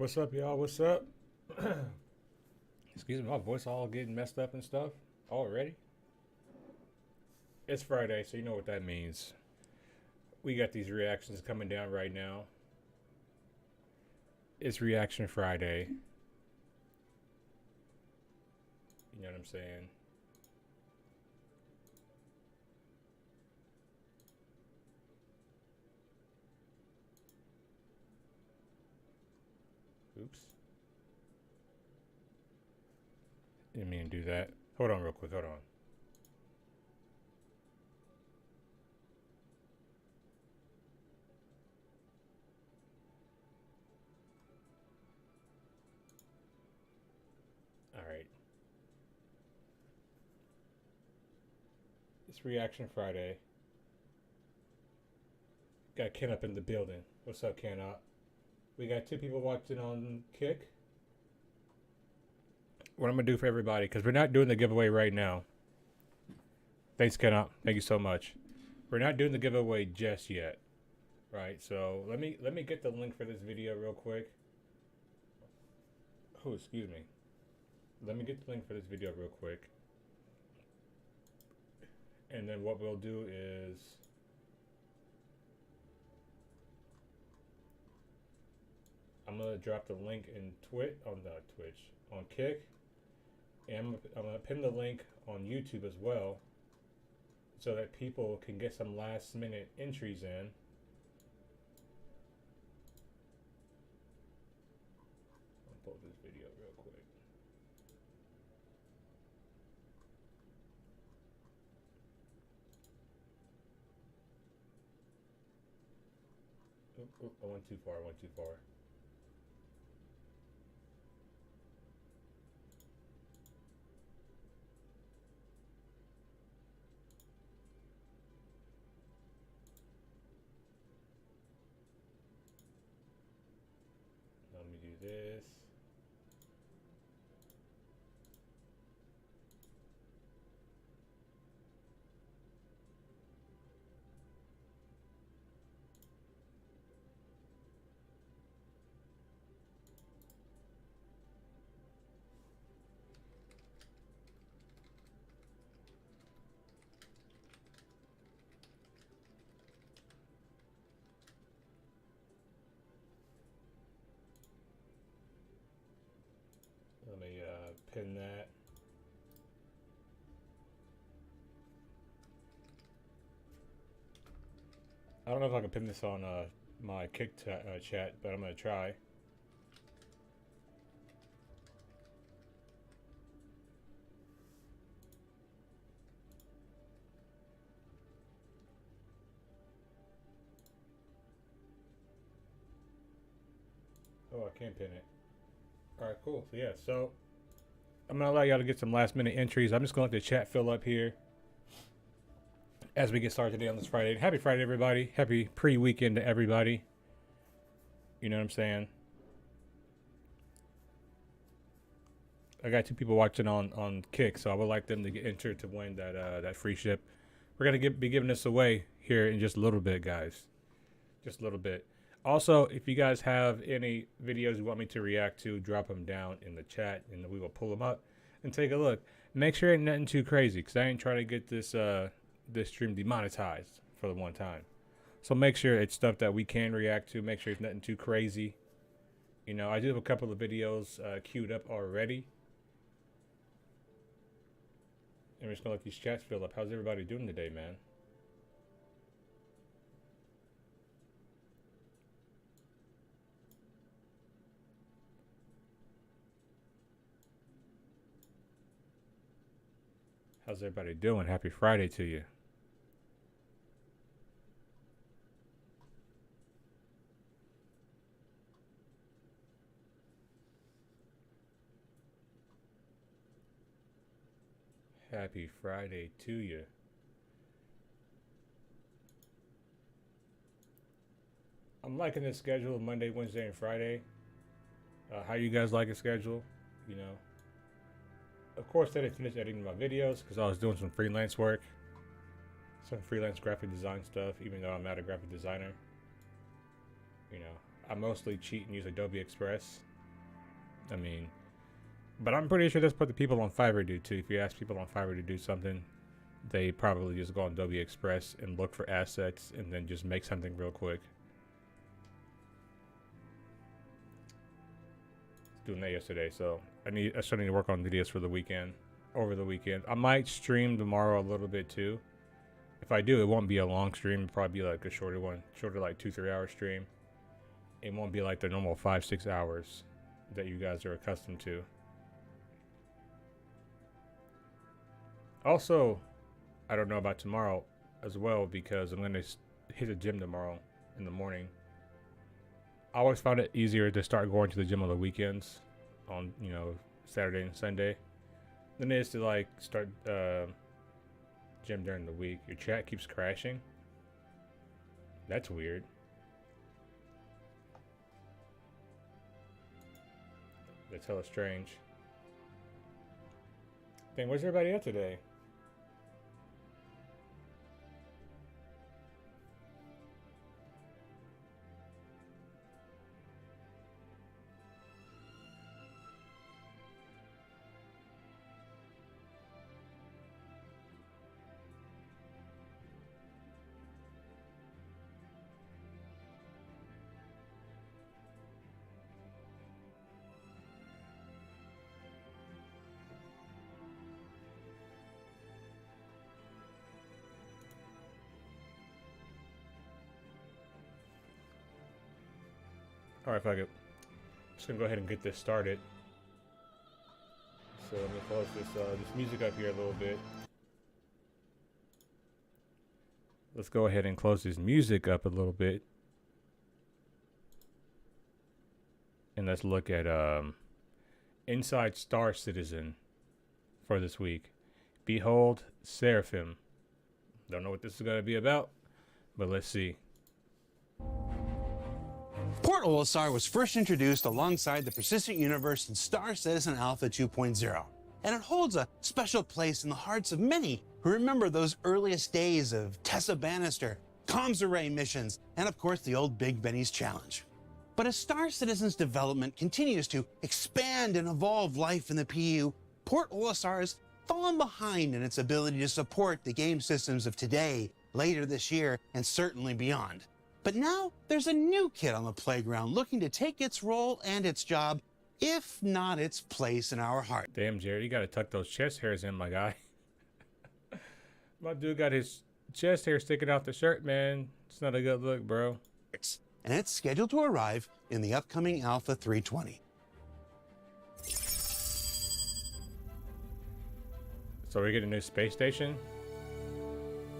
What's up, y'all? What's up? Excuse me, my voice all getting messed up and stuff already. It's Friday, so you know what that means. We got these reactions coming down right now. It's Reaction Friday. You know what I'm saying? Oops. Didn't mean to do that. Hold on real quick, hold on. Alright. It's Reaction Friday. Got Ken up in the building. What's up, Ken? We got 2 people watching on Kick. What I'm gonna do for everybody, because we're not doing the giveaway right now. Thanks, Ken. Thank you so much. We're not doing the giveaway just yet, right? So let me get the link for this video real quick. Oh, excuse me. Let me get the link for this video real quick, and then what we'll do is I'm gonna drop the link in Twitch on Kick, and I'm gonna pin the link on YouTube as well, so that people can get some last minute entries in. I'll pull this video real quick. I went too far. Let me do this. Let me pin that. I don't know if I can pin this on my Kick chat, but I'm gonna try. Oh, I can't pin it. Alright, cool. So yeah, so I'm gonna allow y'all to get some last minute entries. I'm just gonna let the chat fill up here as we get started today on this Friday. Happy Friday, everybody. Happy pre-weekend to everybody. You know what I'm saying? I got 2 people watching on Kick, so I would like them to get entered to win that free ship. We're gonna be giving this away here in just a little bit, guys. Just a little bit. Also, if you guys have any videos you want me to react to, drop them down in the chat, and we will pull them up and take a look. Make sure it ain't nothing too crazy, because I ain't trying to get this this stream demonetized for the one time. So make sure it's stuff that we can react to. Make sure it's nothing too crazy. You know, I do have a couple of videos queued up already. And we're just gonna let these chats fill up. How's everybody doing today, man? How's everybody doing? Happy Friday to you. Happy Friday to you. I'm liking this schedule of Monday, Wednesday, and Friday. How you guys like a schedule? You know, of course, I didn't finish editing my videos because I was doing some freelance work, some freelance graphic design stuff, even though I'm not a graphic designer. You know, I mostly cheat and use Adobe Express. I mean, but I'm pretty sure that's what the people on Fiverr do too. If you ask people on Fiverr to do something, they probably just go on Adobe Express and look for assets and then just make something real quick. Doing that yesterday, so I still need to work on videos for the weekend. Over the weekend, I might stream tomorrow a little bit too. If I do, it won't be a long stream. It'll probably be like a shorter one, shorter like 2-3 hour stream. It won't be like the normal 5-6 hours that you guys are accustomed to. Also, I don't know about tomorrow as well because I'm gonna hit the gym tomorrow in the morning. I always found it easier to start going to the gym on the weekends, on Saturday and Sunday, than it is to like start gym during the week. Your chat keeps crashing. That's weird. That's hella strange. Dang, where's everybody at today? Alright, fuck it. Just gonna go ahead and get this started. So let me close this music up here a little bit. Let's go ahead and close this music up a little bit. And let's look at Inside Star Citizen for this week. Behold Seraphim. Don't know what this is gonna be about, but let's see. Port Olisar was first introduced alongside the Persistent Universe in Star Citizen Alpha 2.0, and it holds a special place in the hearts of many who remember those earliest days of Tessa Bannister, comms array missions, and of course the old Big Benny's challenge. But as Star Citizen's development continues to expand and evolve life in the PU, Port Olisar has fallen behind in its ability to support the game systems of today, later this year, and certainly beyond. But now there's a new kid on the playground looking to take its role and its job, if not its place in our heart. Damn, Jared, you gotta tuck those chest hairs in, my guy. My dude got his chest hair sticking out the shirt, man. It's not a good look, bro. And it's scheduled to arrive in the upcoming Alpha 320. So we're getting a new space station?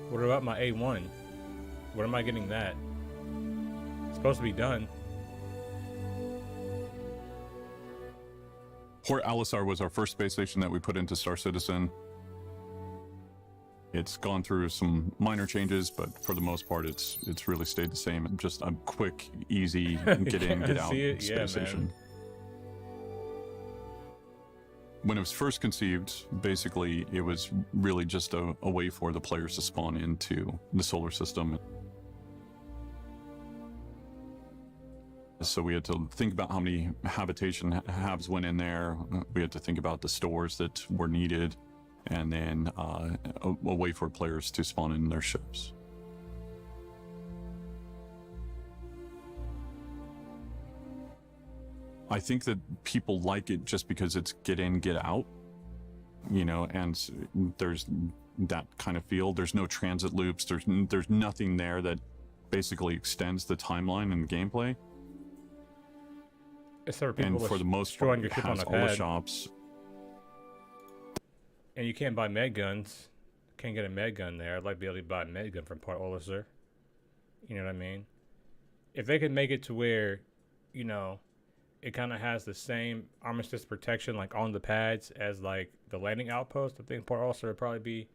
What about my A1? When am I getting that? It's supposed to be done. Port Olisar was our first space station that we put into Star Citizen. It's gone through some minor changes, but for the most part, it's really stayed the same. Just a quick, easy, get in, get out space station. When it was first conceived, basically, it was really just a way for the players to spawn into the solar system. So we had to think about how many habitation halves went in there. We had to think about the stores that were needed, and then a way for players to spawn in their ships. I think that people like it just because it's get in, get out, you know, and there's that kind of feel. There's no transit loops. There's nothing there that basically extends the timeline and the gameplay. And for the most part, it has all the shops. And you can't buy med guns. Can't get a med gun there. I'd like to be able to buy a med gun from Port Olisar. You know what I mean? If they could make it to where, you know, it kind of has the same armistice protection like on the pads as like the landing outpost, I think Port Olisar would probably be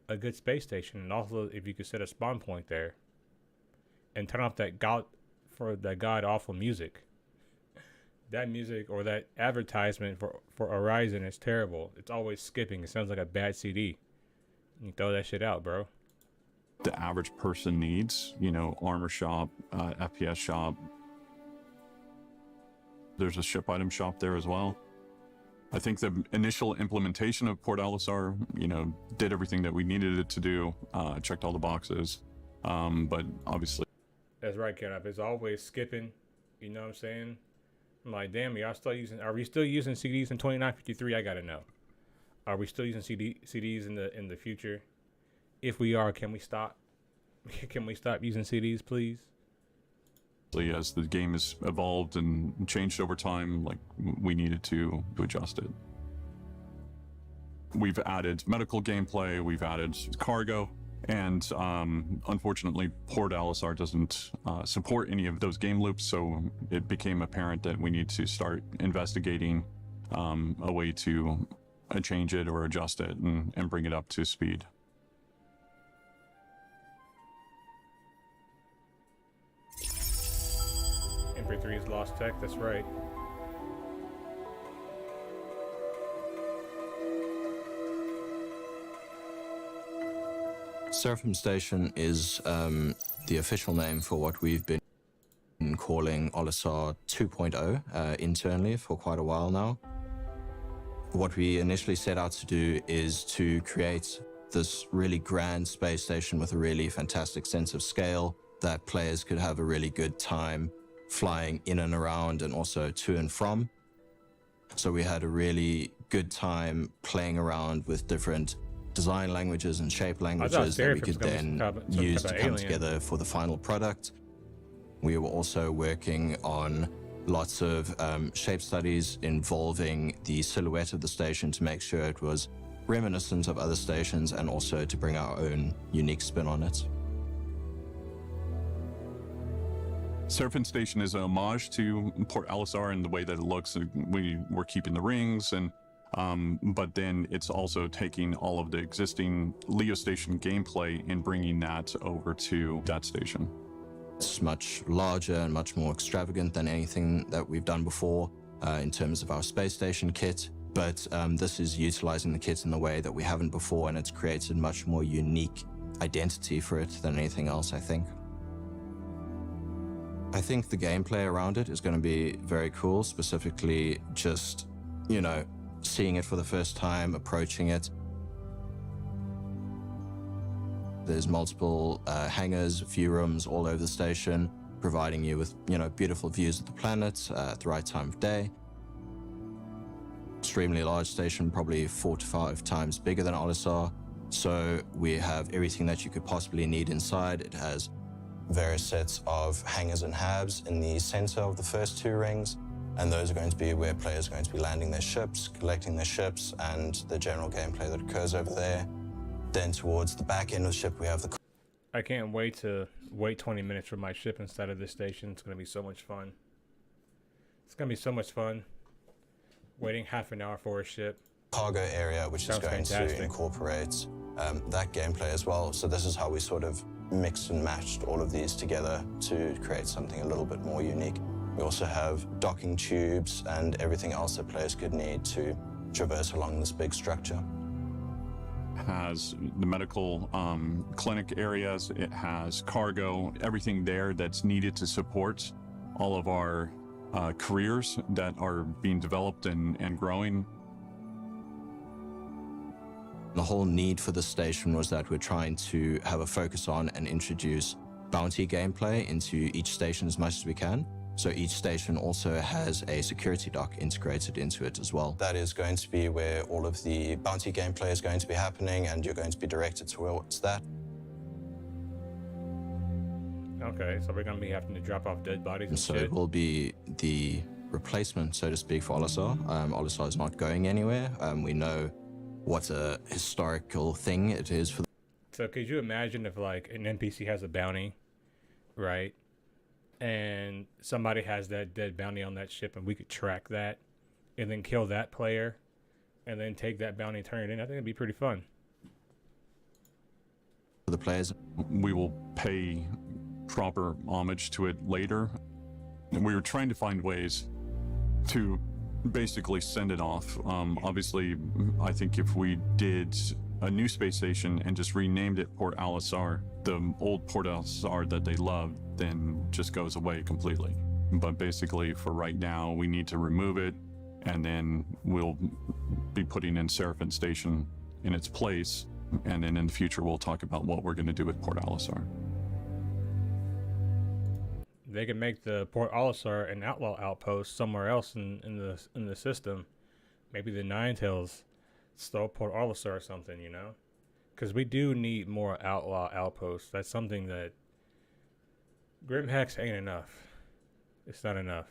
a good space station. And also if you could set a spawn point there and turn off that god awful music. That music or that advertisement for Horizon is terrible. It's always skipping. It sounds like a bad CD. You throw that shit out, bro. The average person needs, you know, armor shop, FPS shop. There's a ship item shop there as well. I think the initial implementation of Port Alisar, you know, did everything that we needed it to do, checked all the boxes, but obviously. That's right, Ken. It's always skipping. You know what I'm saying? I'm like, damn, y'all still using? Are we still using CDs in 2953? I gotta know. Are we still using CDs in the future? If we are, can we stop? Can we stop using CDs, please? As the game has evolved and changed over time, like, we needed to adjust it. We've added medical gameplay, we've added cargo, and unfortunately Port Alisar doesn't support any of those game loops, so it became apparent that we need to start investigating a way to change it or adjust it and bring it up to speed. MP3 is lost tech, that's right. Seraphim Station is the official name for what we've been calling Alisar 2.0 internally for quite a while now. What we initially set out to do is to create this really grand space station with a really fantastic sense of scale that players could have a really good time flying in and around and also to and from. So we had a really good time playing around with different design languages and shape languages that we could then use to come together for the final product. We were also working on lots of shape studies involving the silhouette of the station to make sure it was reminiscent of other stations and also to bring our own unique spin on it. Seraphim Station is a homage to Port Alisar in the way that it looks. We're keeping the rings, and but then it's also taking all of the existing Leo Station gameplay and bringing that over to that station. It's much larger and much more extravagant than anything that we've done before in terms of our space station kit, but this is utilizing the kit in the way that we haven't before, and it's created much more unique identity for it than anything else, I think. I think the gameplay around it is going to be very cool, specifically just, you know, seeing it for the first time, approaching it. There's multiple hangars, view rooms all over the station, providing you with, you know, beautiful views of the planet at the right time of day. Extremely large station, probably 4 to 5 times bigger than Alisar. So we have everything that you could possibly need inside. It has various sets of hangars and habs in the center of the first 2 rings, and those are going to be where players are going to be landing their ships, collecting their ships, and the general gameplay that occurs over there. Then towards the back end of the ship, we have the... I can't wait to wait 20 minutes for my ship inside of this station. It's going to be so much fun. It's going to be so much fun waiting half an hour for a ship. Cargo area, which is going to incorporate that gameplay as well. So this is how we sort of mixed and matched all of these together to create something a little bit more unique. We also have docking tubes and everything else that players could need to traverse along this big structure. It has the medical clinic areas, it has cargo, everything there that's needed to support all of our careers that are being developed and growing. The whole need for this station was that we're trying to have a focus on and introduce bounty gameplay into each station as much as we can. So each station also has a security dock integrated into it as well. That is going to be where all of the bounty gameplay is going to be happening, and you're going to be directed towards that. Okay, so we're going to be having to drop off dead bodies and so shit. It will be the replacement, so to speak, for Alisar. Alisar is not going anywhere. We know what a historical thing it is for. So could you imagine if like an NPC has a bounty, right? And somebody has that dead bounty on that ship, and we could track that and then kill that player and then take that bounty and turn it in. I think it'd be pretty fun. For the players. We will pay proper homage to it later. And we were trying to find ways to basically send it off. Obviously, I think if we did a new space station and just renamed it Port Alisar, the old Port Alisar that they loved then just goes away completely. But basically, for right now, we need to remove it, and then we'll be putting in Seraphim Station in its place. And then in the future, we'll talk about what we're going to do with Port Olisar. They can make the Port Olisar an outlaw outpost somewhere else in the system. Maybe the Ninetales stole Port Olisar or something, you know? Because we do need more outlaw outposts. That's something that Grimhex ain't enough. It's not enough.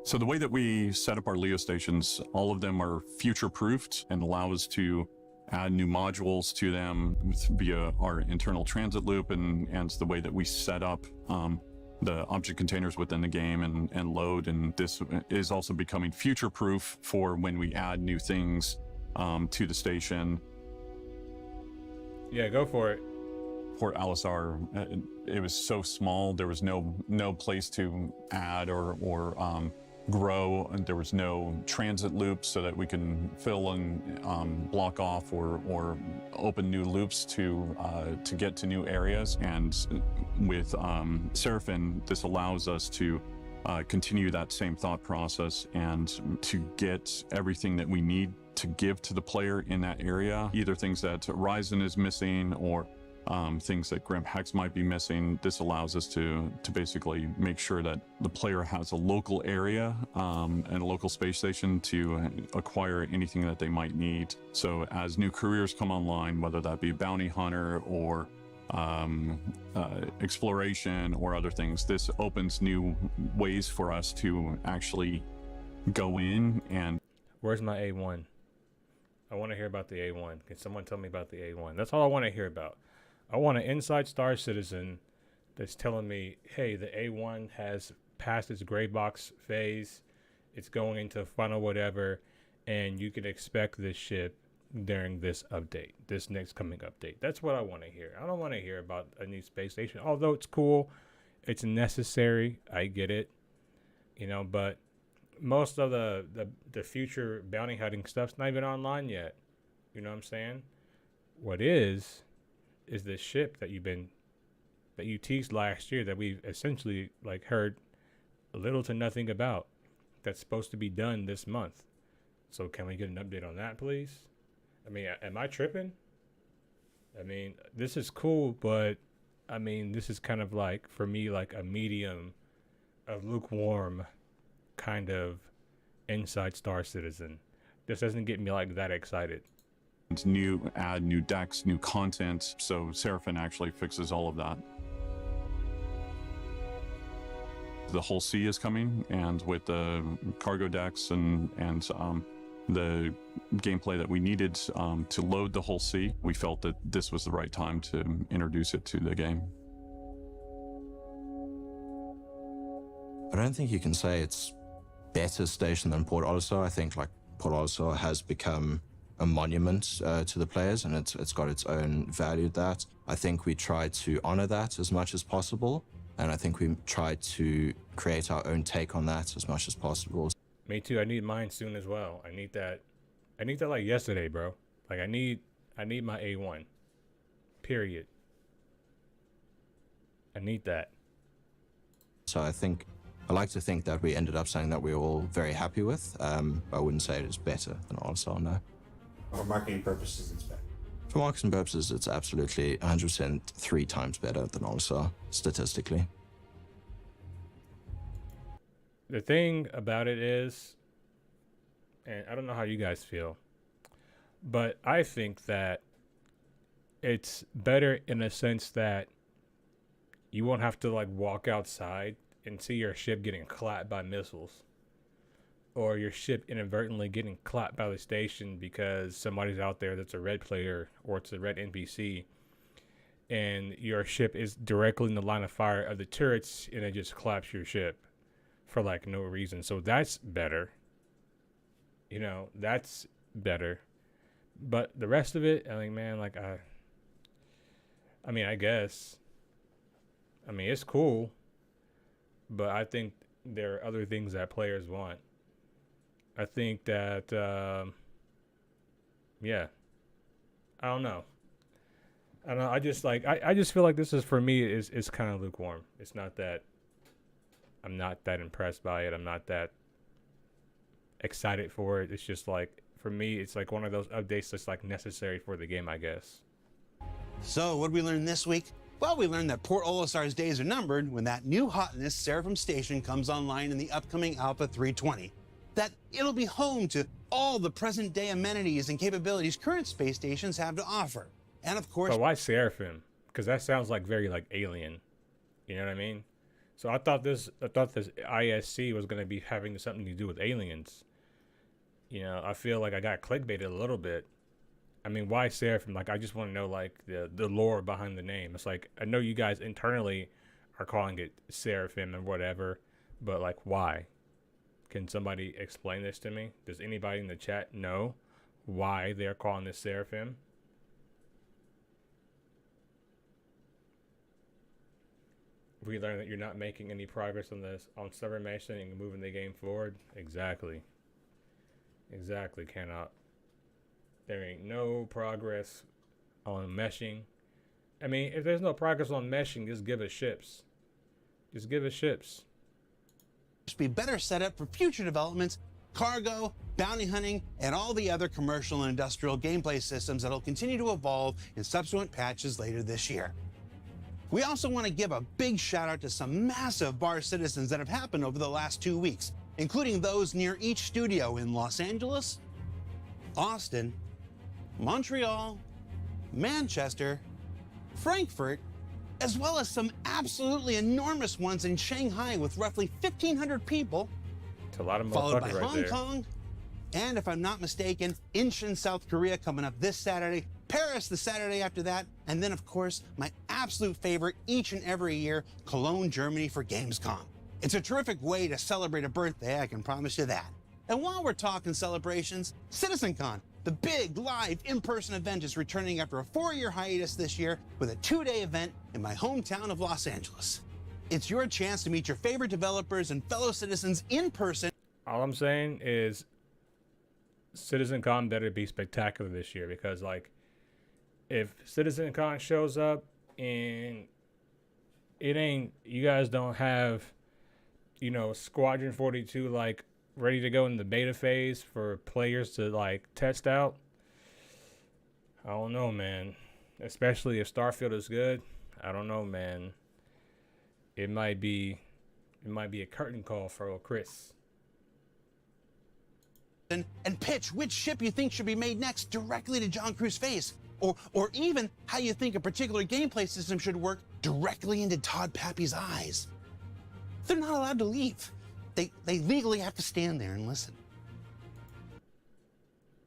So the way that we set up our Leo stations, all of them are future-proofed and allow us to add new modules to them via our internal transit loop, and the way that we set up the object containers within the game and load. And this is also becoming future-proof for when we add new things to the station. Yeah, go for it. Port Olisar, it was so small, there was no place to add or grow, and there was no transit loops so that we can fill and block off or open new loops to get to new areas. And with Seraphim, this allows us to continue that same thought process and to get everything that we need to give to the player in that area, either things that Ryzen is missing or things that Grimhex might be missing. This allows us to basically make sure that the player has a local area and a local space station to acquire anything that they might need. So as new careers come online, whether that be bounty hunter or exploration or other things, this opens new ways for us to actually go in and... Where's my A1? I want to hear about the A1. Can someone tell me about the A1? That's all I want to hear about. I want an inside Star Citizen that's telling me, hey, the A1 has passed its gray box phase. It's going into final whatever, and you can expect this ship during this update, this next coming update. That's what I want to hear. I don't want to hear about a new space station. Although it's cool, it's necessary. I get it, you know, but most of the future bounty hunting stuff's not even online yet. You know what I'm saying? What is this ship that you teased last year that we've essentially like heard little to nothing about, that's supposed to be done this month. So can we get an update on that, please? I mean, am I tripping? I mean, this is cool, but I mean, this is kind of like, for me, like a medium, a lukewarm kind of inside Star Citizen. This doesn't get me like that excited. Add new decks, new content. So Seraphim actually fixes all of that. The whole sea is coming, and with the cargo decks and the gameplay that we needed to load the whole sea, we felt that this was the right time to introduce it to the game. I don't think you can say it's better station than Port Olisar. I think like Port Olisar has become a monument to the players, and it's got its own value. That I think we try to honor that as much as possible, and I think we try to create our own take on that as much as possible. Me too. I need mine soon as well. I need that like yesterday, bro. Like I need my A1. Period. I need that. So I like to think that we ended up saying that we were all very happy with. I wouldn't say it is better than Olisar, no. For marketing purposes, it's better. For marketing purposes, it's absolutely 100% 3 times better than Olisar, statistically. The thing about it is, and I don't know how you guys feel, but I think that it's better in a sense that you won't have to like walk outside and see your ship getting clapped by missiles, or your ship inadvertently getting clapped by the station because somebody's out there that's a red player or it's a red NPC, and your ship is directly in the line of fire of the turrets and it just claps your ship for like no reason. So that's better. You know, that's better. But the rest of it, I mean, man, like I mean, I guess. I mean, it's cool, but I think there are other things that players want. I think that, yeah, I don't know. I don't know. I just like I just feel like this is for me is kind of lukewarm. It's not that I'm not that impressed by it. I'm not that excited for it. It's just like for me, it's like one of those updates that's like necessary for the game, I guess. So what did we learn this week? Well, we learned that Port Olisar's days are numbered when that new hotness, Seraphim Station, comes online in the upcoming Alpha 320. That it'll be home to all the present-day amenities and capabilities current space stations have to offer. And of course... But why Seraphim? Because that sounds like very like alien. You know what I mean? So I thought this ISC was going to be having something to do with aliens. You know, I feel like I got clickbaited a little bit. I mean, why Seraphim? Like, I just want to know, like, the lore behind the name. It's like, I know you guys internally are calling it Seraphim and whatever, but, like, why? Can somebody explain this to me? Does anybody in the chat know why they're calling this Seraphim? We learned that you're not making any progress on server meshing and moving the game forward. Exactly. Exactly, cannot. There ain't no progress on meshing. I mean, if there's no progress on meshing, just give us ships. Just give us ships. Be better set up for future developments, cargo, bounty hunting, and all the other commercial and industrial gameplay systems that'll continue to evolve in subsequent patches later this year. We also want to give a big shout out to some massive bar citizens that have happened over the last 2 weeks, including those near each studio in Los Angeles, Austin, Montreal, Manchester, Frankfurt, as well as some absolutely enormous ones in Shanghai with roughly 1,500 people, It's a lot of followed by motherfuckers right Hong there. Kong, and if I'm not mistaken, Incheon, South Korea coming up this Saturday, Paris the Saturday after that, and then of course, my absolute favorite each and every year, Cologne, Germany for Gamescom. It's a terrific way to celebrate a birthday, I can promise you that. And while we're talking celebrations, CitizenCon, the big live in-person event, is returning after a 4-year hiatus this year with a 2-day event in my hometown of Los Angeles. It's your chance to meet your favorite developers and fellow citizens in person. All I'm saying is CitizenCon better be spectacular this year, because like if CitizenCon shows up and it ain't, you guys don't have, you know, Squadron 42 like ready to go in the beta phase for players to like test out, I don't know, man. Especially if Starfield is good, I don't know, man. It might be a curtain call for old Chris. And pitch which ship you think should be made next directly to John Cruz's face. Or even how you think a particular gameplay system should work directly into Todd Pappy's eyes. They're not allowed to leave. They legally have to stand there and listen.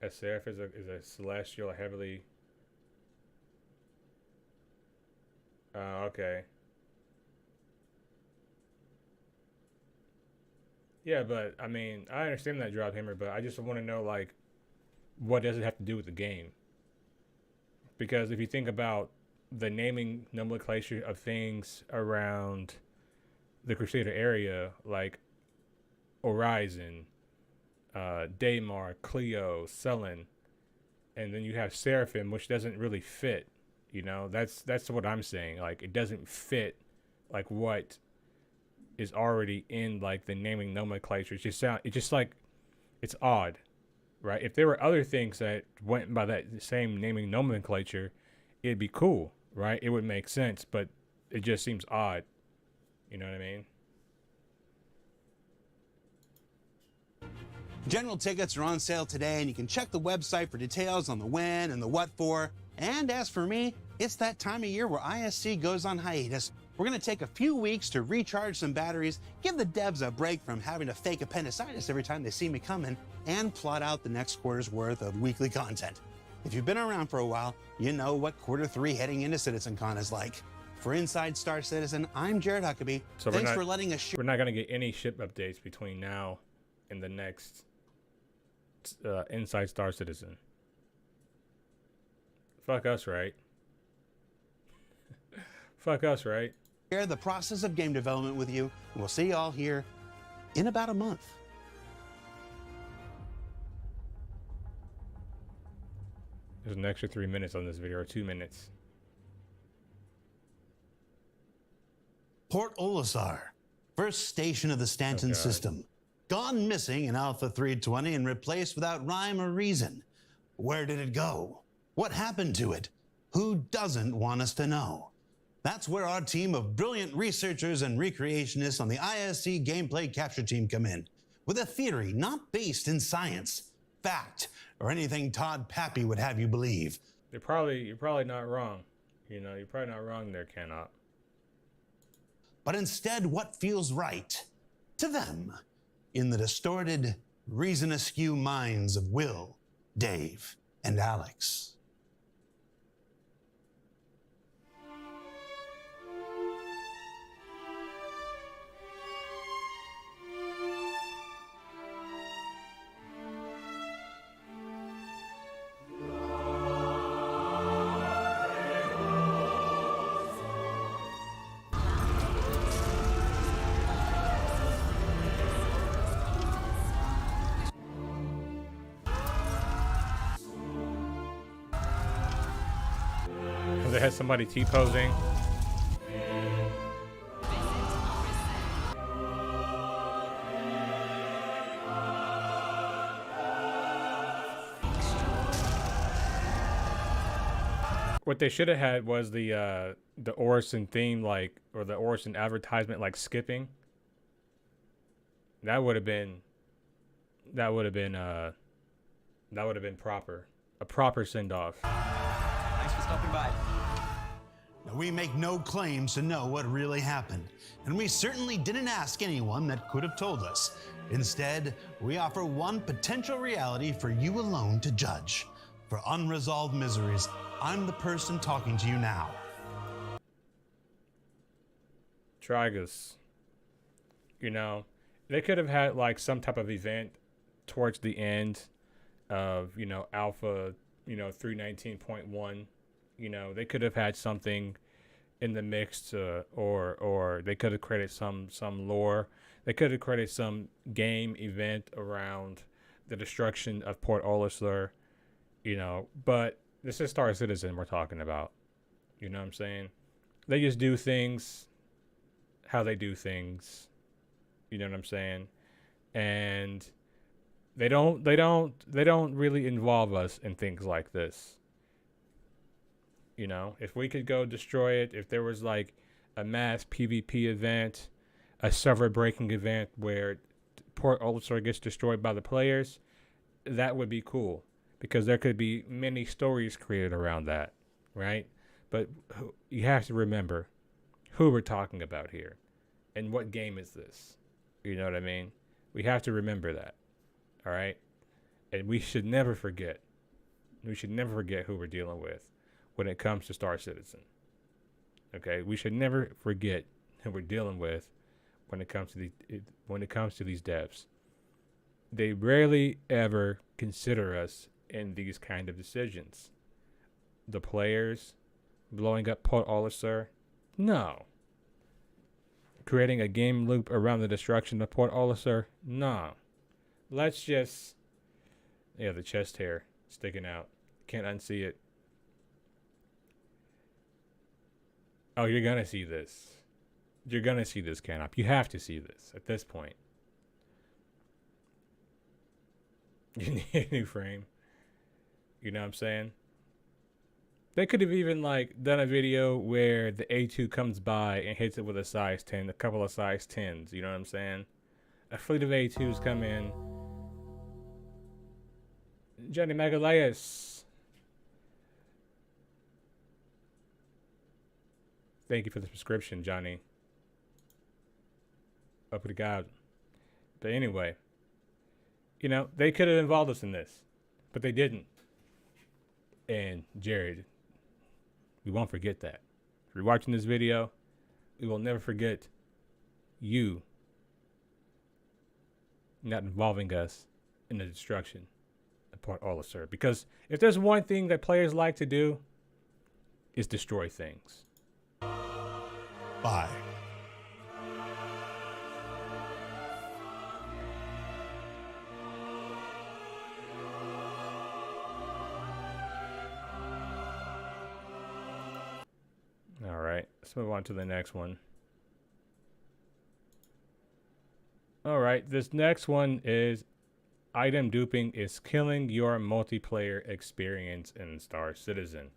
A Seraph is a celestial heavily... okay. Yeah, but I mean, I understand that, Drop Hammer, but I just want to know, like, what does it have to do with the game? Because if you think about the naming nomenclature of things around the Crusader area, like Horizon, Daymar, Cleo, Sullen, and then you have Seraphim, which doesn't really fit. You know, that's what I'm saying. Like, it doesn't fit, like, what is already in like the naming nomenclature. It just like, it's odd, right? If there were other things that went by that same naming nomenclature, it'd be cool, right? It would make sense, but it just seems odd. You know what I mean? General tickets are on sale today, and you can check the website for details on the when and the what for. And as for me, it's that time of year where ISC goes on hiatus. We're going to take a few weeks to recharge some batteries, give the devs a break from having to fake appendicitis every time they see me coming, and plot out the next quarter's worth of weekly content. If you've been around for a while, you know what Q3 heading into CitizenCon is like. For Inside Star Citizen, I'm Jared Huckabee. So Thanks for letting us share. We're not going to get any ship updates between now and the next Inside Star Citizen. Fuck us, right? Fuck us, right? Share the process of game development with you, and we'll see you all here in about a month. There's an extra 3 minutes on this video, or 2 minutes. Port Olisar, first station of the Stanton system. Gone missing in Alpha 320 and replaced without rhyme or reason. Where did it go? What happened to it? Who doesn't want us to know? That's where our team of brilliant researchers and recreationists on the ISC gameplay capture team come in, with a theory not based in science, fact, or anything Todd Pappy would have you believe. You're probably not wrong. You know, you're probably not wrong there, Cannot. But instead what feels right to them in the distorted, reason-askew minds of Will, Dave, and Alex. They had somebody T-posing. What they should have had was the Orison theme, like, or the Orison advertisement, like skipping. That would have been proper. A proper send-off. Thanks for stopping by. Now, we make no claims to know what really happened, and we certainly didn't ask anyone that could have told us. Instead, we offer one potential reality for you alone to judge. For unresolved miseries, I'm the person talking to you now. Trigus. You know, they could have had like some type of event towards the end of, you know, Alpha, you know, 319.1. You know, they could have had something in the mix or they could have created some lore. They could have created some game event around the destruction of Port Olisar, you know, but this is Star Citizen we're talking about. You know what I'm saying? They just do things how they do things. You know what I'm saying? And they don't really involve us in things like this. You know, if we could go destroy it, if there was like a mass PvP event, a server breaking event where Port Olisar gets destroyed by the players, that would be cool because there could be many stories created around that, right? But you have to remember who we're talking about here and what game is this. You know what I mean? We have to remember that. All right? And we should never forget. We should never forget who we're dealing with when it comes to Star Citizen. Okay? We should never forget who we're dealing with when it comes to these devs. They rarely ever consider us in these kind of decisions. The players blowing up Port Olisar? No. Creating a game loop around the destruction of Port Olisar? No. Let's just... Yeah, the chest hair sticking out. Can't unsee it. Oh, you're gonna see this. You're gonna see this, Canop. You have to see this at this point. You need a new frame. You know what I'm saying? They could have even like done a video where the A2 comes by and hits it with a size 10, a couple of size 10s. You know what I'm saying? A fleet of A2s come in. Johnny Magalhaes. Thank you for the subscription, Johnny. Obrigado. But anyway, you know, they could have involved us in this, but they didn't. And Jared, we won't forget that. If you're watching this video, we will never forget you not involving us in the destruction of Port Olisar. Because if there's one thing that players like to do, is destroy things. Bye. All right, let's move on to the next one. right, this next one is item duping is killing your multiplayer experience in Star Citizen.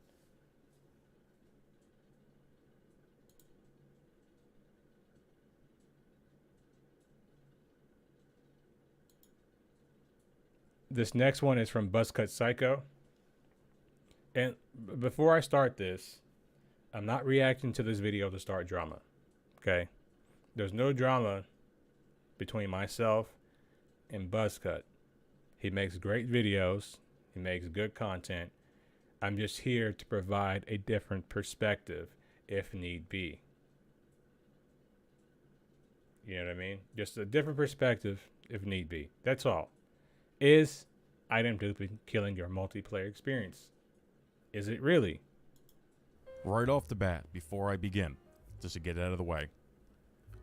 This next one is from Buzzcut Psycho. And before I start this, I'm not reacting to this video to start drama. Okay? There's no drama between myself and Buzzcut. He makes great videos. He makes good content. I'm just here to provide a different perspective if need be. You know what I mean? Just a different perspective if need be. That's all. Is item duping killing your multiplayer experience? Is it really? Right off the bat, before I begin, just to get it out of the way,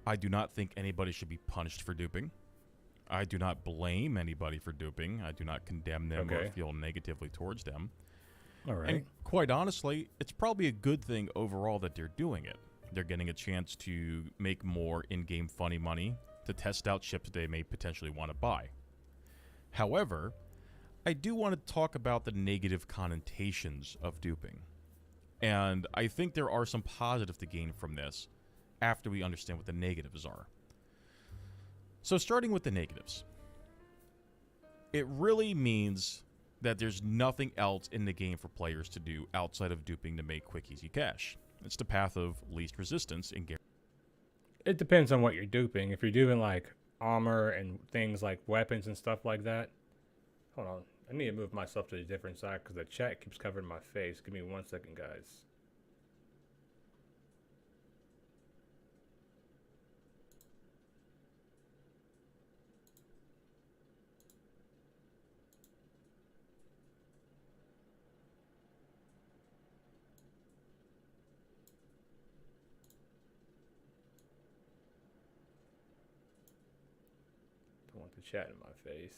I do not think anybody should be punished for duping. I do not blame anybody for duping. I do not condemn them or feel negatively towards them. All right. And quite honestly, it's probably a good thing overall that they're doing it. They're getting a chance to make more in-game funny money to test out ships they may potentially want to buy. However, I do want to talk about the negative connotations of duping. And I think there are some positive to gain from this after we understand what the negatives are. So starting with the negatives. It really means that there's nothing else in the game for players to do outside of duping to make quick, easy cash. It's the path of least resistance in game. It depends on what you're duping. If you're doing like armor and things like weapons and stuff like that. Hold on. I need to move myself to a different side because the chat keeps covering my face. Give me 1 second, guys. Don't want the chat in my face.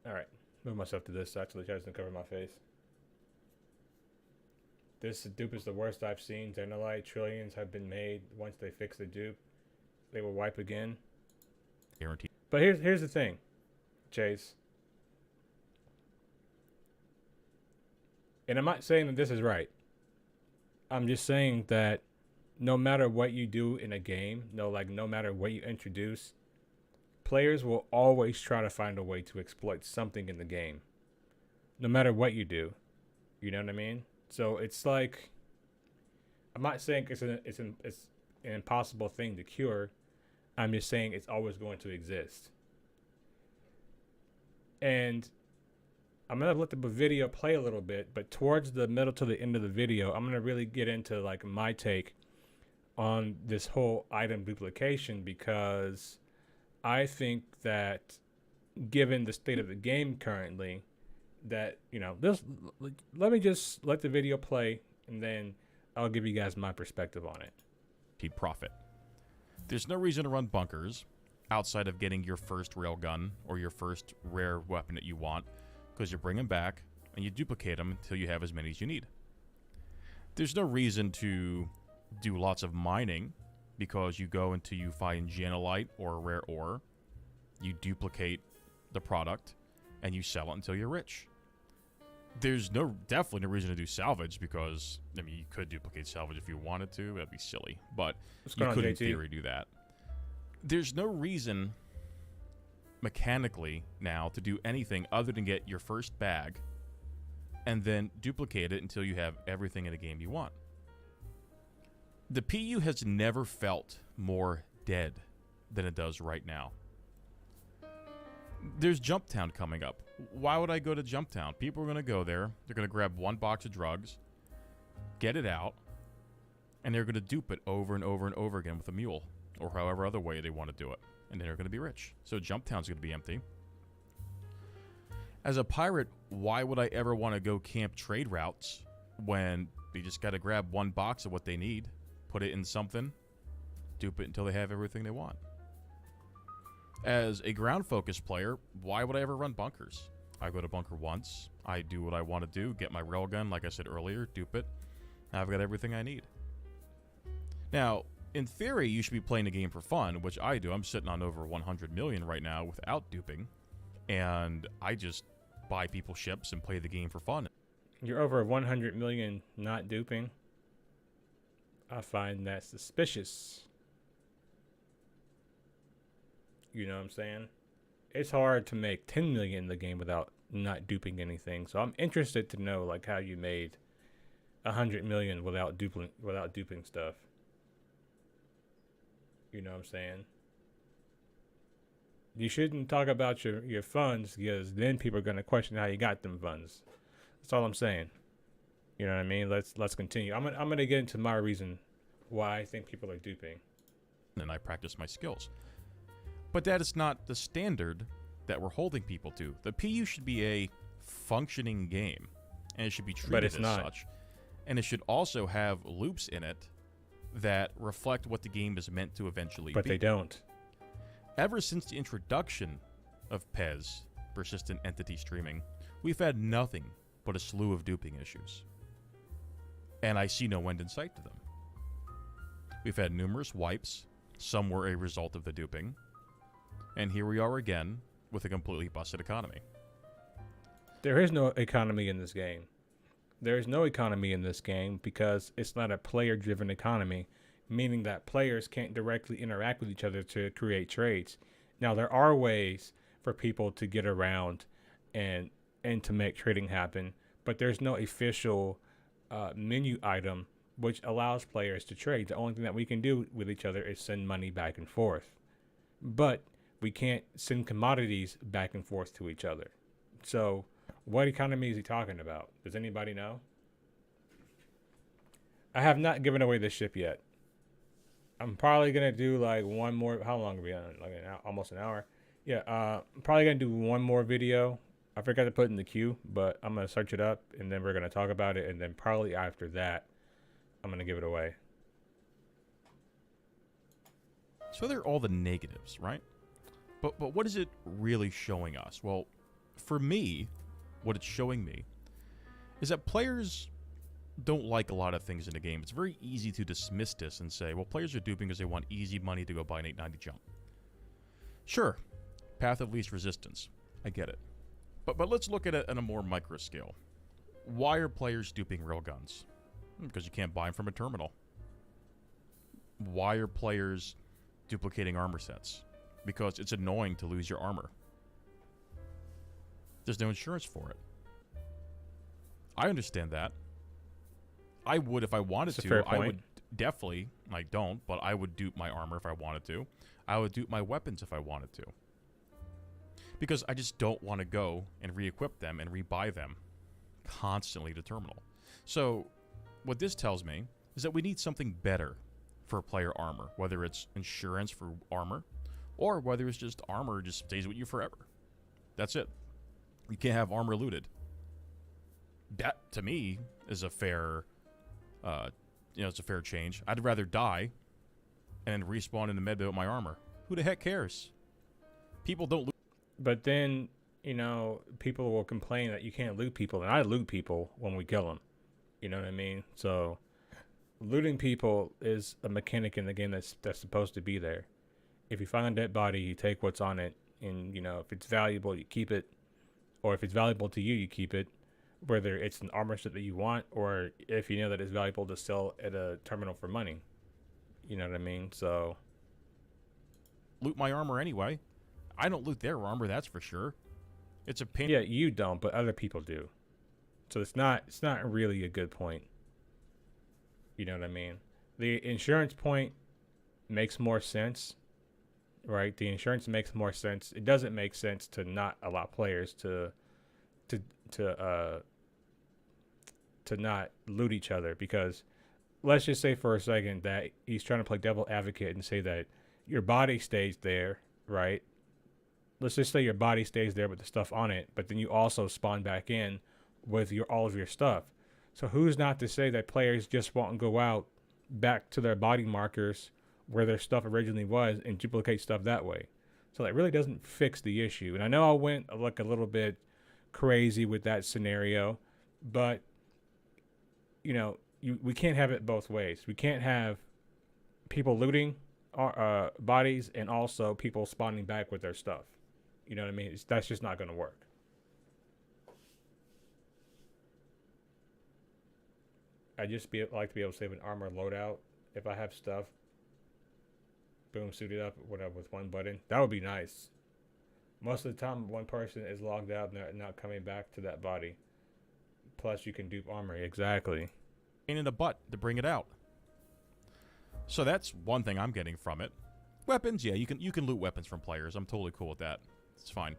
Alright, move myself to this side so the chat doesn't cover my face. This dupe is the worst I've seen. Xenolite trillions have been made. Once they fix the dupe, they will wipe again. Guaranteed. But here's the thing, Chase. And I'm not saying that this is right. I'm just saying that no matter what you do in a game, no matter what you introduce, players will always try to find a way to exploit something in the game. No matter what you do. You know what I mean? So it's like, I'm not saying it's an impossible thing to cure. I'm just saying it's always going to exist. And I'm going to let the video play a little bit, but towards the middle to the end of the video, I'm going to really get into like my take on this whole item duplication, because I think that given the state of the game currently, that, you know, let me just let the video play and then I'll give you guys my perspective on it. Profit. There's no reason to run bunkers outside of getting your first railgun or your first rare weapon that you want, because you bring them back and you duplicate them until you have as many as you need. There's no reason to do lots of mining, because you go until you find Genolite or a rare ore, you duplicate the product, and you sell it until you're rich. There's definitely no reason to do salvage, because, I mean, you could duplicate salvage if you wanted to. That'd be silly. But you could, in theory, do that. There's no reason, mechanically, now, to do anything other than get your first bag and then duplicate it until you have everything in the game you want. The PU has never felt more dead than it does right now. There's Jumptown coming up. Why would I go to Jumptown? People are going to go there. They're going to grab one box of drugs, get it out, and they're going to dupe it over and over and over again with a mule, or however other way they want to do it. And then they're going to be rich. So Jumptown's going to be empty. As a pirate, why would I ever want to go camp trade routes when they just got to grab one box of what they need, put it in something, dupe it until they have everything they want? As a ground-focused player, why would I ever run bunkers? I go to bunker once, I do what I want to do, get my railgun, like I said earlier, dupe it, I've got everything I need. Now, in theory, you should be playing the game for fun, which I do. I'm sitting on over 100 million right now without duping, and I just buy people ships and play the game for fun. You're over 100 million not duping. I find that suspicious. You know what I'm saying? It's hard to make 10 million in the game without not duping anything. So I'm interested to know like how you made 100 million without duping stuff. You know what I'm saying? You shouldn't talk about your funds because then people are going to question how you got them funds. That's all I'm saying. You know what I mean? Let's continue. I'm going to get into my reason why I think people are duping. And I practice my skills. But that is not the standard that we're holding people to. The PU should be a functioning game, and it should be treated as such. And it should also have loops in it that reflect what the game is meant to eventually be. But they don't. Ever since the introduction of PES, Persistent Entity Streaming, we've had nothing but a slew of duping issues. And I see no end in sight to them. We've had numerous wipes. Some were a result of the duping. And here we are again with a completely busted economy. There is no economy in this game. There is no economy in this game because it's not a player-driven economy, meaning that players can't directly interact with each other to create trades. Now, there are ways for people to get around and to make trading happen, but there's no official menu item which allows players to trade. The only thing that we can do with each other is send money back and forth. But we can't send commodities back and forth to each other. So what economy is he talking about? Does anybody know? I have not given away this ship yet. I'm probably going to do like one more. How long are we on? Like almost an hour. Yeah, I'm probably going to do one more video. I forgot to put it in the queue, but I'm going to search it up and then we're going to talk about it. And then probably after that, I'm going to give it away. So they're all the negatives, right? But what is it really showing us? Well, for me, what it's showing me is that players don't like a lot of things in the game. It's very easy to dismiss this and say, well, players are duping because they want easy money to go buy an 890 jump. Sure, path of least resistance. I get it. But let's look at it on a more micro scale. Why are players duping railguns? Because you can't buy them from a terminal. Why are players duplicating armor sets? Because it's annoying to lose your armor. There's no insurance for it. I understand that. I would if I wanted to. I would definitely, I don't, but I would dupe my armor if I wanted to. I would dupe my weapons if I wanted to. Because I just don't want to go and re-equip them and rebuy them constantly to terminal. So what this tells me is that we need something better for player armor, whether it's insurance for armor or whether it's just armor just stays with you forever. That's it. You can't have armor looted. That, to me, is a fair, it's a fair change. I'd rather die and respawn in the medbay with my armor. Who the heck cares? People don't loot. But then, people will complain that you can't loot people, and I loot people when we kill them. You know what I mean? So, looting people is a mechanic in the game that's supposed to be there. If you find a dead body, you take what's on it, and if it's valuable, you keep it, or if it's valuable to you, you keep it. Whether it's an armor set that you want, or if you know that it's valuable to sell at a terminal for money. You know what I mean? So, loot my armor anyway. I don't loot their armor, that's for sure. It's a pain. Yeah, you don't, but other people do. So it's not really a good point. You know what I mean? The insurance point makes more sense right? The insurance makes more sense. It doesn't make sense to not allow players to to not loot each other, because let's just say for a second that he's trying to play devil advocate and say that your body stays there, right? Let's just say your body stays there with the stuff on it, but then you also spawn back in with all of your stuff. So who's not to say that players just won't go out back to their body markers where their stuff originally was and duplicate stuff that way? So that really doesn't fix the issue. And I know I went like a little bit crazy with that scenario, but you know, we can't have it both ways. We can't have people looting our bodies and also people spawning back with their stuff. You know what I mean? That's just not going to work. I just like to be able to save an armor loadout if I have stuff. Boom, suited up, whatever, with one button. That would be nice. Most of the time, one person is logged out and they're not coming back to that body. Plus, you can dupe armor. Exactly. Pain in the butt to bring it out. So that's one thing I'm getting from it. Weapons, yeah, you can loot weapons from players. I'm totally cool with that. It's fine.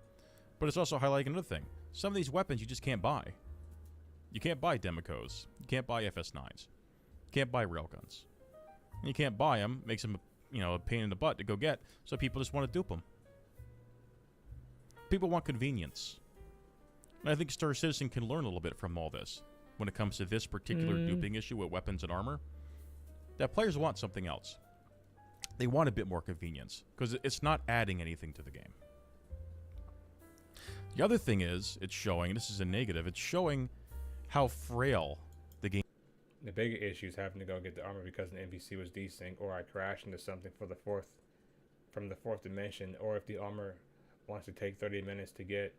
But it's also highlighting another thing. Some of these weapons you just can't buy. You can't buy Demicos. You can't buy FS9s. You can't buy railguns. And you can't buy them. Makes them, a pain in the butt to go get. So people just want to dupe them. People want convenience. And I think Star Citizen can learn a little bit from all this when it comes to this particular duping issue with weapons and armor. That players want something else. They want a bit more convenience because it's not adding anything to the game. The other thing is, it's showing, this is a negative, it's showing how frail the game. The bigger issue is having to go get the armor because an NPC was desync, or I crashed into something from the fourth dimension, or if the armor wants to take 30 minutes to get,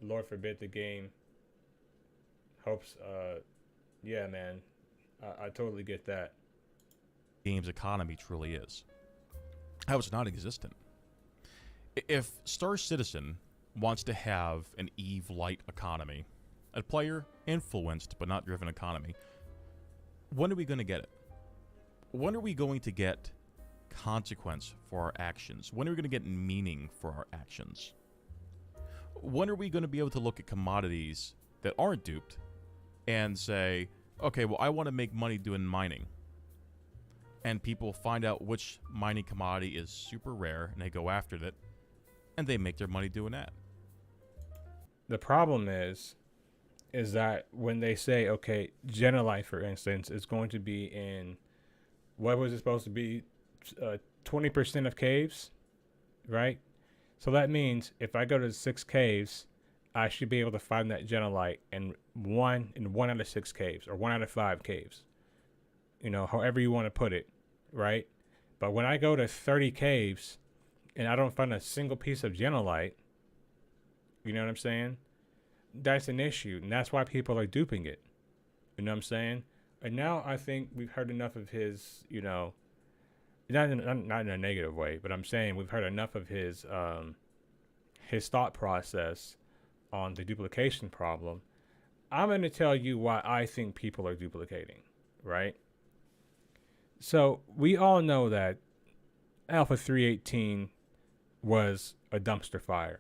Lord forbid the game hopes, yeah, man, I totally get that. Game's economy truly is. How it's not existent. If Star Citizen wants to have an EVE Light economy, a player influenced but not driven economy, when are we going to get it? When are we going to get consequence for our actions? When are we going to get meaning for our actions? When are we going to be able to look at commodities that aren't duped and say, okay, well, I want to make money doing mining. And people find out which mining commodity is super rare, and they go after it, and they make their money doing that. The problem is that when they say, okay, Genelite, for instance, is going to be in, what was it supposed to be, 20% of caves, right? So that means if I go to 6 caves, I should be able to find that Genelite in one out of 6 caves, or 1 out of 5 caves. You know, however you want to put it, right? But when I go to 30 caves and I don't find a single piece of Genelite, you know what I'm saying? That's an issue, and that's why people are duping it. You know what I'm saying? And now I think we've heard enough of his, not in a negative way, but I'm saying we've heard enough of his thought process on the duplication problem. I'm going to tell you why I think people are duplicating, right? So we all know that Alpha 3.18 was a dumpster fire.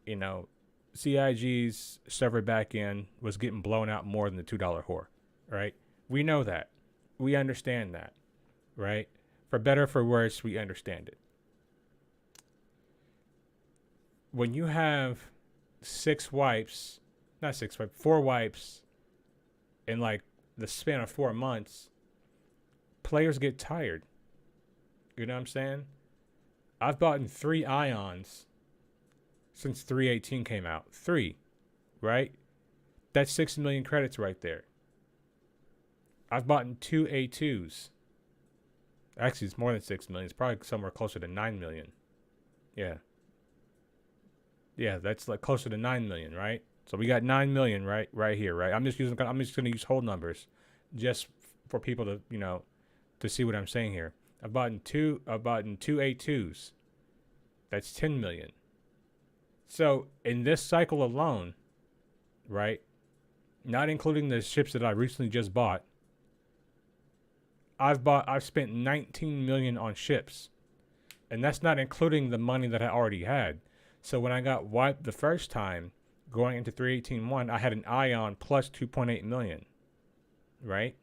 You know, CIG's server backend was getting blown out more than the $2 whore, right? We know that. We understand that, right? For better or for worse, we understand it. When you have 4 wipes in like the span of 4 months, players get tired. You know what I'm saying? I've bought 3 ions since 3.18 came out. 3, right? That's 6 million credits right there. I've bought 2 A2s. Actually, it's more than 6 million. It's probably somewhere closer to 9 million. Yeah. Yeah, that's like closer to 9 million, right? So we got 9 million right here, right? I'm just going to use whole numbers just for people to, to see what I'm saying here. I've bought 2 A2s. That's 10 million. So in this cycle alone, right? Not including the ships that I recently just bought, I've spent 19 million on ships. And that's not including the money that I already had. So when I got wiped the first time, going into 3.18.1, I had an ion plus 2.8 million, right?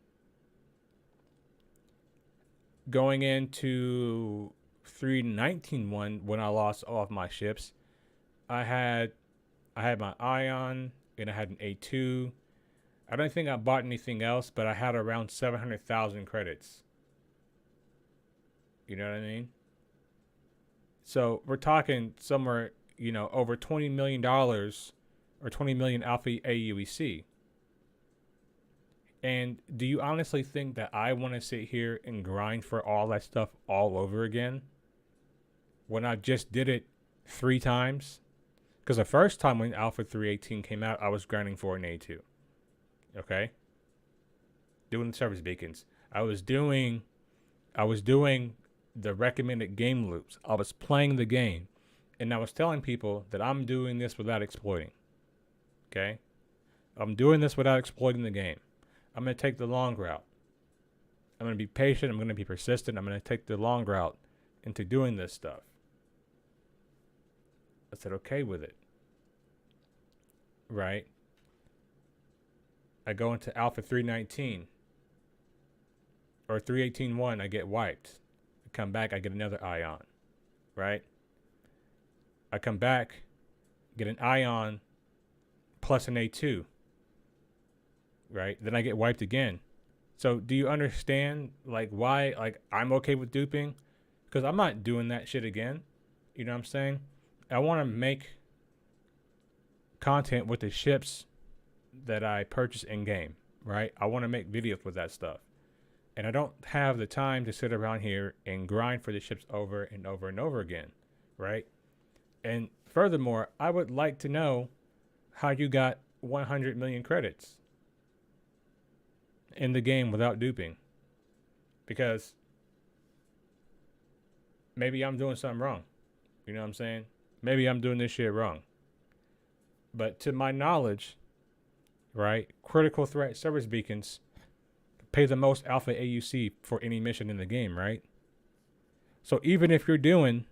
Going into 3.19.1, when I lost all of my ships, I had my ion and I had an A2. I don't think I bought anything else, but I had around 700,000 credits. You know what I mean? So we're talking somewhere, you know, over $20 million or 20 million alpha AUEC. And do you honestly think that I want to sit here and grind for all that stuff all over again when I just did it 3 times? Because the first time when Alpha 3.18 came out, I was grinding for an A2. Okay? Doing the service beacons. I was doing the recommended game loops. I was playing the game. And I was telling people that I'm doing this without exploiting. Okay? I'm doing this without exploiting the game. I'm going to take the long route. I'm going to be patient. I'm going to be persistent. I'm going to take the long route into doing this stuff. I said, okay with it. Right? I go into Alpha 3.19 or 3.18.1. I get wiped. I come back. I get another ion. Right? I come back, get an ion plus an A2. Right? Then I get wiped again. So do you understand like why like I'm okay with duping? Because I'm not doing that shit again. You know what I'm saying? I want to make content with the ships that I purchase in game, right? I want to make videos with that stuff. And I don't have the time to sit around here and grind for the ships over and over and over again, right? And furthermore, I would like to know how you got 100 million credits in the game without duping. Because maybe I'm doing something wrong. You know what I'm saying? Maybe I'm doing this shit wrong. But to my knowledge, right, critical threat service beacons pay the most alpha AUC for any mission in the game, right? So even if you're doing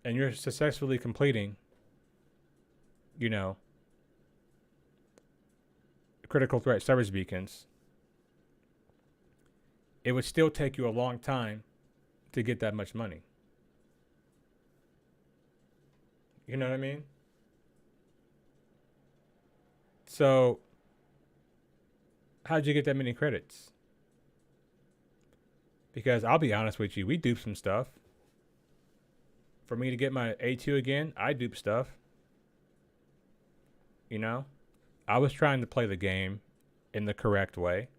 and you're successfully completing, you know, critical threat service beacons, it would still take you a long time to get that much money. You know what I mean? So, how'd you get that many credits? Because I'll be honest with you, we duped some stuff. For me to get my A2 again, I duped stuff. You know? I was trying to play the game in the correct way.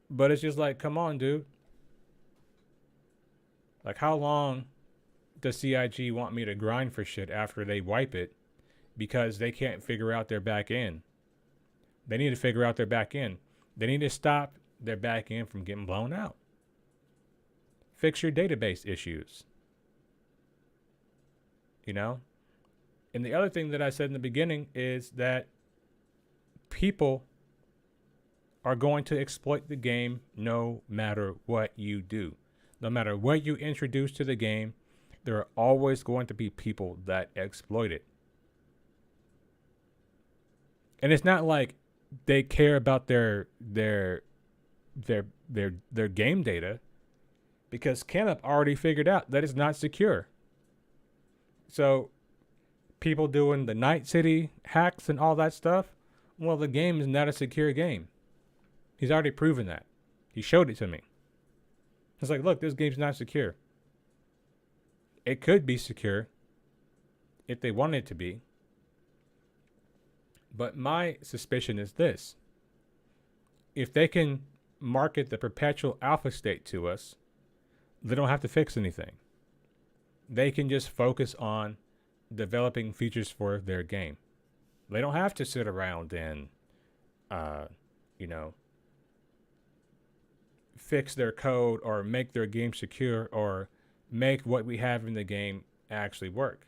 But it's just like, come on, dude. Like, how long does CIG want me to grind for shit after they wipe it because they can't figure out their back end? They need to figure out their back end. They need to stop their back end from getting blown out. Fix your database issues. You know? And the other thing that I said in the beginning is that people are going to exploit the game no matter what you do. No matter what you introduce to the game, there are always going to be people that exploit it. And it's not like they care about their game data, because Canup already figured out that it's not secure. So people doing the Night City hacks and all that stuff, well, the game is not a secure game. He's already proven that. He showed it to me. It's like, look, this game's not secure. It could be secure if they wanted it to be. But my suspicion is this. If they can market the perpetual alpha state to us, they don't have to fix anything. They can just focus on developing features for their game. They don't have to sit around and, fix their code or make their game secure or make what we have in the game actually work.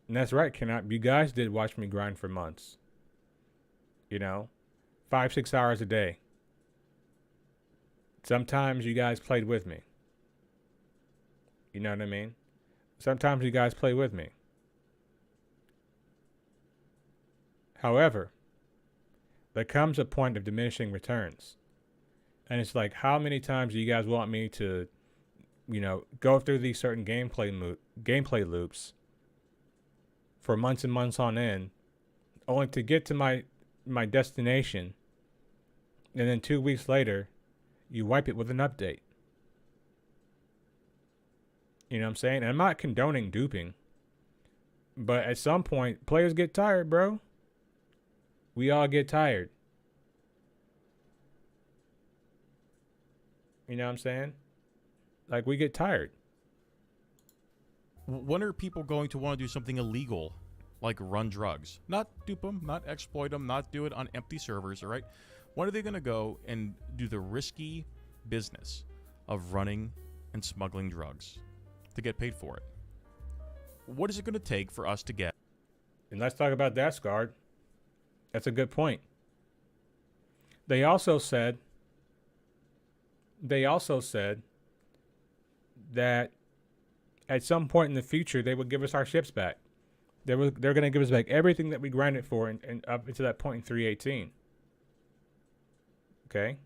And that's right, Canup. You guys did watch me grind for months. 5-6 hours a day. Sometimes you guys played with me. You know what I mean? Sometimes you guys play with me. However, there comes a point of diminishing returns. And it's like, how many times do you guys want me to, go through these certain gameplay loops for months and months on end, only to get to my destination, and then 2 weeks later, you wipe it with an update. You know what I'm saying? And I'm not condoning duping, but at some point, players get tired, bro. We all get tired. You know what I'm saying? Like, we get tired. When are people going to want to do something illegal, like run drugs? Not dupe them, not exploit them, not do it on empty servers, all right? When are they going to go and do the risky business of running and smuggling drugs to get paid for it? What is it going to take for us to get? And let's talk about that, Scarred. That's a good point. They also said that at some point in the future, they would give us our ships back. They're going to give us back everything that we grinded for and up until that point in 318. Okay?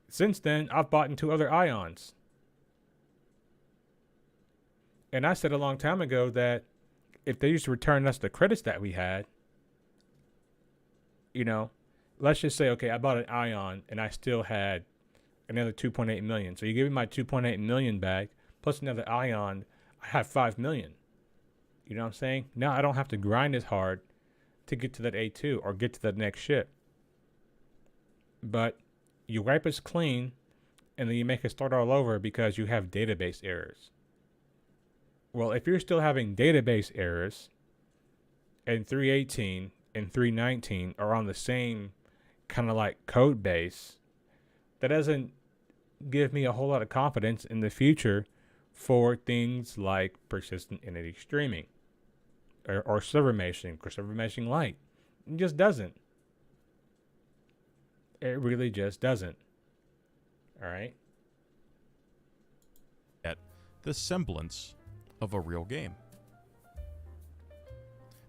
Since then, I've bought into other ions. And I said a long time ago that if they used to return us the credits that we had, let's just say, okay, I bought an ion and I still had another 2.8 million. So you give me my 2.8 million back plus another ion, I have 5 million. You know what I'm saying? Now I don't have to grind as hard to get to that A2 or get to the next ship. But you wipe us clean and then you make us start all over because you have database errors. Well, if you're still having database errors and 318 and 319 are on the same kind of like code base, that doesn't give me a whole lot of confidence in the future for things like persistent entity streaming or server meshing or server meshing light. It just doesn't. It really just doesn't. All right. At the semblance of a real game.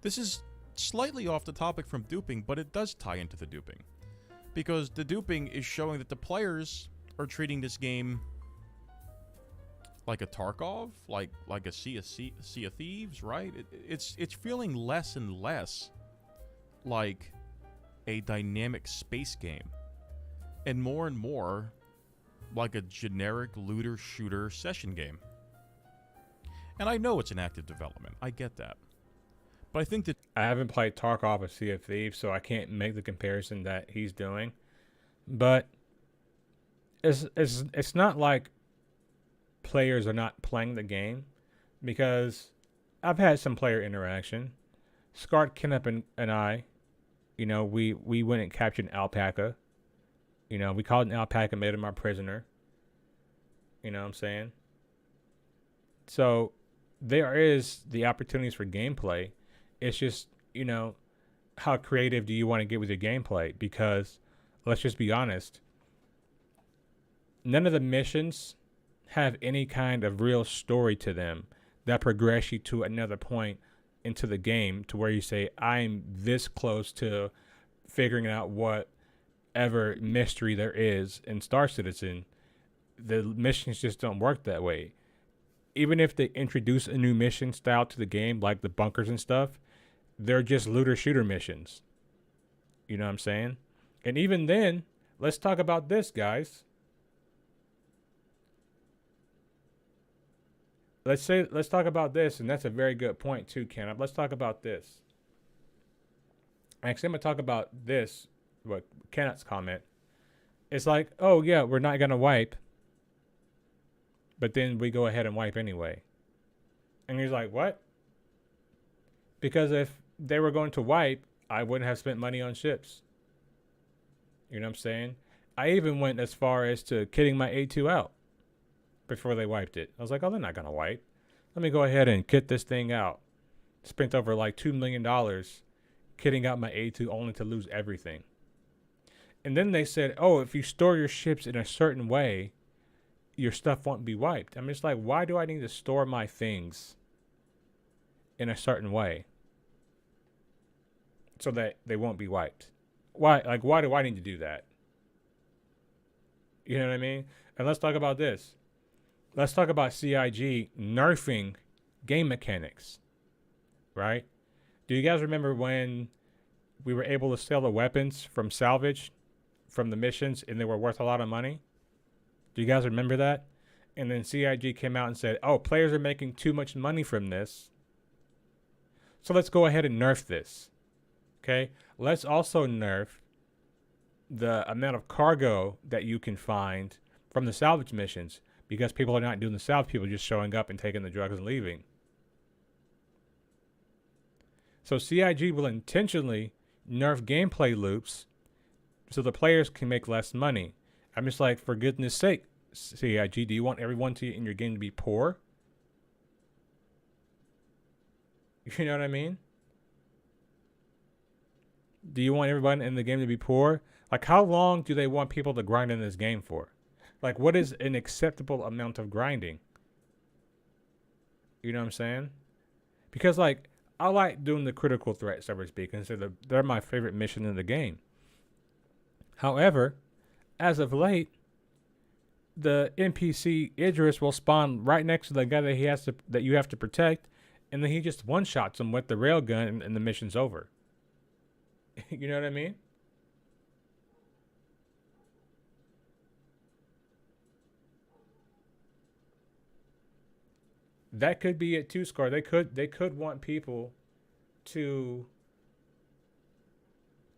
This is slightly off the topic from duping, but it does tie into the duping. Because the duping is showing that the players are treating this game like a Tarkov, like a Sea of Thieves, right? It's feeling less and less like a dynamic space game, and more like a generic looter shooter session game. And I know it's an active development. I get that. But I think that I haven't played Tarkov or Sea of Thieves, so I can't make the comparison that he's doing. But it's not like players are not playing the game, because I've had some player interaction. Scart Kennep and I, we went and captured an alpaca. We called an alpaca, made him our prisoner. You know what I'm saying? So there is the opportunities for gameplay. It's just, how creative do you want to get with your gameplay? Because let's just be honest, none of the missions have any kind of real story to them that progress you to another point into the game to where you say, I'm this close to figuring out whatever mystery there is in Star Citizen. The missions just don't work that way. Even if they introduce a new mission style to the game, like the bunkers and stuff, they're just looter shooter missions. You know what I'm saying? And even then, let's talk about this, guys. Let's talk about this, and that's a very good point too, Ken. Let's talk about this. Actually, I'm gonna talk about this. What Kenneth's comment? It's like, oh yeah, we're not gonna wipe, but then we go ahead and wipe anyway. And he's like, what? Because if they were going to wipe, I wouldn't have spent money on ships. You know what I'm saying? I even went as far as to kitting my A2 out before they wiped it. I was like, oh, they're not going to wipe. Let me go ahead and kit this thing out. Spent over like $2 million kitting out my A2 only to lose everything. And then they said, oh, if you store your ships in a certain way, your stuff won't be wiped. I'm just like, why do I need to store my things in a certain way so that they won't be wiped? Why? Like, why do I need to do that? You know what I mean? And let's talk about this. Let's talk about CIG nerfing game mechanics, right? Do you guys remember when we were able to sell the weapons from salvage from the missions and they were worth a lot of money? Do you guys remember that? And then CIG came out and said, oh, players are making too much money from this, so let's go ahead and nerf this. Okay? Let's also nerf the amount of cargo that you can find from the salvage missions, because people are not doing the salvage, people are just showing up and taking the drugs and leaving. So CIG will intentionally nerf gameplay loops so the players can make less money. I'm just like, for goodness sake, CIG, do you want everyone in your game to be poor? You know what I mean? Do you want everyone in the game to be poor? Like, how long do they want people to grind in this game for? Like, what is an acceptable amount of grinding? You know what I'm saying? Because, like, I like doing the critical threat, so to speak, and so they're my favorite mission in the game. However, as of late, the NPC Idris will spawn right next to the guy that you have to protect, and then he just one-shots him with the railgun, and the mission's over. You know what I mean? That could be it too, Scar. They could want people to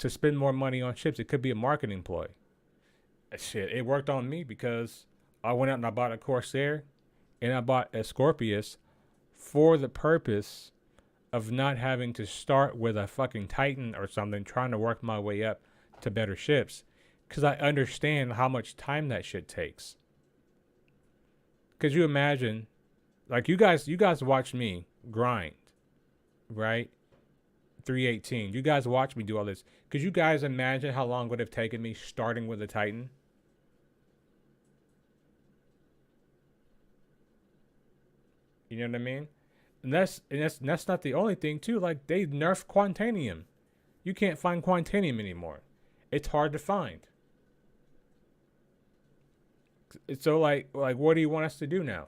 spend more money on ships. It could be a marketing ploy. Shit, it worked on me because I went out and I bought a Corsair and I bought a Scorpius for the purpose of not having to start with a fucking Titan or something, trying to work my way up to better ships, because I understand how much time that shit takes. Could you imagine, like, you guys watch me grind, right? 318. You guys watch me do all this. Could you guys imagine how long it would have taken me starting with a Titan? You know what I mean? And that's not the only thing too. Like, they nerfed Quantanium. You can't find Quantanium anymore. It's hard to find. So like what do you want us to do now?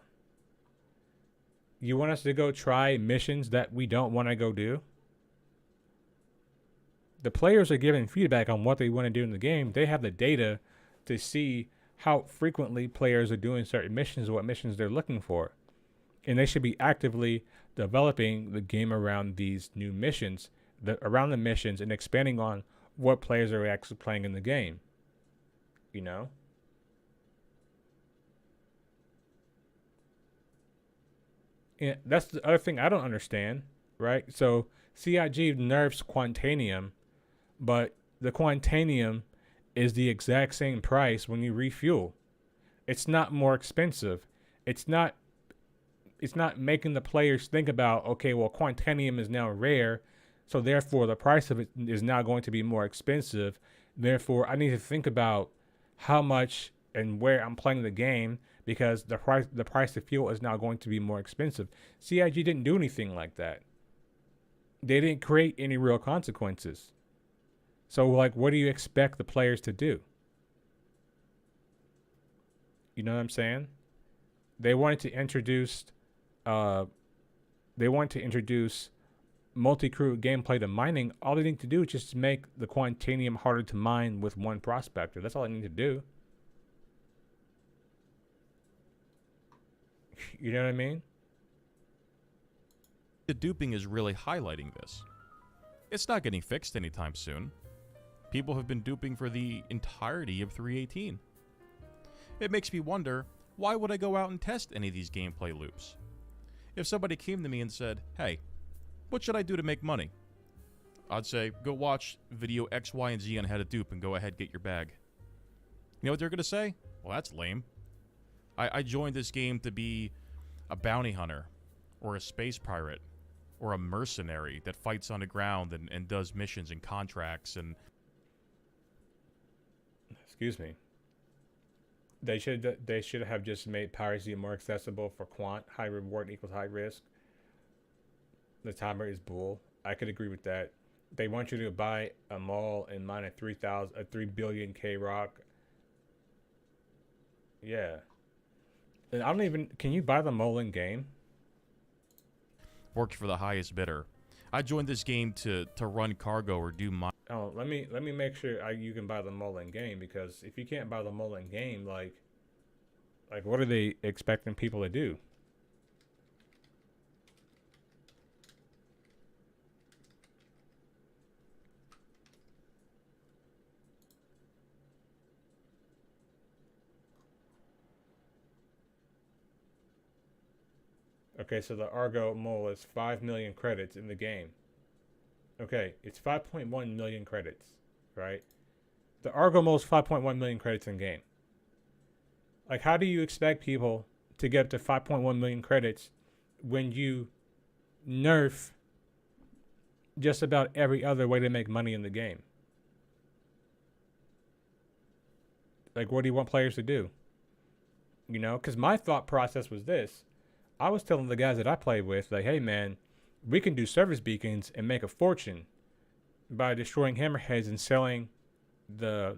You want us to go try missions that we don't want to go do? The players are giving feedback on what they want to do in the game. They have the data to see how frequently players are doing certain missions, what missions they're looking for. And they should be actively developing the game around these new missions, around the missions, and expanding on what players are actually playing in the game. You know? And that's the other thing I don't understand, right? So CIG nerfs Quantanium, but the Quantanium is the exact same price when you refuel. It's not more expensive. It's not making the players think about, okay, well, Quantanium is now rare, so therefore the price of it is now going to be more expensive. Therefore, I need to think about how much and where I'm playing the game, because the price of fuel is now going to be more expensive. CIG didn't do anything like that. They didn't create any real consequences. So, like, what do you expect the players to do? You know what I'm saying? They wanted to introduce multi-crew gameplay to mining. All they need to do is just make the Quantanium harder to mine with one prospector. That's all they need to do. You know what I mean? The duping is really highlighting this. It's not getting fixed anytime soon. People have been duping for the entirety of 318. It makes me wonder, why would I go out and test any of these gameplay loops? If somebody came to me and said, hey, what should I do to make money? I'd say, go watch video X, Y, and Z on how to dupe and go ahead, get your bag. You know what they're going to say? Well, that's lame. I joined this game to be a bounty hunter, or a space pirate, or a mercenary that fights on the ground and does missions and contracts and... Excuse me. They should have just made piracy more accessible for quant. High reward equals high risk. The timer is bull. I could agree with that. They want you to buy a mall and mine a 3 billion K rock. Yeah. And I don't even. Can you buy the mole in game? Worked for the highest bidder. I joined this game to run cargo or do my. Oh, let me make sure you can buy the mole in game, because if you can't buy the mole in game, like what are they expecting people to do? Okay, so the Argo mole is 5 million credits in the game. Okay, it's 5.1 million credits, right? The Argo mole is 5.1 million credits in game. Like, how do you expect people to get up to 5.1 million credits when you nerf just about every other way to make money in the game? Like, what do you want players to do? You know, because my thought process was this. I was telling the guys that I played with, like, hey, man, we can do service beacons and make a fortune by destroying hammerheads and selling the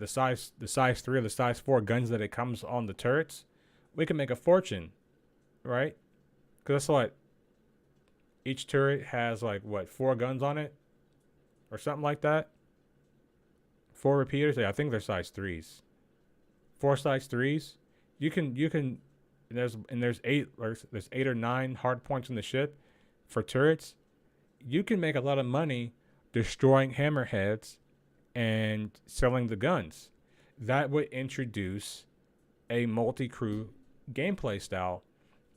size 3 or the size 4 guns that it comes on the turrets. We can make a fortune, right? Because that's what each turret has, like, what, 4 guns on it or something like that. 4 repeaters. Yeah, I think they're size 3s. 4 size 3s. You can there's 8 or 9 hard points in the ship for turrets. You can make a lot of money destroying hammerheads and selling the guns. That would introduce a multi-crew gameplay style,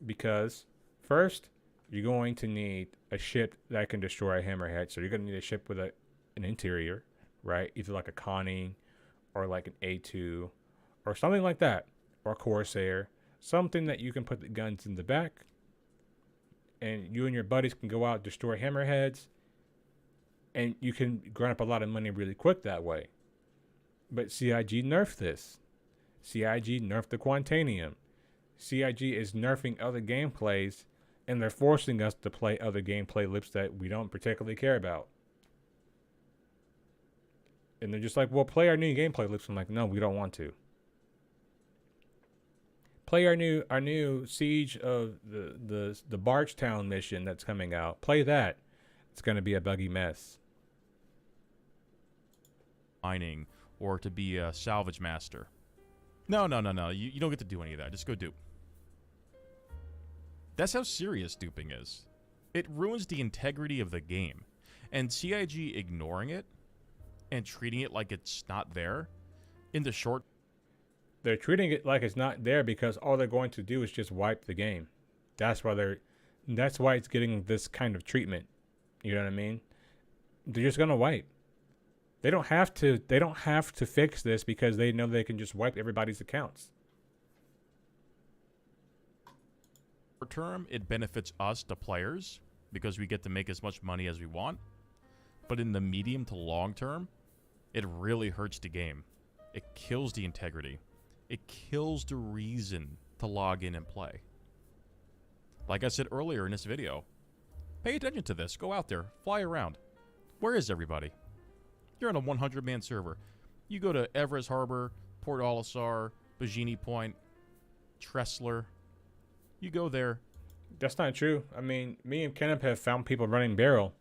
because first you're going to need a ship that can destroy a hammerhead. So you're going to need a ship with an interior, right? Either like a Conning or like an A2 or something like that. Or Corsair, something that you can put the guns in the back, and you and your buddies can go out, destroy hammerheads, and you can grind up a lot of money really quick that way. But CIG nerfed this. CIG nerfed the Quantanium. CIG is nerfing other gameplays, and they're forcing us to play other gameplay loops that we don't particularly care about. And they're just like, well, play our new gameplay loops. I'm like, no, we don't want to. Play our new Siege of the Bargetown mission that's coming out. Play that. It's going to be a buggy mess. Mining or to be a salvage master. No. You don't get to do any of that. Just go dupe. That's how serious duping is. It ruins the integrity of the game. And CIG ignoring it and treating it like it's not there in the short. They're treating it like it's not there because all they're going to do is just wipe the game. That's why it's getting this kind of treatment. You know what I mean? They're just gonna wipe. They don't have to fix this because they know they can just wipe everybody's accounts. Short term, it benefits us, the players, because we get to make as much money as we want. But in the medium to long term, it really hurts the game. It kills the integrity. It kills the reason to log in and play. Like I said earlier in this video, pay attention to this. Go out there. Fly around. Where is everybody? You're on a 100-man server. You go to Everest Harbor, Port Olisar, Bajini Point, Tressler. You go there. That's not true. I mean, me and Kenneth have found people running barrel.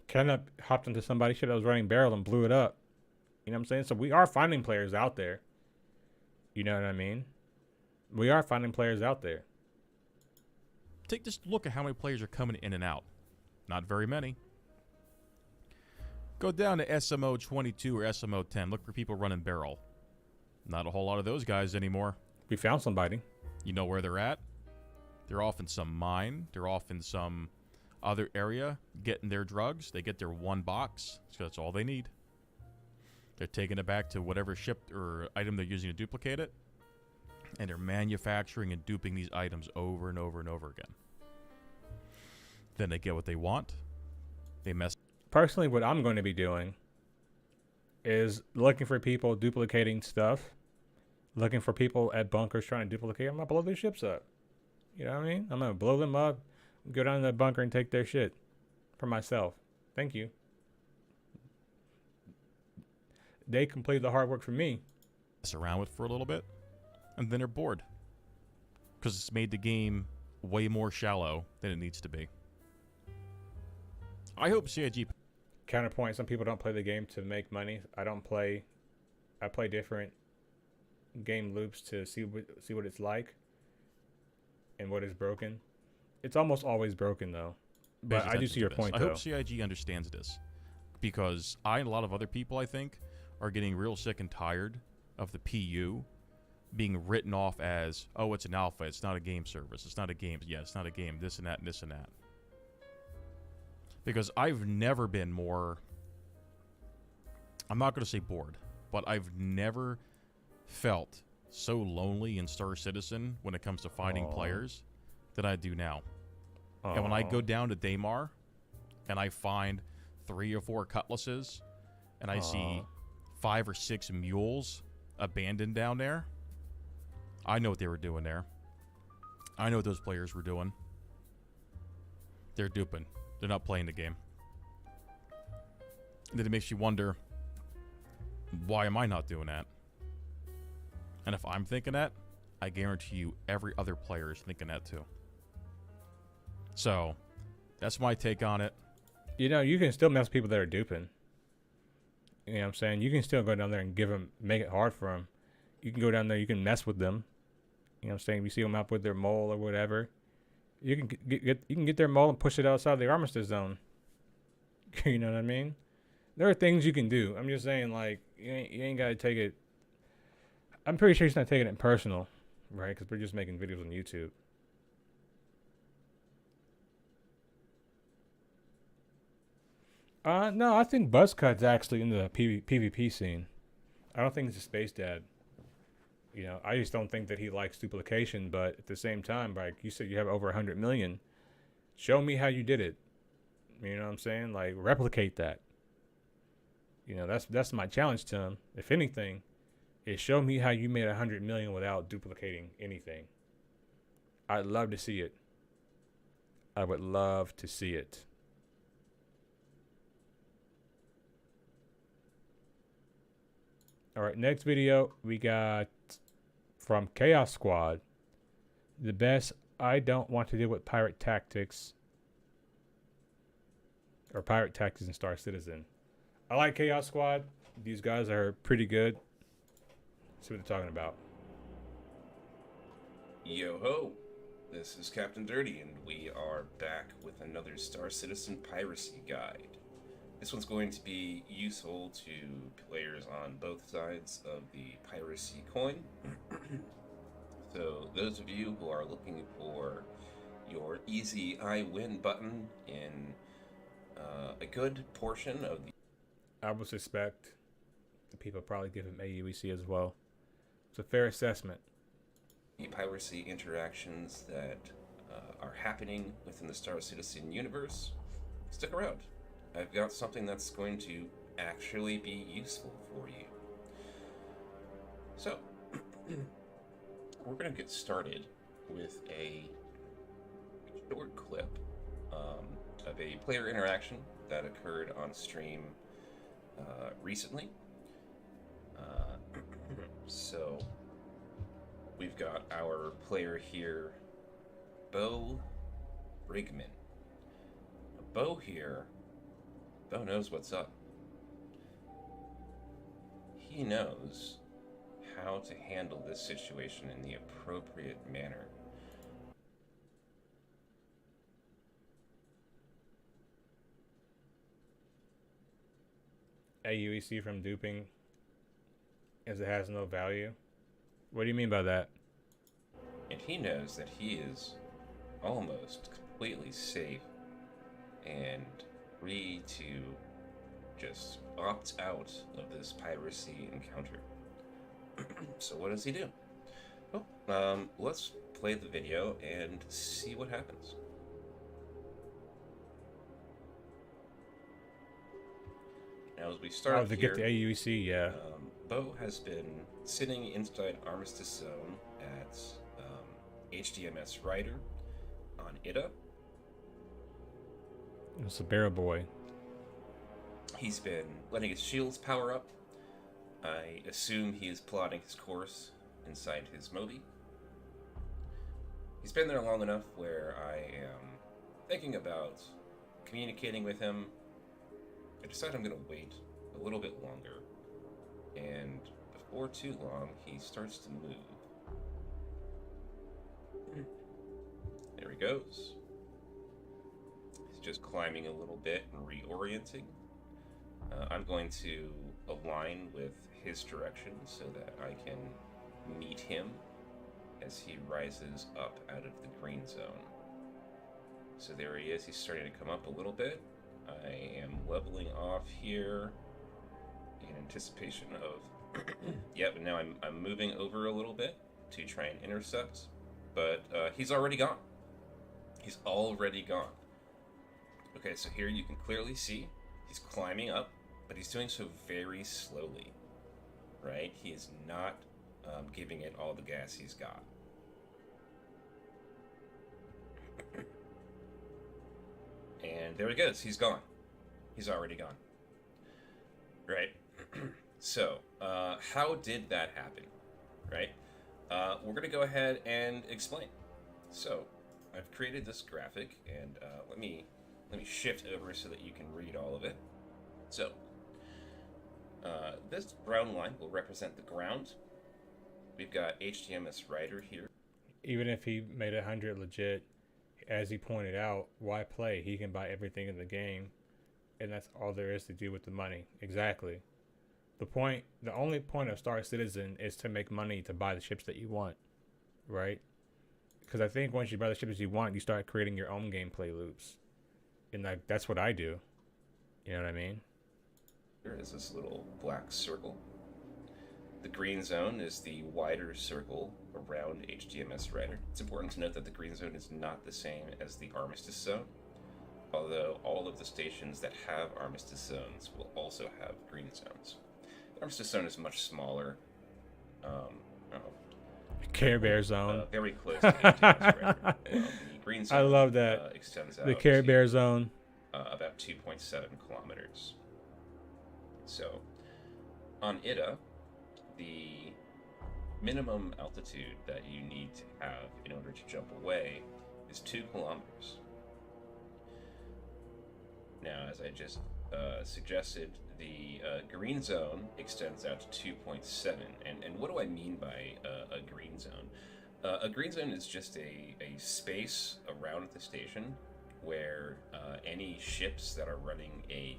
Kenneth hopped into somebody's shit that was running barrel and blew it up. You know what I'm saying? So we are finding players out there. You know what I mean? We are finding players out there. Take just look at how many players are coming in and out. Not very many. Go down to SMO 22 or SMO 10. Look for people running barrel. Not a whole lot of those guys anymore. We found somebody. You know where they're at? They're off in some mine. They're off in some other area getting their drugs. They get their one box. So that's all they need. They're taking it back to whatever ship or item they're using to duplicate it. And they're manufacturing and duping these items over and over and over again. Then they get what they want. They mess. Personally, what I'm going to be doing is looking for people duplicating stuff, looking for people at bunkers trying to duplicate. I'm gonna blow their ships up. You know what I mean? I'm gonna blow them up, go down to the bunker and take their shit for myself. Thank you. They completed the hard work for me. Mess around with for a little bit, and then they're bored because it's made the game way more shallow than it needs to be. I hope CIG. Counterpoint: some people don't play the game to make money. I don't play. I play different game loops to see what it's like and what is broken. It's almost always broken though. But I do see your point though. I hope CIG understands this, because I and a lot of other people, I think, are getting real sick and tired of the PU being written off as, oh, it's an alpha, it's not a game service, it's not a game, yeah, it's not a game, this and that and this and that. Because I've never been more, I'm not going to say bored, but I've never felt so lonely in Star Citizen when it comes to finding players than I do now. And when I go down to Daymar and I find 3 or 4 cutlasses and I see 5 or 6 mules abandoned down there, I know what they were doing there. I know what those players were doing. They're duping. They're not playing the game. And then it makes you wonder, why am I not doing that? And if I'm thinking that, I guarantee you every other player is thinking that too. So, that's my take on it. You know, you can still mess with people that are duping. You know what I'm saying? You can still go down there and make it hard for them. You can go down there, you can mess with them. You know what I'm saying? If you see them out with their mole or whatever, you can get their mole and push it outside the armistice zone. You know what I mean? There are things you can do. I'm just saying, like, you ain't got to take it. I'm pretty sure he's not taking it personal, right? Because we're just making videos on YouTube. No, I think Buzzcut's actually in the PvP scene. I don't think he's a space dad. You know, I just don't think that he likes duplication, but at the same time, like you said, you have over 100 million. Show me how you did it. You know what I'm saying? Like, replicate that. You know, that's my challenge to him. If anything, is show me how you made 100 million without duplicating anything. I'd love to see it. I would love to see it. All right, next video we got from Chaos Squad. The best, I don't want to deal with pirate tactics. Or pirate tactics in Star Citizen. I like Chaos Squad. These guys are pretty good. Let's see what they're talking about. Yo ho! This is Captain Dirty, and we are back with another Star Citizen piracy guide. This one's going to be useful to players on both sides of the piracy coin. So those of you who are looking for your easy I win button in a good portion of the... I would suspect the people probably give him AUEC as well. It's a fair assessment. The piracy interactions that are happening within the Star Citizen universe, stick around. I've got something that's going to actually be useful for you. So, we're going to get started with a short clip of a player interaction that occurred on stream recently. So, we've got our player here, Bo Brigman. Bo knows what's up. He knows how to handle this situation in the appropriate manner. AUEC from duping as it has no value. What do you mean by that? And he knows that he is almost completely safe and free to just opt out of this piracy encounter. So what does he do? Well, let's play the video and see what happens. Now, as we start Oh, to here, get the AUC, yeah. Bo has been sitting inside Armistice Zone at HDMS Rider on IDA. It's a barrel boy. He's been letting his shields power up. I assume he is plotting his course inside his Moby. He's been there long enough where I am thinking about communicating with him. I decide I'm going to wait a little bit longer, and before too long, he starts to move. There he goes. He's just climbing a little bit and reorienting. I'm going to align with his direction so that I can meet him as he rises up out of the green zone. So there he is. He's starting to come up a little bit. I am leveling off here in anticipation of... Yep, and now I'm moving over a little bit to try and intercept. But he's already gone. He's already gone. Okay, so here you can clearly see he's climbing up, but he's doing so very slowly, right? He is not giving it all the gas he's got. And there he goes. He's gone. He's already gone. Right? So, how did that happen? Right? We're going to go ahead and explain. So, I've created this graphic, and let me shift over so that you can read all of it. So, this brown line will represent the ground. We've got HDMS Rider here. Even if he made 100 legit, as he pointed out, why play? He can buy everything in the game, and that's all there is to do with the money. Exactly. The only point of Star Citizen is to make money to buy the ships that you want, right? Because I think once you buy the ships you want, you start creating your own gameplay loops, and that's what I do. You know what I mean? Here is this little black circle. The green zone is the wider circle around HDMS Rider. It's important to note that the green zone is not the same as the Armistice Zone, although all of the stations that have Armistice Zones will also have green zones. The Armistice Zone is much smaller. Care Bear Zone. Very close to HDMS Rider. The green zone I love that. Extends out The Care to, Bear Zone. about 2.7 kilometers. So, on IDA, the minimum altitude that you need to have in order to jump away is 2 kilometers. Now, as I just suggested, the green zone extends out to 2.7. And what do I mean by a green zone? A green zone is just a space around the station where any ships that are running a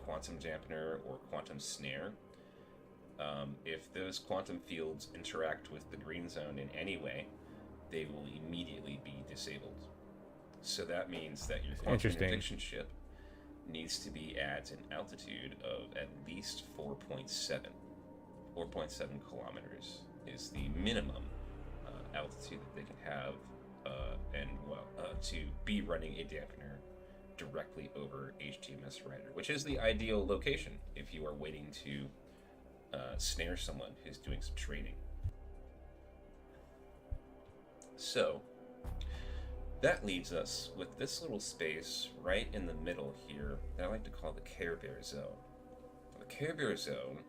quantum dampener or quantum snare, if those quantum fields interact with the green zone in any way, they will immediately be disabled. So that means that your quantum interdiction ship needs to be at an altitude of at least 4.7. 4.7 kilometers is the minimum altitude that they can have, to be running a dampener directly over HDMS Rider, which is the ideal location if you are waiting to snare someone who's doing some training. So that leaves us with this little space right in the middle here that I like to call the Care Bear Zone. The Care Bear Zone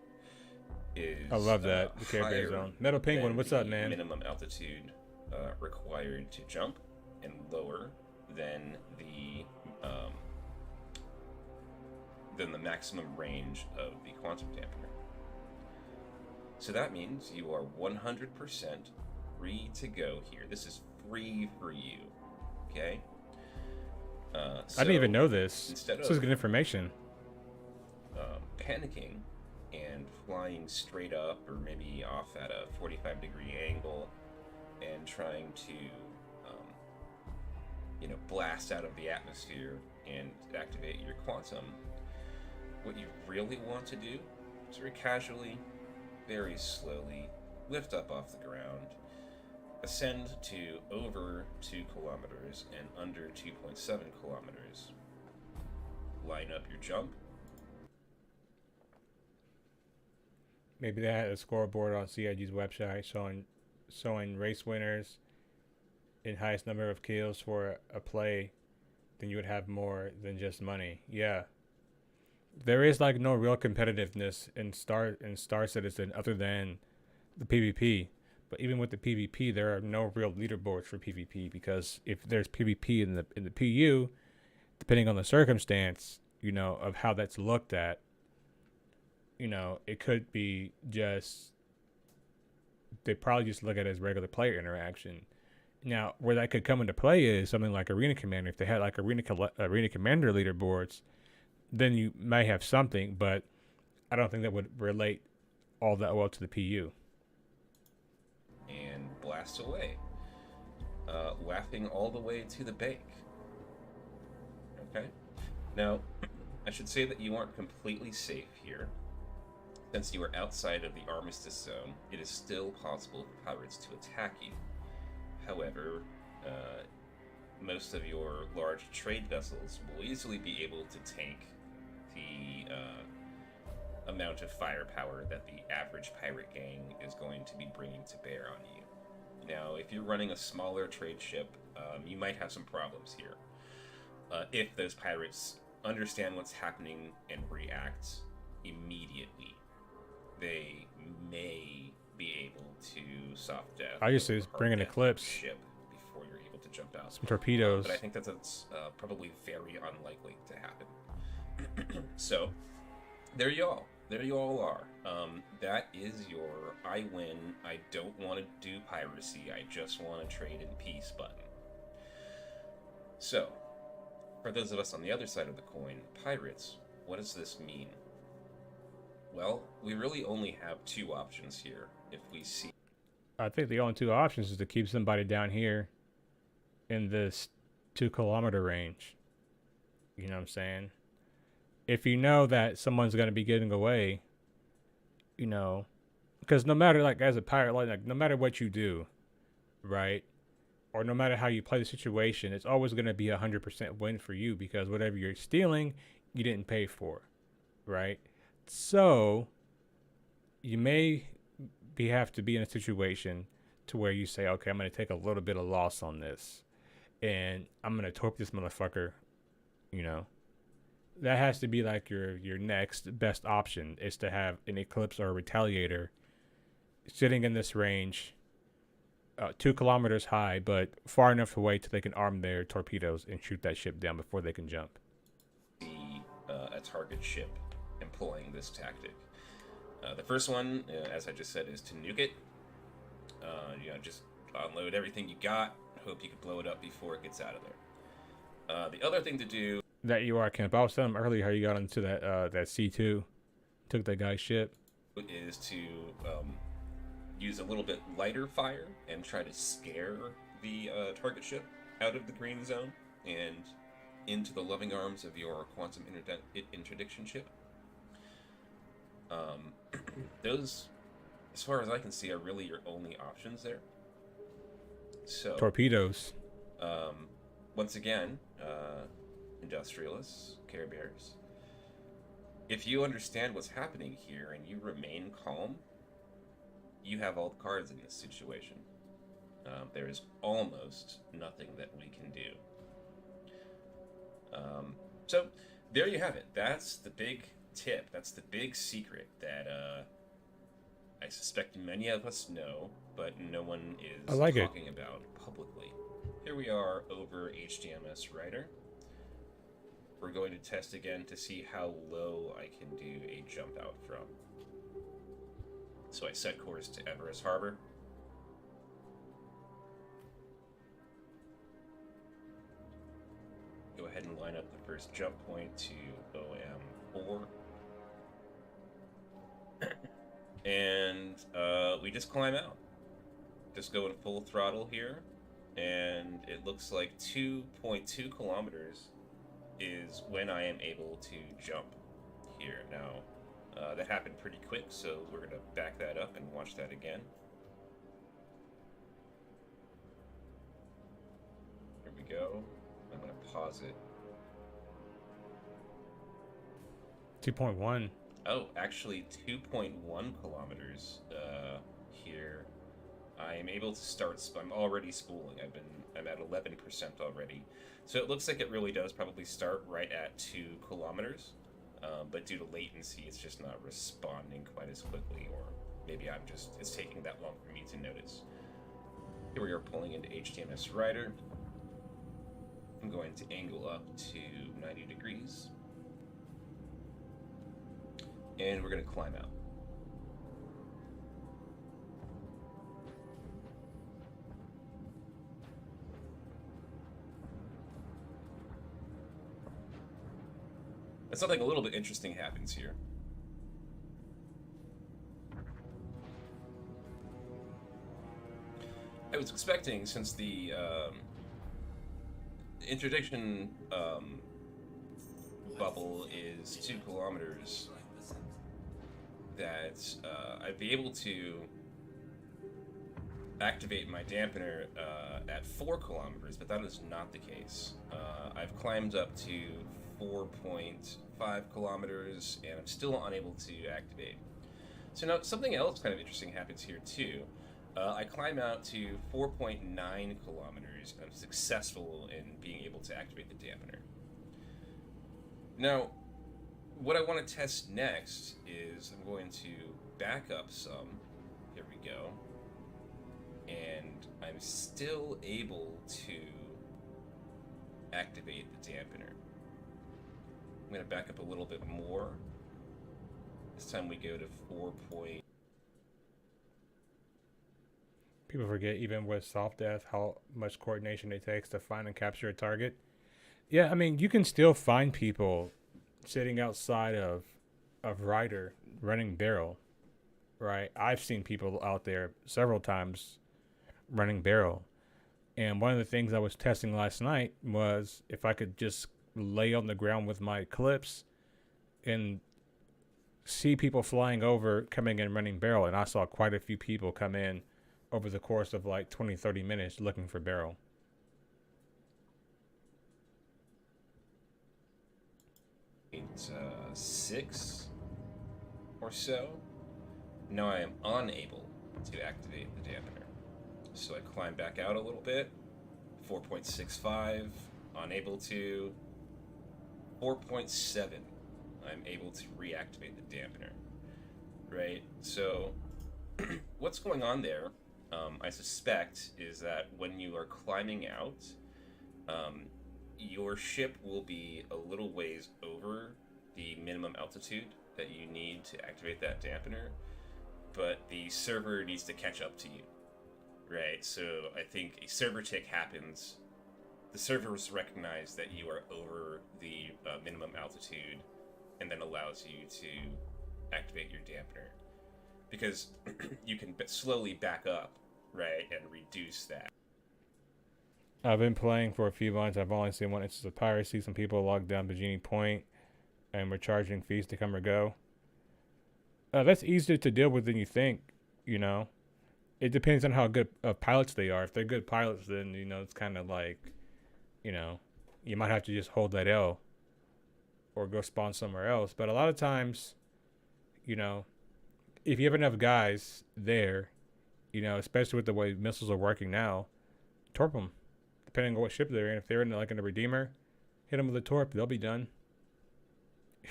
is I love that, the Care Bear Zone. Metal Penguin, what's up, man? Minimum altitude required to jump, and lower than the maximum range of the quantum dampener. So that means you are 100% free to go here. This is free for you, okay? I didn't even know this. This is good information. Panicking and flying straight up or maybe off at a 45-degree angle and trying to blast out of the atmosphere and activate your quantum, what you really want to do is very casually, very slowly lift up off the ground, ascend to over 2 kilometers and under 2.7 kilometers, line up your jump, Maybe they had a scoreboard on CIG's website showing race winners in highest number of kills for a play, then you would have more than just money. Yeah. There is like no real competitiveness in Star Citizen other than the PvP. But even with the PvP, there are no real leaderboards for PvP, because if there's PvP in the PU, depending on the circumstance, you know, of how that's looked at, you know, it could be just, they probably just look at it as regular player interaction. Now, where that could come into play is something like Arena Commander. If they had like Arena Commander leaderboards, then you may have something, but I don't think that would relate all that well to the PU. And blast away, laughing all the way to the bank. Okay. Now, I should say that you aren't completely safe here. Since you are outside of the Armistice Zone, it is still possible for pirates to attack you. However, most of your large trade vessels will easily be able to tank the amount of firepower that the average pirate gang is going to be bringing to bear on you. Now, if you're running a smaller trade ship, you might have some problems here. If those pirates understand what's happening and react immediately, they may be able to soft death. I used to bring an Eclipse ship before you're able to jump out. Some torpedoes. But I think that's probably very unlikely to happen. So, there you all are. That is your I win, I don't want to do piracy, I just want to trade in peace button. So, for those of us on the other side of the coin, pirates, what does this mean? Well, we really only have two options here. If we see, I think the only two options is to keep somebody down here in this 2-kilometer range. You know what I'm saying? If you know that someone's going to be getting away, you know, because no matter, like, as a pirate, like no matter what you do, right? Or no matter how you play the situation, it's always going to be 100% win for you, because whatever you're stealing, you didn't pay for, right? So you may have to be in a situation to where you say, okay, I'm going to take a little bit of loss on this, and I'm going to torp this motherfucker. You know, that has to be like your next best option, is to have an Eclipse or a Retaliator sitting in this range, 2 kilometers high, but far enough away till they can arm their torpedoes and shoot that ship down before they can jump. A target ship employing this tactic. The first one, as I just said, is to nuke it. You know, just unload everything you got. Hope you can blow it up before it gets out of there. The other thing to do. That you are, Camp. I was telling him earlier how you got into that C2, took that guy's ship. Is to use a little bit lighter fire and try to scare the target ship out of the green zone and into the loving arms of your quantum interdiction ship. Those, as far as I can see, are really your only options there. So torpedoes. Once again, industrialists, Care Bears, if you understand what's happening here and you remain calm, you have all the cards in this situation. There is almost nothing that we can do. So there you have it. That's the big tip. That's the big secret that I suspect many of us know, but no one is talking about publicly. Here we are over HDMS Writer. We're going to test again to see how low I can do a jump out from. So I set course to Everest Harbor. Go ahead and line up the first jump point to OM4. And we just climb out. Just go in full throttle here. And it looks like 2.2 kilometers is when I am able to jump here. Now, that happened pretty quick, so we're going to back that up and watch that again. Here we go. I'm going to pause it. 2.1. Oh, actually 2.1 kilometers here. I am able to start. I'm already spooling. I'm at 11% already. So it looks like it really does probably start right at 2 kilometers. But due to latency, it's just not responding quite as quickly, or maybe it's taking that long for me to notice. Here we are pulling into HTMS Rider. I'm going to angle up to 90 degrees. And we're going to climb out. And something a little bit interesting happens here. I was expecting, since the interdiction bubble is 2 kilometers, that I'd be able to activate my dampener at 4 kilometers, but that is not the case. I've climbed up to 4.5 kilometers, and I'm still unable to activate. So now something else kind of interesting happens here too. I climb out to 4.9 kilometers, and I'm successful in being able to activate the dampener. Now, what I want to test next is I'm going to back up some. Here we go. And I'm still able to activate the dampener. I'm going to back up a little bit more. This time we go to 4. People forget, even with soft death, how much coordination it takes to find and capture a target. Yeah, I mean, you can still find people sitting outside of Ryder running barrel, right? I've seen people out there several times running barrel. And one of the things I was testing last night was if I could just lay on the ground with my clips and see people flying over, coming in running barrel. And I saw quite a few people come in over the course of like 20-30 minutes looking for barrel. It's 6 or so. Now I am unable to activate the dampener. So I climb back out a little bit. 4.65, unable to. 4.7, I'm able to reactivate the dampener. Right? So what's going on there, I suspect, is that when you are climbing out, your ship will be a little ways over the minimum altitude that you need to activate that dampener, but the server needs to catch up to you, right? So I think a server tick happens. The servers recognize that you are over the minimum altitude, and then allows you to activate your dampener, because you can slowly back up, right, and reduce that. I've been playing for a few months. I've only seen one instance of piracy. Some people locked down Bikini Point and were charging fees to come or go. That's easier to deal with than you think, you know. It depends on how good of pilots they are. If they're good pilots, then, you know, it's kind of like, you know, you might have to just hold that L or go spawn somewhere else. But a lot of times, you know, if you have enough guys there, you know, especially with the way missiles are working now, torp them. Depending on what ship they're in. If they're in like in a Redeemer, hit them with a torp, they'll be done.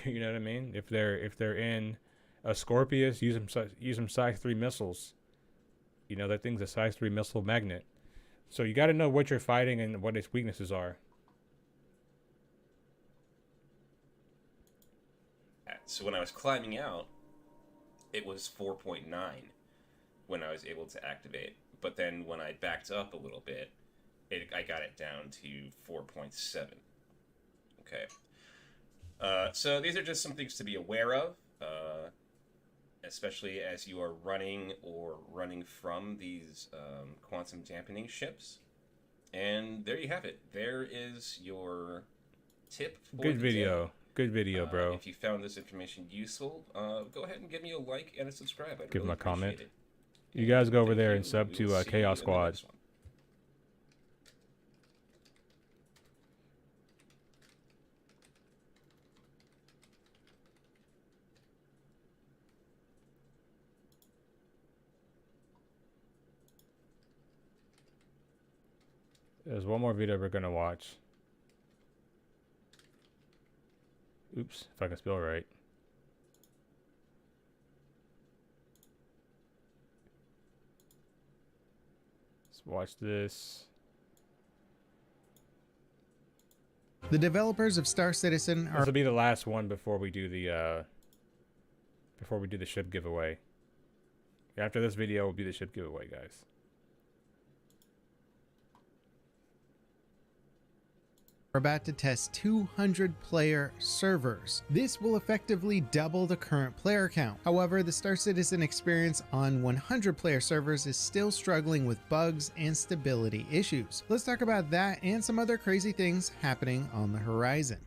You know what I mean? If they're in a Scorpius, use them size 3 missiles. You know, that thing's a size 3 missile magnet. So you got to know what you're fighting and what its weaknesses are. So when I was climbing out, it was 4.9 when I was able to activate. But then when I backed up a little bit, I got it down to 4.7. Okay. So these are just some things to be aware of, especially as you are running or running from these quantum dampening ships. And there you have it. There is your tip for Good the video. day. Good video, bro. If you found this information useful, go ahead and give me a like and a subscribe. I'd Give really him a comment. appreciate it. You guys go over Thank there you. and sub We to will see you Chaos in the Squad. next one. There's one more video we're gonna watch. Oops, if I can spell right. Let's watch this. The developers of Star Citizen This are will be the last one before we do the ship giveaway. After this video will be the ship giveaway, guys. about to test 200 player servers. This will effectively double the current player count. However, the Star Citizen experience on 100 player servers is still struggling with bugs and stability issues. Let's talk about that and some other crazy things happening on the horizon.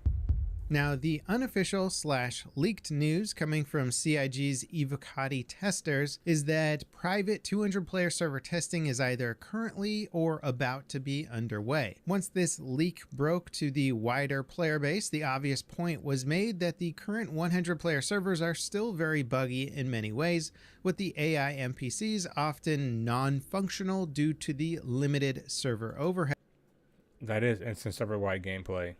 Now, the unofficial / leaked news coming from CIG's Evocati testers is that private 200-player server testing is either currently or about to be underway. Once this leak broke to the wider player base, the obvious point was made that the current 100-player servers are still very buggy in many ways, with the AI NPCs often non-functional due to the limited server overhead. That is instant server-wide gameplay.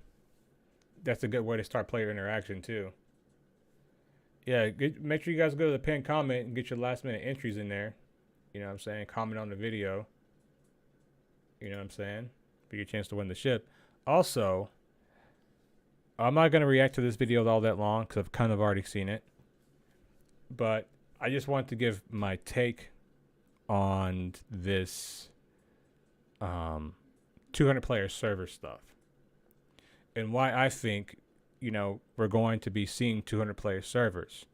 That's a good way to start player interaction too. Yeah, make sure you guys go to the pinned comment and get your last minute entries in there. You know what I'm saying? Comment on the video. You know what I'm saying? For your chance to win the ship. Also, I'm not going to react to this video all that long because I've kind of already seen it. But I just want to give my take on this 200 player server stuff. And why I think, you know, we're going to be seeing 200 player servers.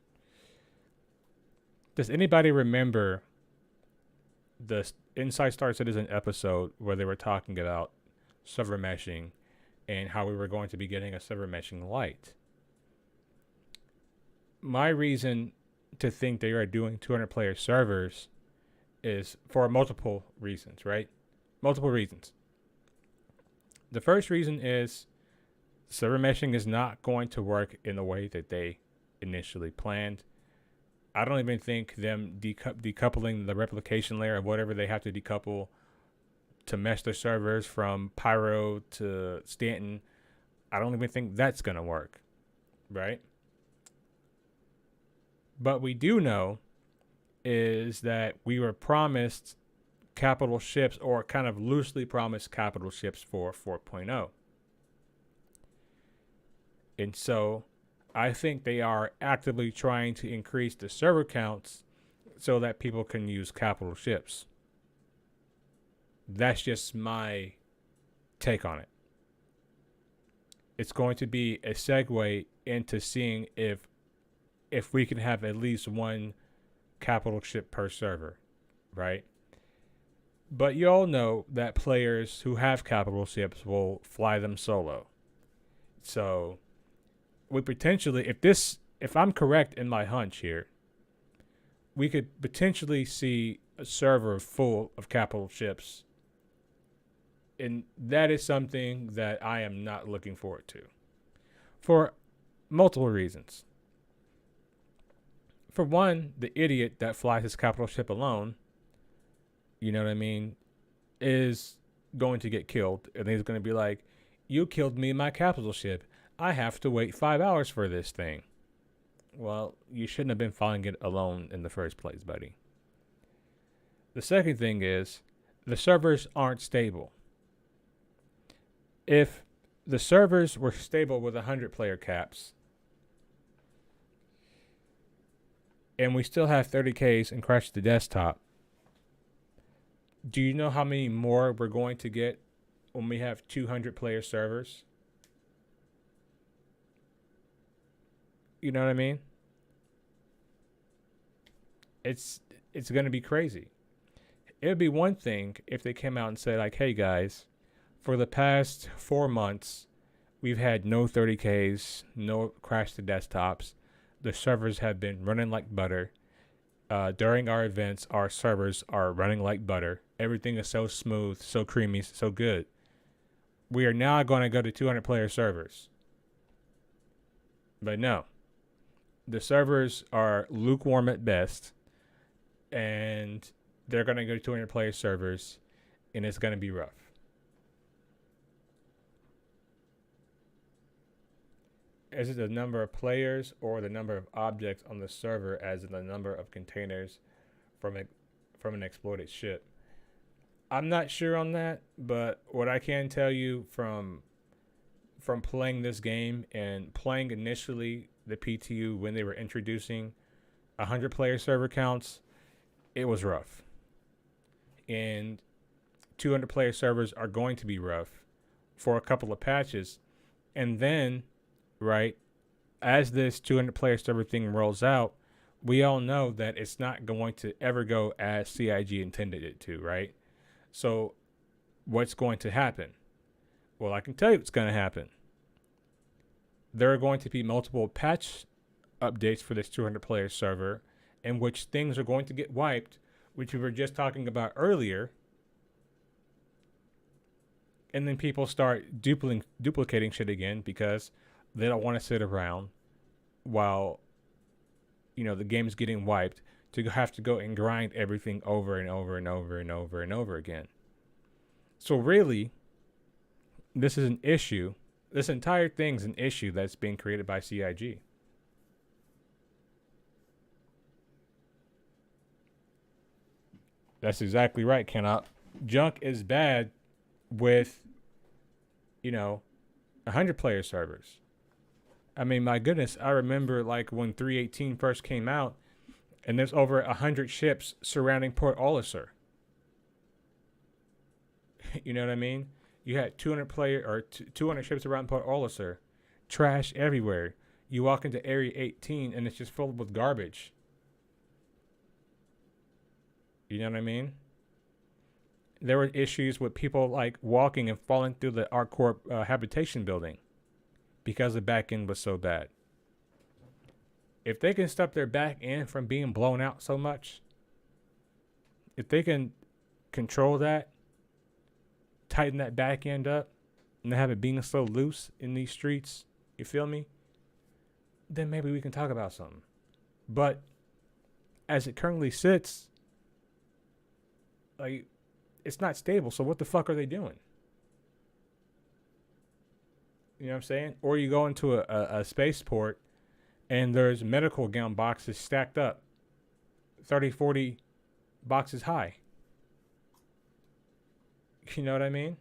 Does anybody remember the Inside Star Citizen episode where they were talking about server meshing and how we were going to be getting a server meshing light? My reason to think they are doing 200 player servers is for multiple reasons, right? Multiple reasons. The first reason is server meshing is not going to work in the way that they initially planned. I don't even think them decoupling the replication layer of whatever they have to decouple to mesh their servers from Pyro to Stanton. I don't even think that's going to work, right? But we do know is that we were promised capital ships, or kind of loosely promised capital ships for 4.0. And so I think they are actively trying to increase the server counts so that people can use capital ships. That's just my take on it. It's going to be a segue into seeing if we can have at least one capital ship per server, right? But you all know that players who have capital ships will fly them solo. So we potentially, if I'm correct in my hunch here, we could potentially see a server full of capital ships. And that is something that I am not looking forward to for multiple reasons. For one, the idiot that flies his capital ship alone, you know what I mean, is going to get killed. And he's going to be like, you killed me in my capital ship. I have to wait 5 hours for this thing. Well, you shouldn't have been flying it alone in the first place, buddy. The second thing is, the servers aren't stable. If the servers were stable with 100 player caps, and we still have 30Ks and crash the desktop, do you know how many more we're going to get when we have 200 player servers? You know what I mean? It's going to be crazy. It would be one thing if they came out and said, like, hey guys, for the past 4 months, we've had no 30Ks, no crash to desktops. The servers have been running like butter. During our events, our servers are running like butter. Everything is so smooth, so creamy, so good. We are now going to go to 200 player servers. But no. The servers are lukewarm at best, and they're going to go to 200 player servers, and it's going to be rough. Is it the number of players or the number of objects on the server as in the number of containers from an exploited ship? I'm not sure on that, but what I can tell you from playing this game and playing initially the PTU when they were introducing 100 player server counts, it was rough. And 200 player servers are going to be rough for a couple of patches. And then, right, as this 200 player server thing rolls out, we all know that it's not going to ever go as CIG intended it to, right? So what's going to happen? Well, I can tell you what's going to happen. There are going to be multiple patch updates for this 200 player server in which things are going to get wiped, which we were just talking about earlier. And then people start duplicating shit again because they don't want to sit around while, you know, the game's getting wiped to have to go and grind everything over and over and over and over and over again. So really, this is an issue. This entire thing's an issue that's being created by CIG. That's exactly right, Cannot. Junk is bad with, you know, 100 player servers. I mean, my goodness, I remember like when 3.18 first came out and there's over 100 ships surrounding Port Olisar. You know what I mean? You had 200 ships around Port Olisar, trash everywhere. You walk into Area 18 and it's just filled with garbage. You know what I mean? There were issues with people like walking and falling through the ArcCorp habitation building because the back end was so bad. If they can stop their back end from being blown out so much, if they can control that, tighten that back end up, and have it being so loose in these streets, you feel me? Then maybe we can talk about something. But as it currently sits, like, it's not stable. So what the fuck are they doing? You know what I'm saying? Or you go into a spaceport and there's medical gown boxes stacked up 30, 40 boxes high. You know what I mean?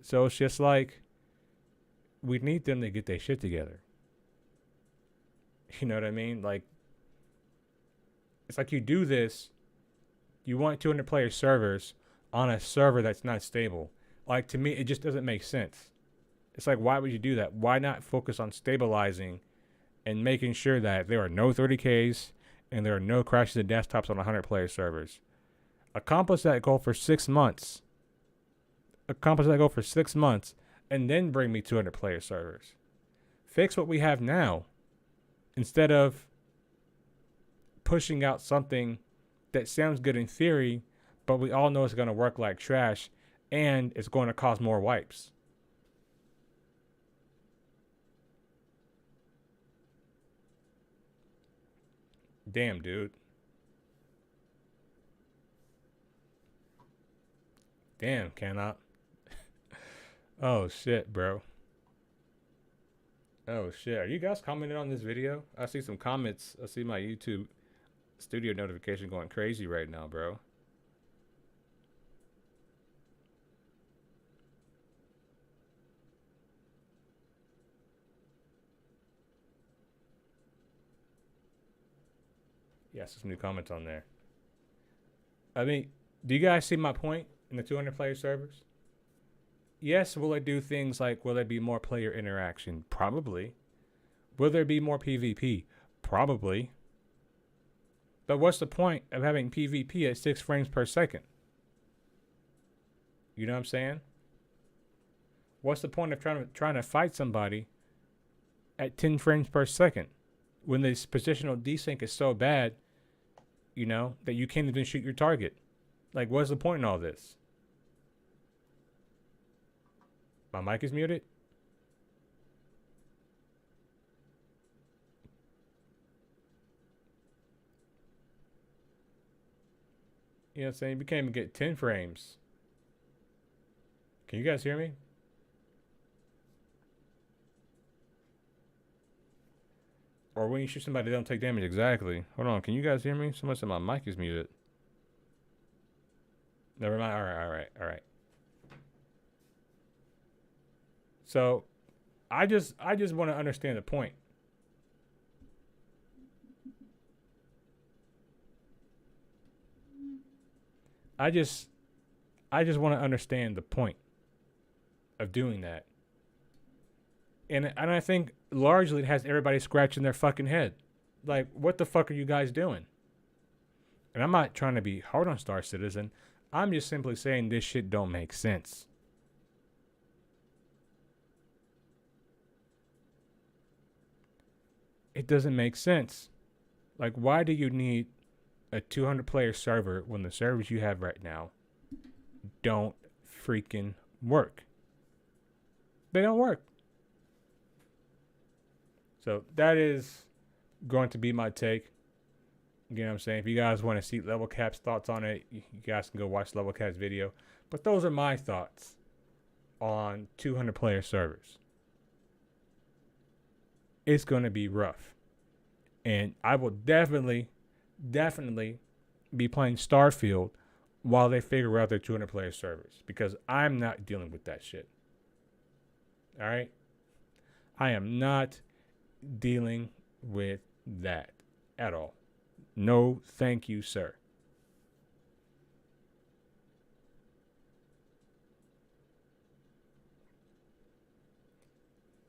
So it's just like, we need them to get their shit together. You know what I mean? Like, it's like you do this, you want 200 player servers on a server that's not stable. Like, to me, it just doesn't make sense. It's like, why would you do that? Why not focus on stabilizing and making sure that there are no 30Ks and there are no crashes of desktops on 100 player servers? Accomplish that goal for 6 months. And then bring me 200 player servers. Fix what we have now instead of pushing out something that sounds good in theory, but we all know it's going to work like trash and it's going to cause more wipes. Damn, dude. Damn, Cannot. Oh, shit, bro. Oh, shit. Are you guys commenting on this video? I see some comments. I see my YouTube studio notification going crazy right now, bro. Yeah, some new comments on there. I mean, do you guys see my point in the 200 player servers? Yes, will it do things like, will there be more player interaction? Probably. Will there be more PvP? Probably. But what's the point of having PvP at 6 frames per second? You know what I'm saying? What's the point of trying to fight somebody at 10 frames per second when this positional desync is so bad, you know, that you can't even shoot your target? Like, what's the point in all this? My mic is muted. You know what I'm saying? We can't even get 10 frames. Can you guys hear me? Or when you shoot somebody, they don't take damage. Exactly. Hold on. Can you guys hear me? Someone said my mic is muted. Never mind. All right. So, I just want to understand the point. I just want to understand the point of doing that. And I think largely it has everybody scratching their fucking head. Like, what the fuck are you guys doing? And I'm not trying to be hard on Star Citizen. I'm just simply saying this shit don't make sense. It doesn't make sense. Like, why do you need a 200 player server when the servers you have right now don't freaking work? They don't work. So that is going to be my take. You know what I'm saying? If you guys want to see Level Cap's thoughts on it, you guys can go watch Level Cap's video. But those are my thoughts on 200 player servers. It's going to be rough. And I will definitely be playing Starfield while they figure out their 200 player servers. Because I'm not dealing with that shit. Alright? I am not dealing with that at all. No, thank you, sir.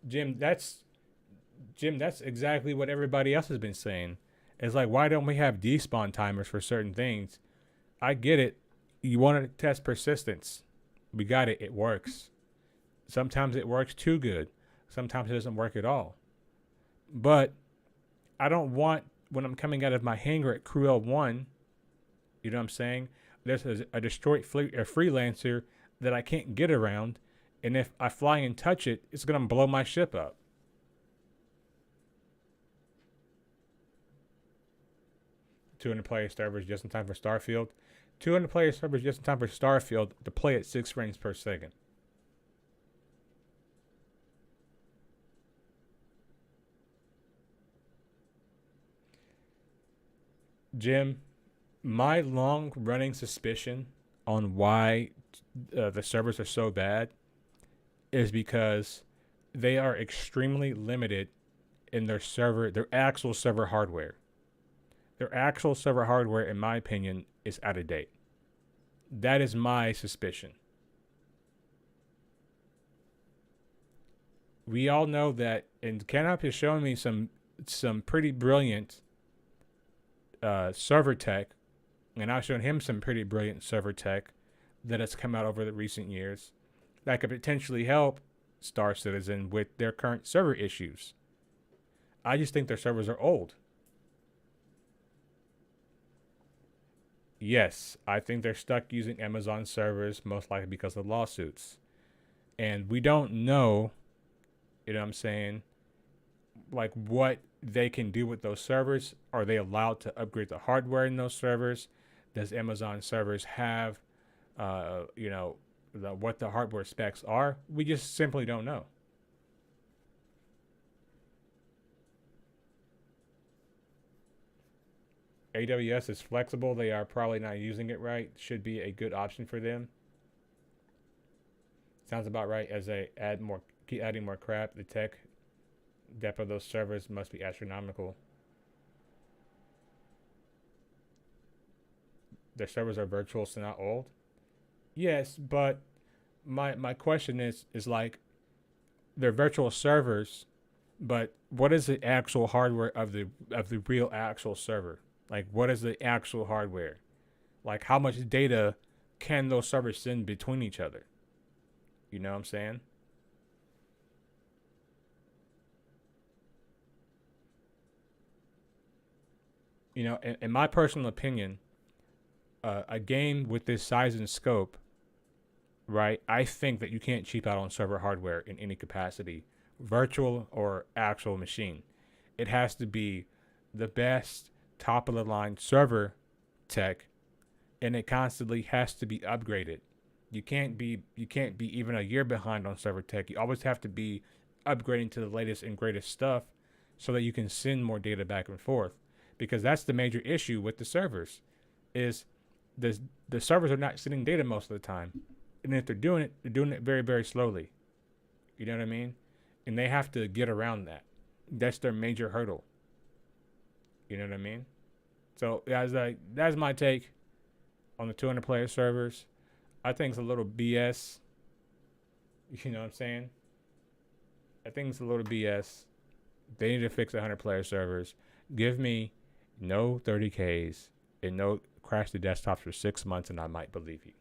Jim, that's exactly what everybody else has been saying. It's like, why don't we have despawn timers for certain things? I get it. You want to test persistence. We got it. It works. Sometimes it works too good. Sometimes it doesn't work at all. But I don't want, when I'm coming out of my hangar at Crew L1, you know what I'm saying? There's a destroyed freelancer that I can't get around. And if I fly and touch it, it's going to blow my ship up. $200 player servers just in time for Starfield. 200 player servers just in time for Starfield to play at 6 frames per second. Jim, my long running suspicion on why the servers are so bad is because they are extremely limited in their actual server hardware. Their actual server hardware, in my opinion, is out of date. That is my suspicion. We all know that, and Canop is showing me some pretty brilliant server tech, and I've shown him some pretty brilliant server tech that has come out over the recent years that could potentially help Star Citizen with their current server issues. I just think their servers are old. Yes, I think they're stuck using Amazon servers, most likely because of lawsuits. And we don't know, you know what I'm saying, like what they can do with those servers. Are they allowed to upgrade the hardware in those servers? Does Amazon servers have, what the hardware specs are? We just simply don't know. AWS is flexible. They are probably not using it right. Should be a good option for them. Sounds about right. As they keep adding more crap, the tech depth of those servers must be astronomical. Their servers are virtual, so not old. Yes, but my question is like, they're virtual servers, but what is the actual hardware of the real actual server? Like, what is the actual hardware? Like, how much data can those servers send between each other? You know what I'm saying? You know, in my personal opinion, a game with this size and scope, right? I think that you can't cheap out on server hardware in any capacity, virtual or actual machine. It has to be the best top of the line server tech, and it constantly has to be upgraded. You can't be even a year behind on server tech. You always have to be upgrading to the latest and greatest stuff so that you can send more data back and forth, because that's the major issue with the servers is the servers are not sending data most of the time, and if they're doing it very, very slowly. You know what I mean? And they have to get around that. That's their major hurdle. You know what I mean? So that's my take on the 200 player servers. I think it's a little BS. You know what I'm saying? I think it's a little BS. They need to fix 100 player servers. Give me no 30Ks and no crash the desktops for 6 months, and I might believe you.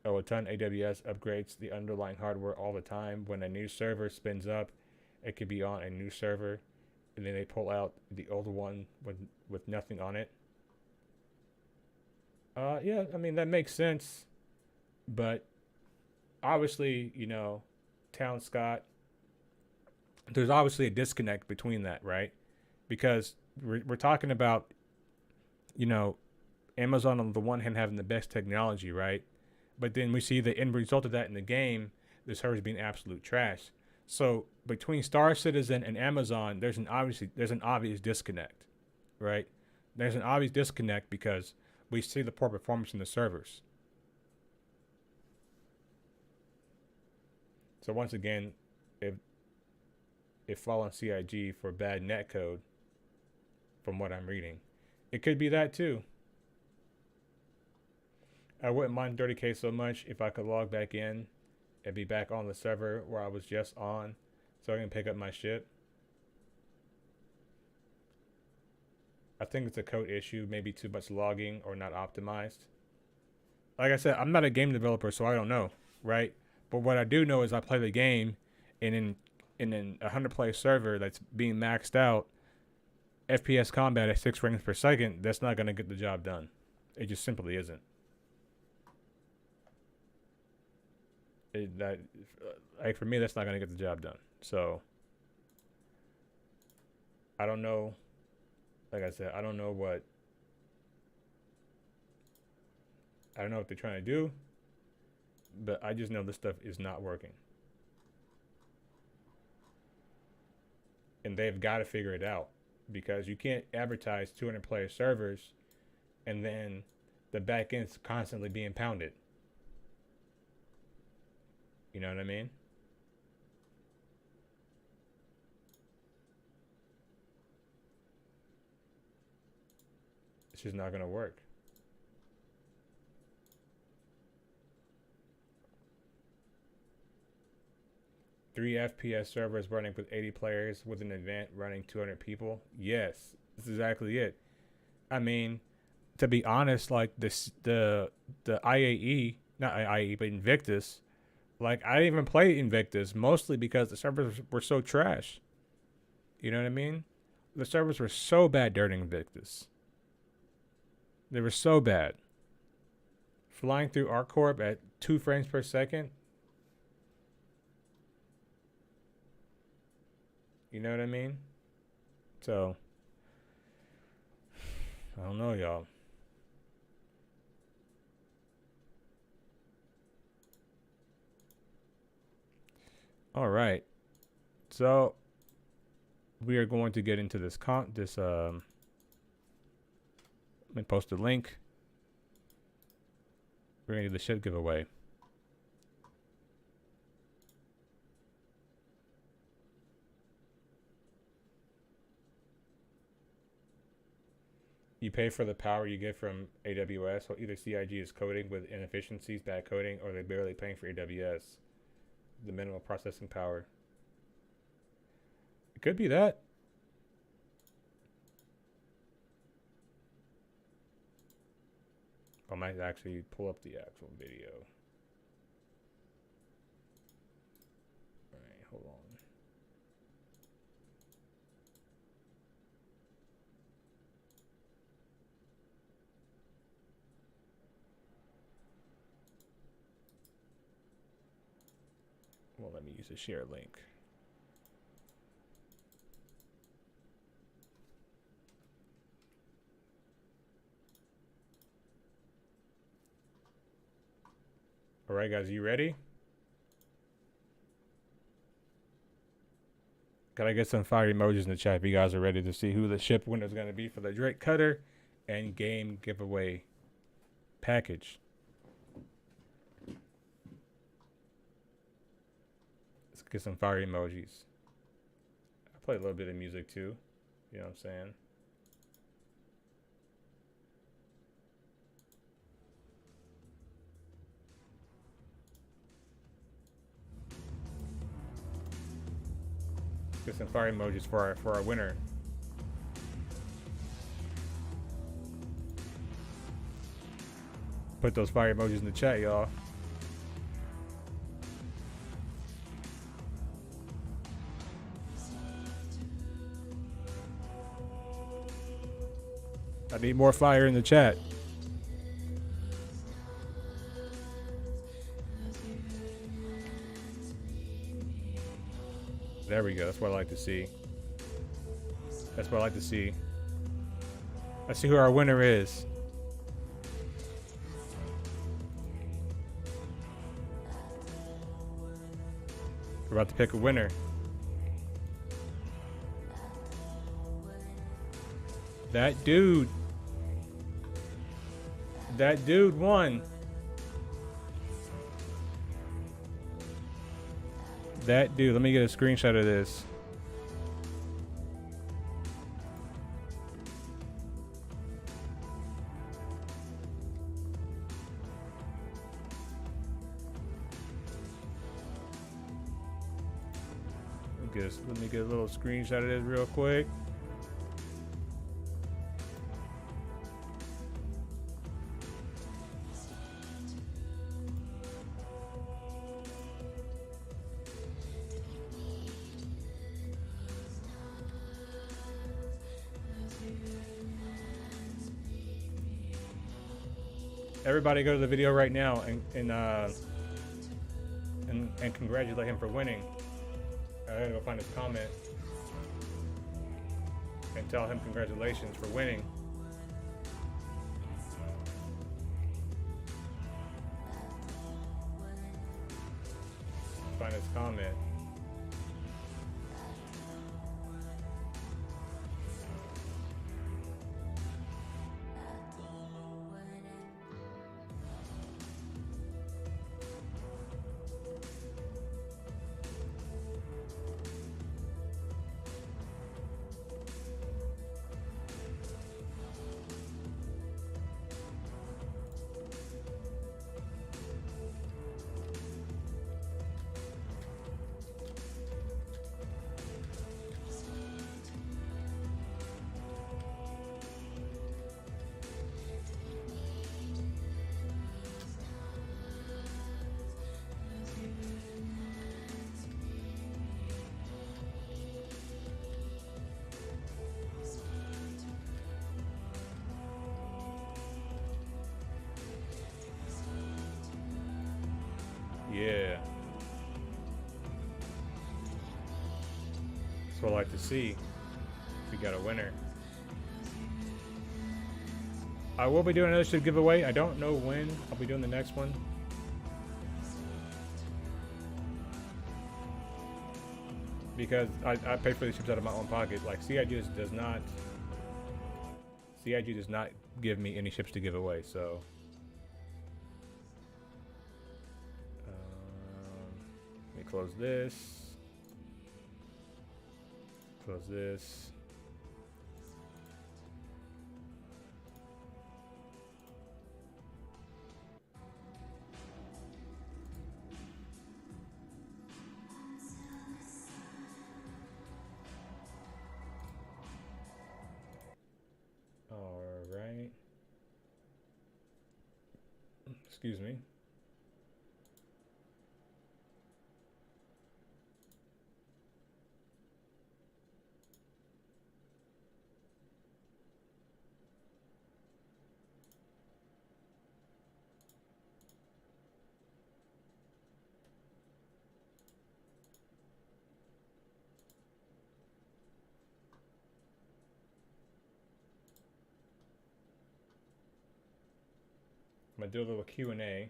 Oh, a ton AWS upgrades the underlying hardware all the time. When a new server spins up, it could be on a new server, and then they pull out the old one with nothing on it. Yeah, I mean, that makes sense. But obviously, you know, Town Scott, there's obviously a disconnect between that, right? Because we're talking about, you know, Amazon on the one hand having the best technology, right? But then we see the end result of that in the game, the servers being absolute trash. So between Star Citizen and Amazon, there's an obvious disconnect, right? There's an obvious disconnect because we see the poor performance in the servers. So once again, if fall on CIG for bad netcode, from what I'm reading, it could be that too. I wouldn't mind 30K so much if I could log back in and be back on the server where I was just on, so I can pick up my shit. I think it's a code issue, maybe too much logging or not optimized. Like I said, I'm not a game developer, so I don't know, right? But what I do know is I play the game, and in a 100 player server that's being maxed out, FPS combat at 6 frames per second, that's not going to get the job done. It just simply isn't. Like for me, that's not going to get the job done. So I don't know. Like I said, I don't know what they're trying to do, but I just know this stuff is not working. And they've got to figure it out, because you can't advertise 200 player servers and then the back end's constantly being pounded. You know what I mean? It's just not going to work. Three FPS servers running with 80 players with an event running 200 people. Yes, that's exactly it. I mean, to be honest, like the IAE, not IAE, but Invictus, like I didn't even play Invictus, mostly because the servers were so trash. You know what I mean? The servers were so bad during Invictus. They were so bad. Flying through ArcCorp at 2 frames per second. You know what I mean? So, I don't know, y'all. All right. So, we are going to get into this let me post a link. We're going to do the ship giveaway. You pay for the power you get from AWS, so either CIG is coding with inefficiencies, bad coding, or they're barely paying for AWS, the minimal processing power. It could be that. I might actually pull up the actual video. Alright, hold on. Well, let me use a share link. All right, guys, you ready? Gotta get some fire emojis in the chat if you guys are ready to see who the ship winner is going to be for the Drake Cutter and game giveaway package. Let's get some fire emojis. I play a little bit of music too. You know what I'm saying? Get some fire emojis for our winner. Put those fire emojis in the chat, y'all. I need more fire in the chat. There we go. That's what I like to see. That's what I like to see. Let's see who our winner is. We're about to pick a winner. That dude. That dude won. That dude. Let me get a screenshot of this. Let me get a little screenshot of this real quick. Everybody go to the video right now and congratulate him for winning. I gotta go find his comment and tell him congratulations for winning. Find his comment. Yeah. That's what I like to see. We got a winner. I will be doing another ship giveaway. I don't know when I'll be doing the next one. Because I pay for these ships out of my own pocket. Like CIG does not give me any ships to give away, so let me close this. Close this. All right. Excuse me. I'm gonna do a little Q&A.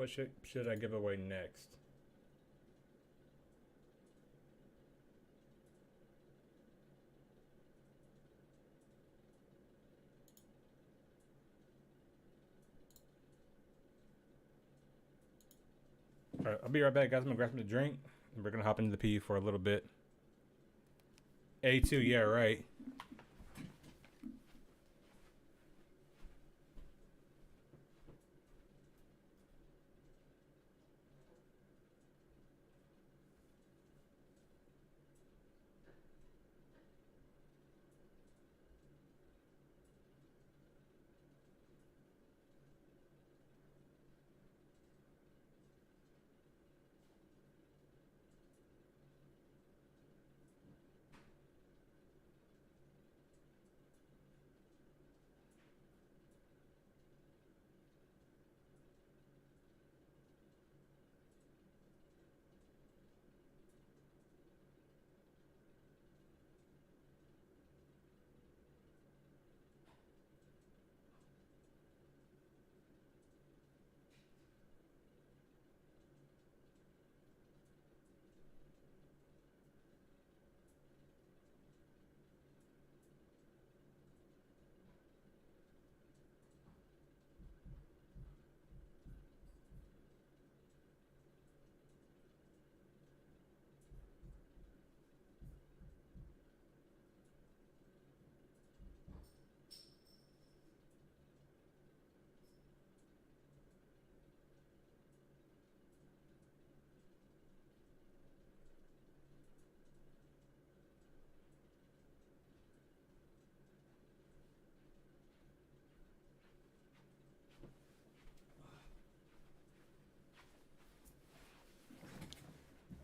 What should I give away next? All right, I'll be right back, guys. I'm gonna grab some to drink, and we're gonna hop into the P for a little bit. A2, yeah, right.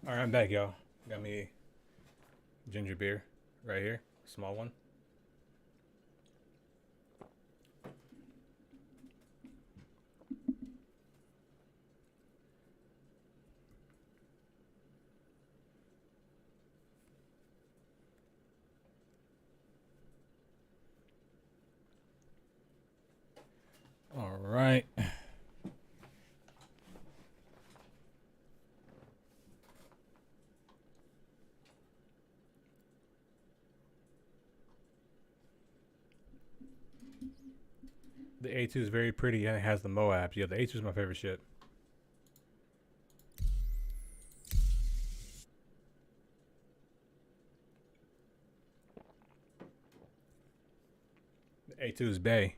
All right, I'm back, y'all. Got me ginger beer right here, small one. All right. The A2 is very pretty and it has the Moabs. Yeah, the A2 is my favorite ship. The A2 is Bay.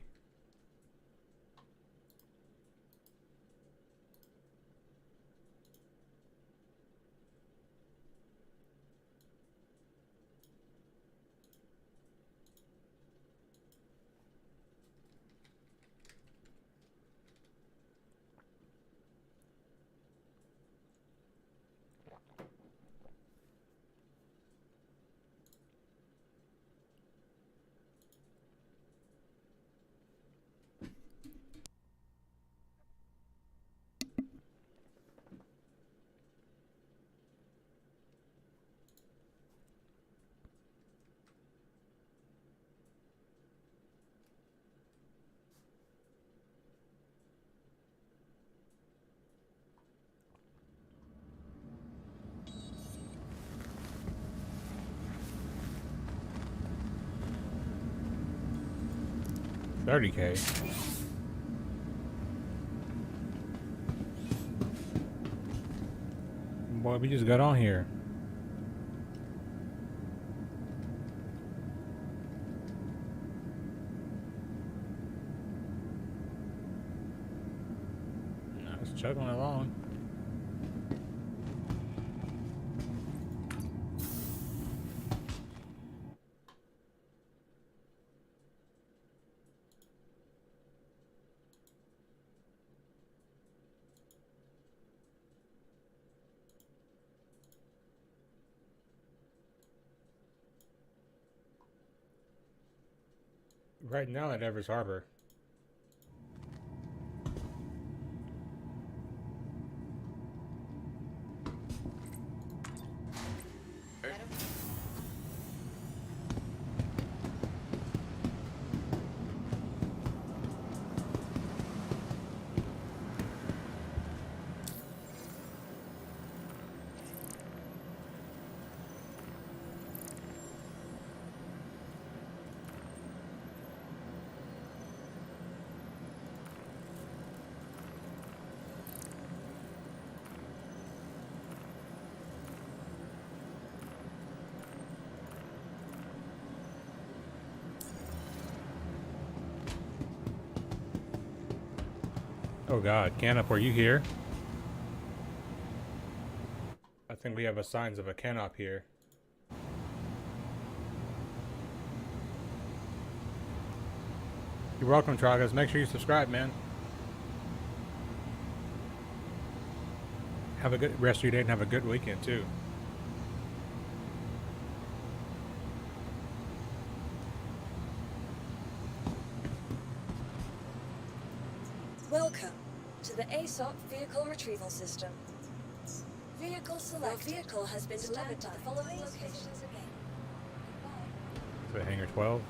$30K. Boy, we just got on here. No, it's chugging along. Right now at Evers Harbor. Oh God, Canop, are you here? I think we have a signs of a Canop here. You're welcome, Tragas. Make sure you subscribe, man. Have a good rest of your day and have a good weekend too. Welcome to the ASOP Vehicle Retrieval System. Vehicle select. Your vehicle has been delivered to the following locations again. To Hangar 12.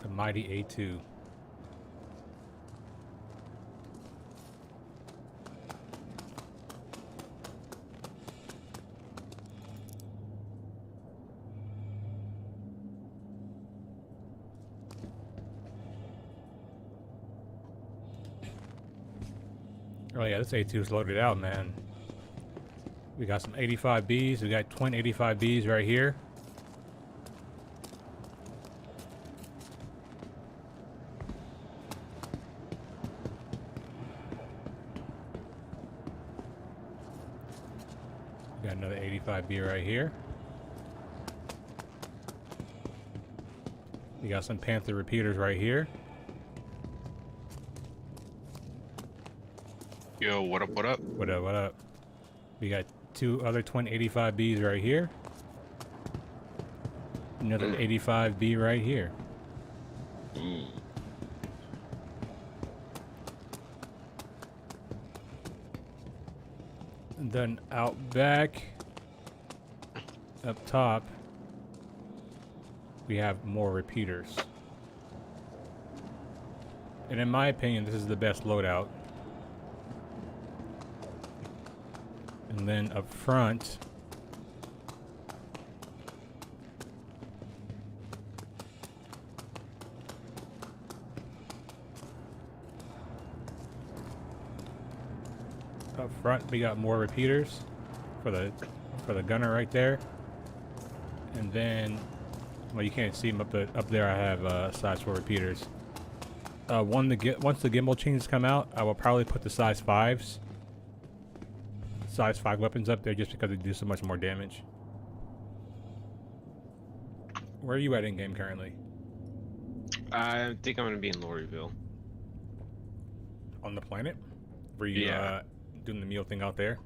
The mighty A2. Oh yeah, this A2 is loaded out, man. We got some 85Bs. We got twin 85Bs right here. We got another 85B right here. We got some Panther repeaters right here. Yo, what up, what up? What up, what up? We got two other twin 85Bs right here. Another 85B right here. And then out back, up top, we have more repeaters. And in my opinion, this is the best loadout. And then up front, we got more repeaters for the gunner right there. And then, well, you can't see them up there. I have size 4 repeaters. Once the gimbal chains come out, I will probably put the size 5s. Size 5 weapons up there just because they do so much more damage. Where are you at in game currently? I think I'm gonna be in Lorryville. On the planet? Were you doing the meal thing out there?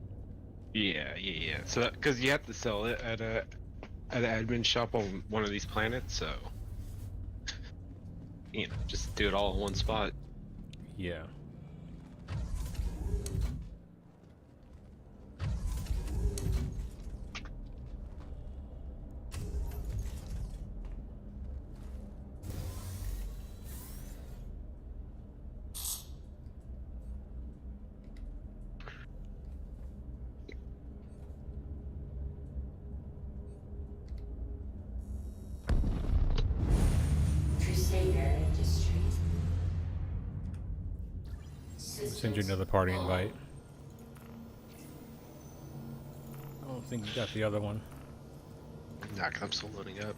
Yeah. So, because you have to sell it at an admin shop on one of these planets, so you know, just do it all in one spot. Yeah. Send you another party invite. I don't think you got the other one. Nah, 'cause I'm still loading up.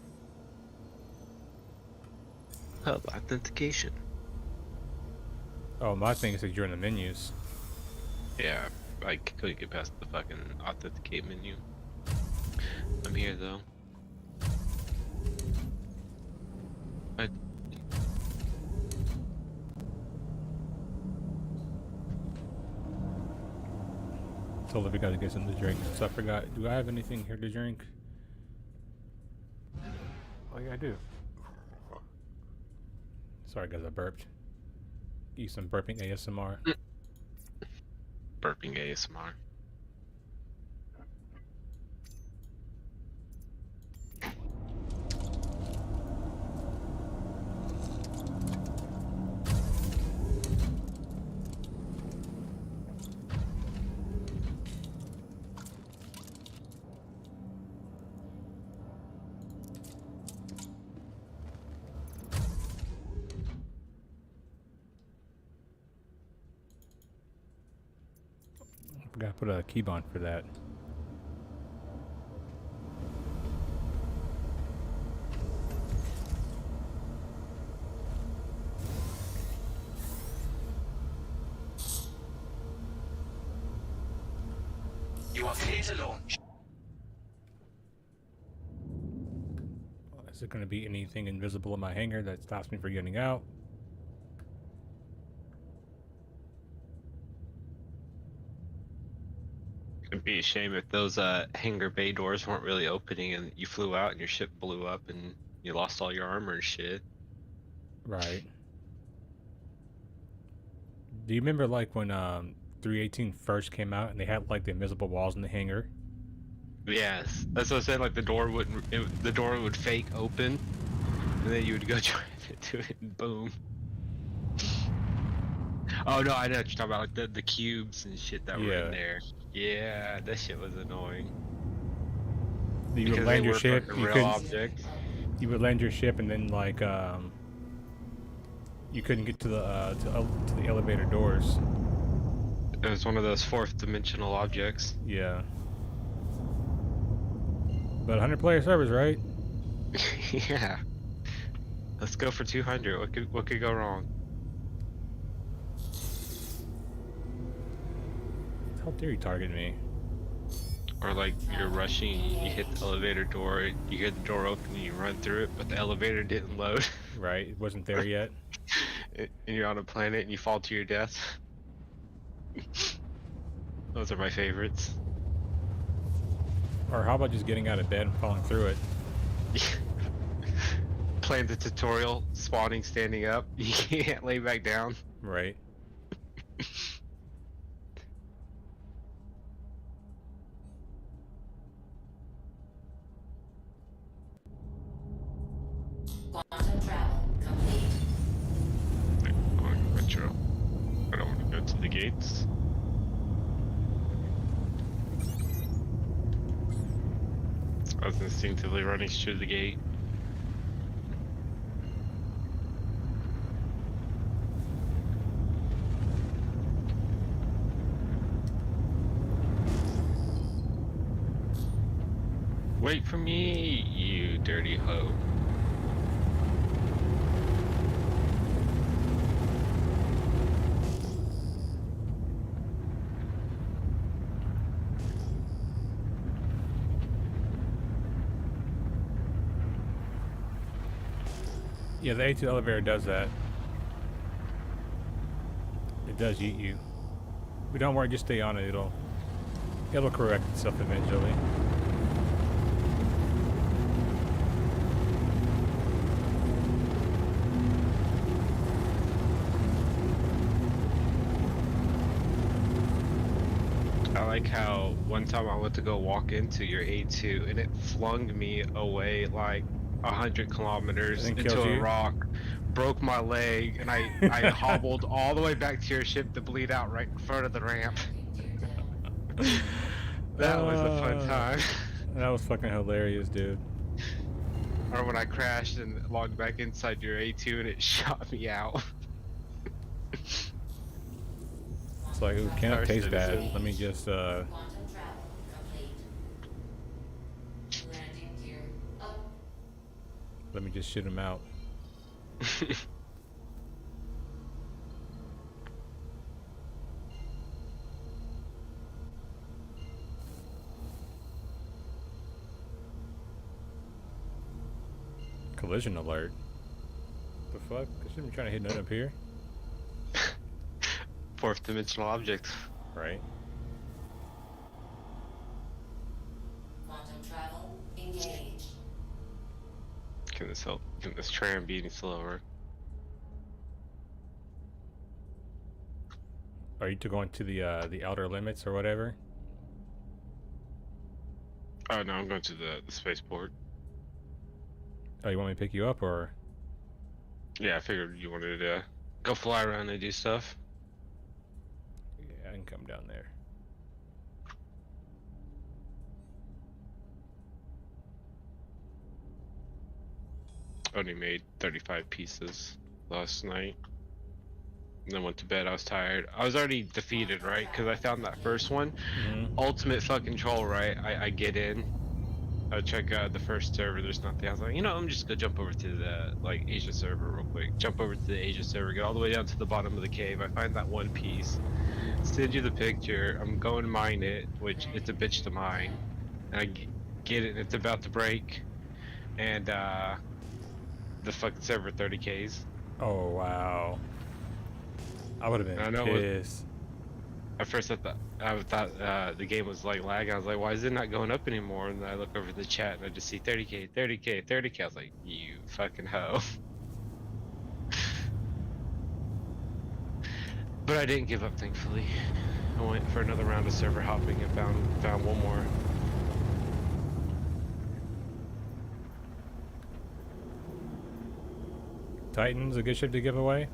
Hub authentication. Oh, my thing is that you're in the menus. Yeah, I couldn't get past the fucking authenticate menu. I'm here though. Told her we gotta get something to drink. So I forgot. Do I have anything here to drink? Oh yeah, I do. Sorry guys, I burped. Give you some burping ASMR. Burping ASMR. Gotta put a keybind for that. You are clear to launch. Is there going to be anything invisible in my hangar that stops me from getting out? It'd be a shame if those hangar bay doors weren't really opening and you flew out and your ship blew up and you lost all your armor and shit. Right. Do you remember like when 318 first came out and they had like the invisible walls in the hangar? Yes, that's what I said. Like the door the door would fake open, and then you would go drive into it, and boom. Oh no, I know what you're talking about, like the cubes and shit that were in there. Yeah, that shit was annoying. You would land your ship. You would land your ship, and then like you couldn't get to the elevator doors. It was one of those fourth dimensional objects. Yeah. But 100 player servers, right? Yeah. Let's go for 200. What could go wrong? How dare you target me? Or like you're rushing, you hit the elevator door, you hear the door open, and you run through it, but the elevator didn't load. Right, it wasn't there yet. And you're on a planet and you fall to your death. Those are my favorites. Or how about just getting out of bed and falling through it? Playing the tutorial, spawning, standing up. You can't lay back down. Right. Quantum travel complete. Retro. I don't want to go to the gates. I was instinctively running through the gate. Wait for me, you dirty hoe. Yeah, the A2 elevator does that. It does yeet you. But don't worry, just stay on it. It'll correct itself eventually. I like how one time I went to go walk into your A2 and it flung me away like 100 kilometers into a rock, broke my leg, and I hobbled all the way back to your ship to bleed out right in front of the ramp. That was a fun time. That was fucking hilarious, dude. Or when I crashed and logged back inside your A2 and it shot me out. It's like, ooh, can't taste that. Let me just let me just shit him out. Collision alert. The fuck? I shouldn't be trying to hit nothing up here. Fourth dimensional object. Right. Quantum travel engaged. Can this help? Can this tram be any slower? Are you going to the outer limits or whatever? Oh no, I'm going to the spaceport. Oh, you want me to pick you up or? Yeah, I figured you wanted to go fly around and do stuff. Yeah, I can come down there. Only made 35 pieces last night. And then went to bed. I was tired. I was already defeated, right? Because I found that first one. Mm-hmm. Ultimate fucking troll, right? I get in. I check the first server. There's nothing. I was like, you know, I'm just gonna jump over to the like Asia server real quick. Jump over to the Asia server. Get all the way down to the bottom of the cave. I find that one piece. Send you the picture. I'm going to mine it, which it's a bitch to mine. And I get it. And it's about to break. And the fucking server 30Ks. Oh wow. I would have been pissed. At first I thought the game was like lagging. I was like, why is it not going up anymore? And then I look over the chat and I just see 30K, 30K, 30K. I was like, you fucking hoe. But I didn't give up, thankfully. I went for another round of server hopping and found one more. Titan's a good ship to give away.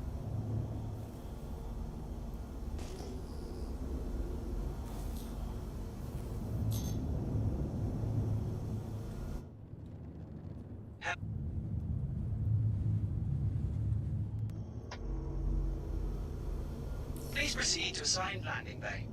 Please proceed to assigned landing bay.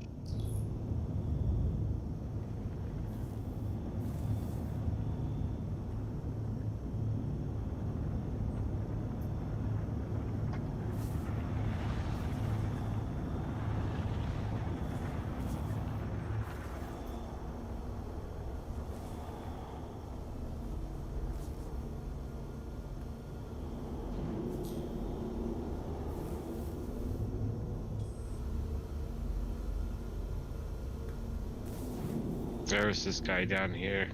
There was this guy down here.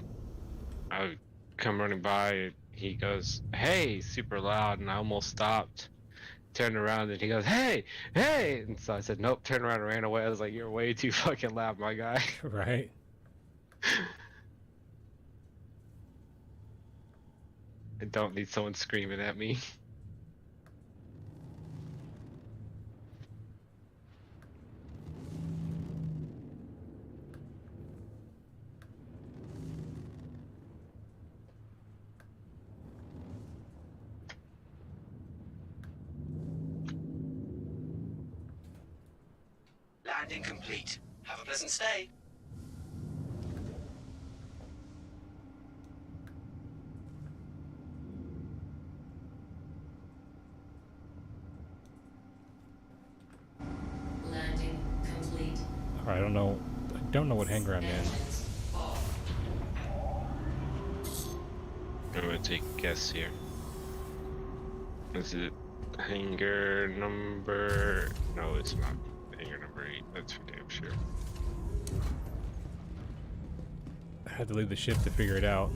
I would come running by. He goes, "Hey," super loud, and I almost stopped. Turned around and he goes, "Hey, hey!" And so I said, "Nope." Turned around and ran away. I was like, "You're way too fucking loud, my guy." Right. I don't need someone screaming at me. Landing complete. Have a pleasant stay. Landing complete. All right, I don't know what hangar I'm in. I'm gonna take a guess here. Is it hangar number? No, it's not. Hangar number 8. That's for damn sure. I had to leave the ship to figure it out.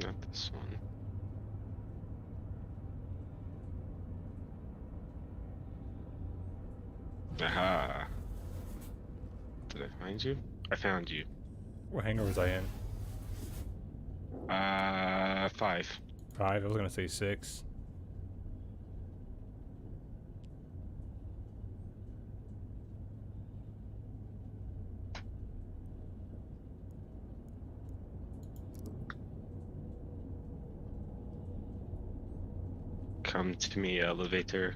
Not this one. Aha. Did I find you? I found you. What hangar was I in? 5. 5. I was gonna say 6. Come to me, elevator.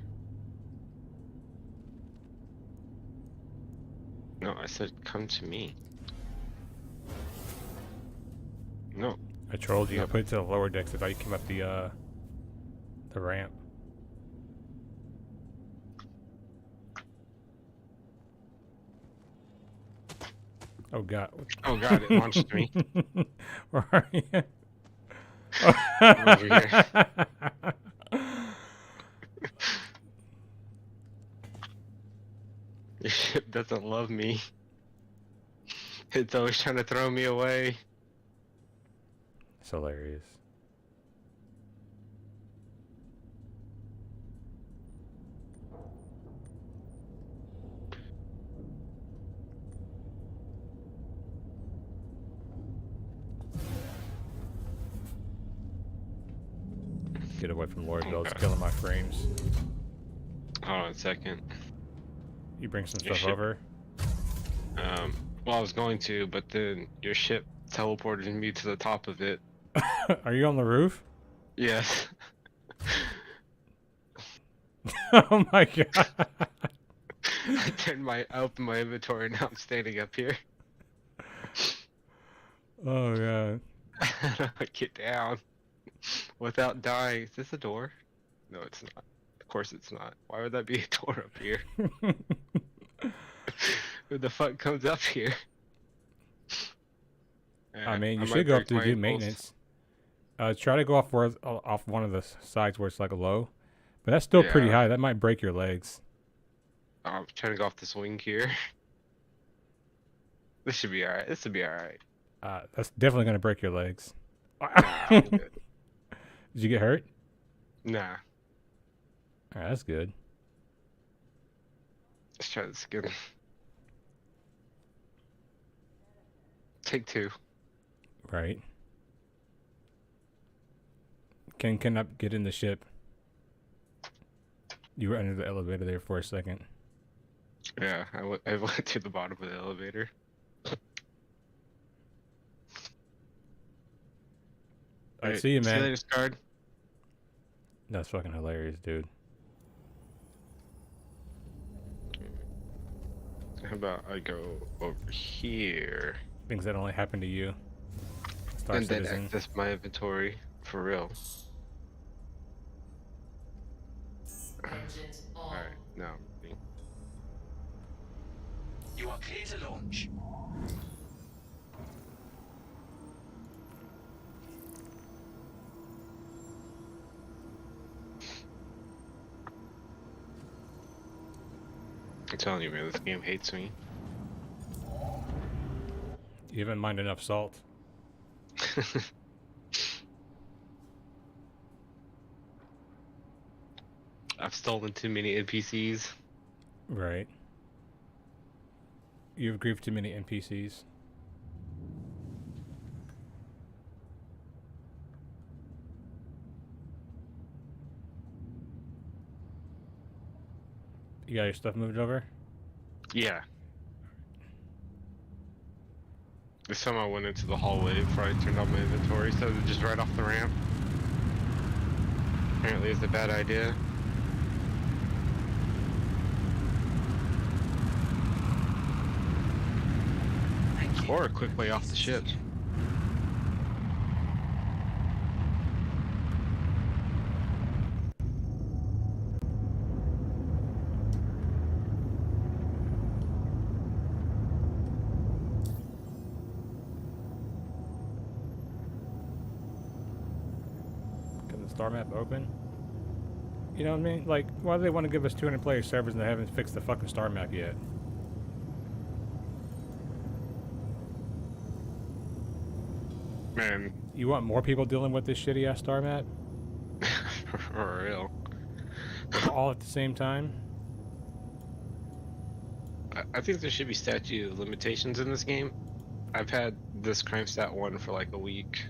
No, I said come to me. No. I trolled you. I put it to the lower decks. I thought you came up the ramp. Oh god. Oh god, it launched me. Where are you? I'm over here. Your ship doesn't love me. It's always trying to throw me away. It's hilarious. Get away from Lord Bill's killing my frames. Hold on a second. You bring some Your stuff ship- over? Well, I was going to, but then your ship teleported me to the top of it. Are you on the roof? Yes. Oh my god. I opened my inventory and now I'm standing up here. Oh god. Get down. Without dying. Is this a door? No, it's not. Of course it's not. Why would that be a door up here? Who the fuck comes up here? I mean, you might should go up break to my do ankles. maintenance. Try to go off one of the sides where it's like a low, but that's still pretty Yeah. high. That might break your legs. I'm trying to go off this wing here. This should be alright. This should be alright. That's definitely gonna break your legs. Nah, I'm good. Did you get hurt? Nah. Alright, that's good. Let's try this again. Take two. Right. Cannot get in the ship. You were under the elevator there for a second. Yeah, I went to the bottom of the elevator. I see you, man. See you later, Scarred. That's fucking hilarious, dude. How about I go over here Things that only happen to you. Star and then Citizen. access my inventory for real. Engines on. Alright, now. You are clear to launch. I'm telling you, man, this game hates me. You haven't mined enough salt. I've stolen too many NPCs. Right. You've griefed too many NPCs. You got your stuff moved over? Yeah. This time I went into the hallway before I turned on my inventory, so it was just right off the ramp. Apparently it's a bad idea. Thank you. Or a quick way off the ship. Can the star map open? You know what I mean? Like, why do they want to give us 200 player servers and they haven't fixed the fucking star map yet? Man, You want more people dealing with this shitty ass star map? for real. All at the same time? I think there should be statute of limitations in this game. I've had this crime stat one for like a week.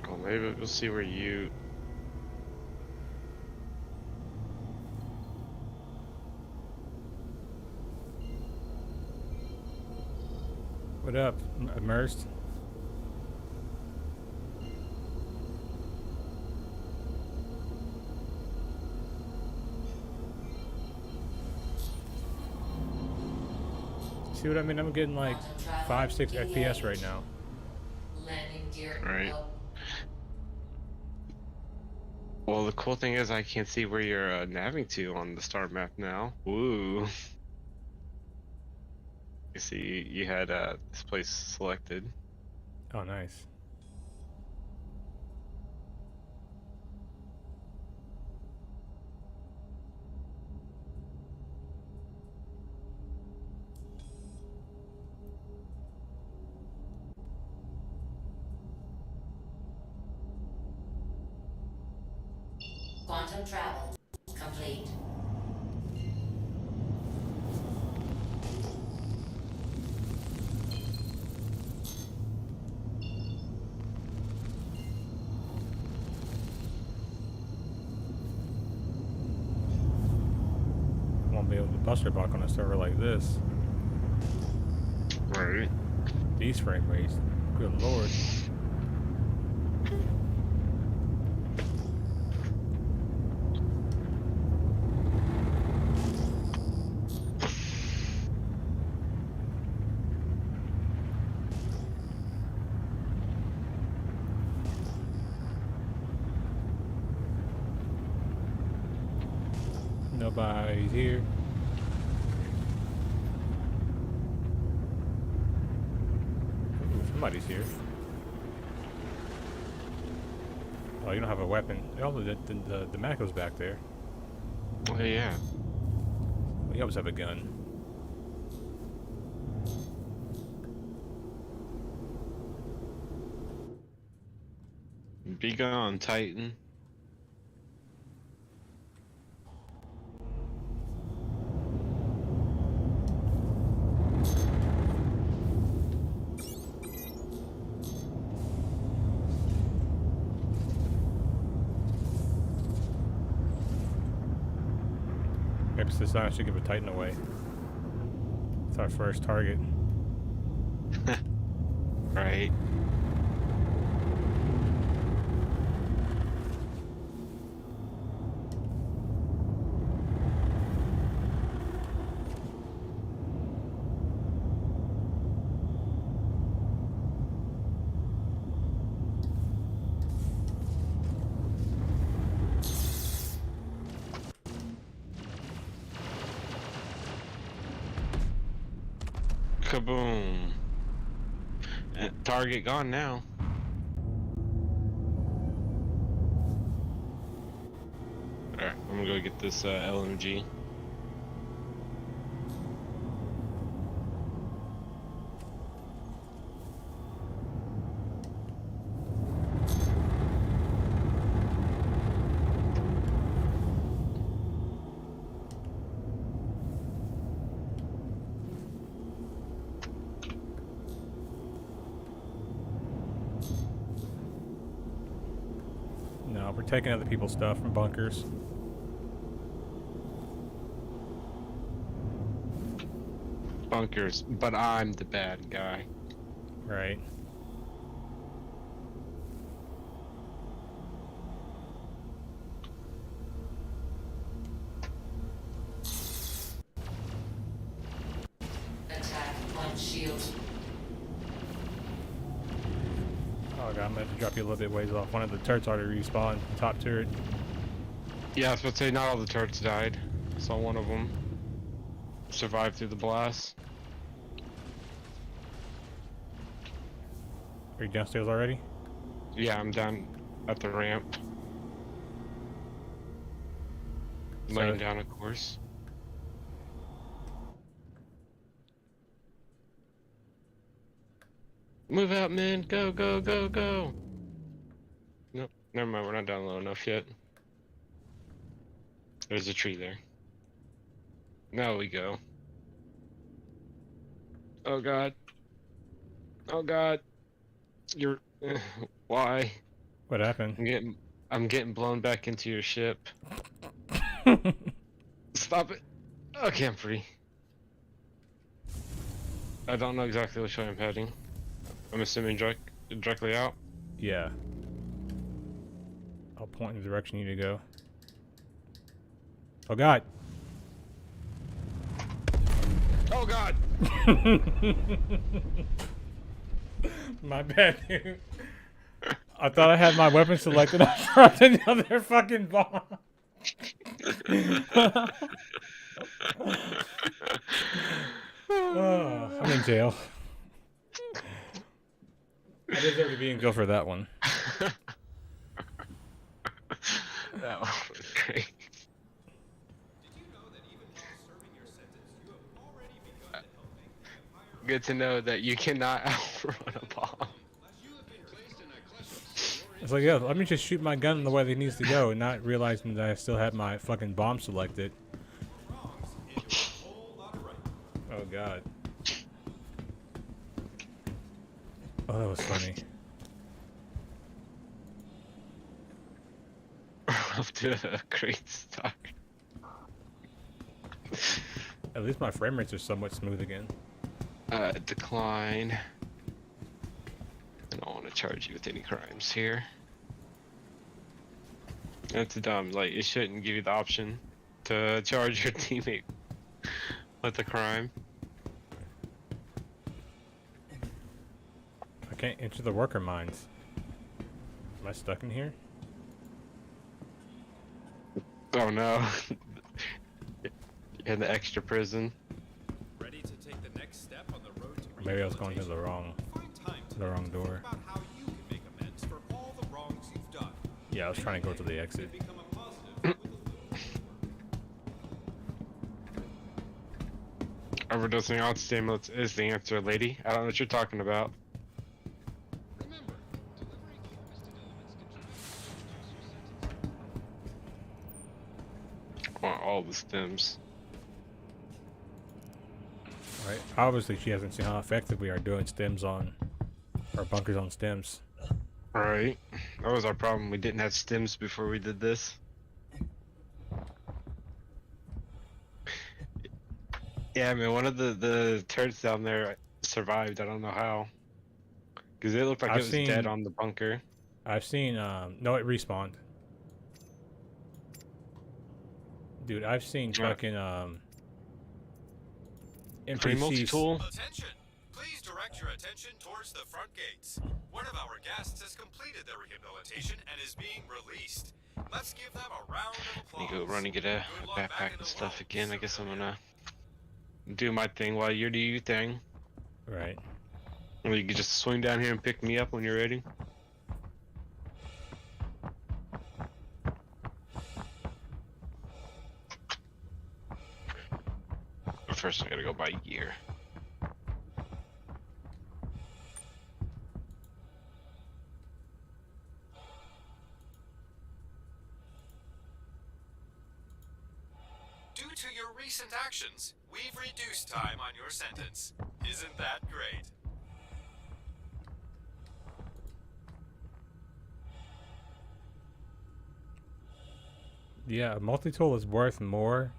Well, maybe we'll see where you... What up, Immersed? See what I mean? I'm getting like 5-6 FPS right now. Landing gear Right. up. Well, the cool thing is I can't see where you're naviging to on the star map now. Woo. You see, you had this place selected. Oh, nice. Quantum travel complete. gonna be able to bust their buck on a server like this. Right. These frame rates. Good lord. Nobody's here. Ooh, somebody's here. Oh, you don't have a weapon. Oh, the Mac goes back there. Oh yeah. Well, you always have a gun. Be gone, Titan. Maybe this time I should give a Titan away. It's our first target. Right. Kaboom. Target gone now. Alright, I'm gonna go get this LMG. No, we're taking other people's stuff from bunkers. Bunkers, but I'm the bad guy. Right. Attack on shield. Oh god, I'm gonna have to drop you a little bit ways off. One of the turrets already respawned. Top turret. Yeah, I was about to say not all the turrets died. Saw one of them survive through the blast. Are you downstairs already? Yeah, I'm down at the ramp. Laying down, of course. Move out, man! Go, go, go, go! Nope, never mind. We're not down low enough yet. There's a tree there. Now we go. Oh god. Oh god. You're. Why? What happened? I'm getting blown back into your ship. Stop it. Okay, I'm free. I don't know exactly which way I'm heading. I'm assuming directly out. Yeah. I'll point in the direction you need to go. Oh god. Oh god. My bad, dude. I thought I had my weapon selected. I dropped another fucking bomb. Oh, I'm in jail. I deserve to be in jail for that one. That was great. Good to know that you cannot outrun a bomb. It's like, yeah, let me just shoot my gun the way it needs to go and not realizing that I still had my fucking bomb selected. Oh god. Oh, that was funny. Off to a great start. At least my frame rates are somewhat smooth again. Decline. I don't want to charge you with any crimes here. That's dumb. Like, it shouldn't give you the option to charge your teammate with a crime. I can't enter the worker mines. Am I stuck in here? Oh no. In the extra prison. Ready to take the next step on the road to Maybe I was going to the wrong door. about how you can make amends for all the wrongs you've done. Yeah, I was trying to go to the exit. Become a positive Overdosing on stimulants is the answer, lady. I don't know what you're talking about. I want all the stims. Right. Obviously, she hasn't seen how effective we are doing stims on, or bunkers on stims. Right. That was our problem. We didn't have stims before we did this. Yeah, I mean, one of the turrets down there survived. I don't know how. Because it looked like it was dead on the bunker. I've seen, no, it respawned. Dude, I've seen fucking, NPCs. Multi-tool. Attention! Please direct your attention towards the front gates. One of our guests has completed their rehabilitation and is being released. Let's give them a round of applause. You go run and get a backpack and stuff again. I guess I'm gonna do my thing while you do your thing. Right. Or you can just swing down here and pick me up when you're ready. But first I gotta go buy gear. Due to your recent actions, we've reduced time on your sentence. Isn't that great? Yeah, a multi-tool is worth more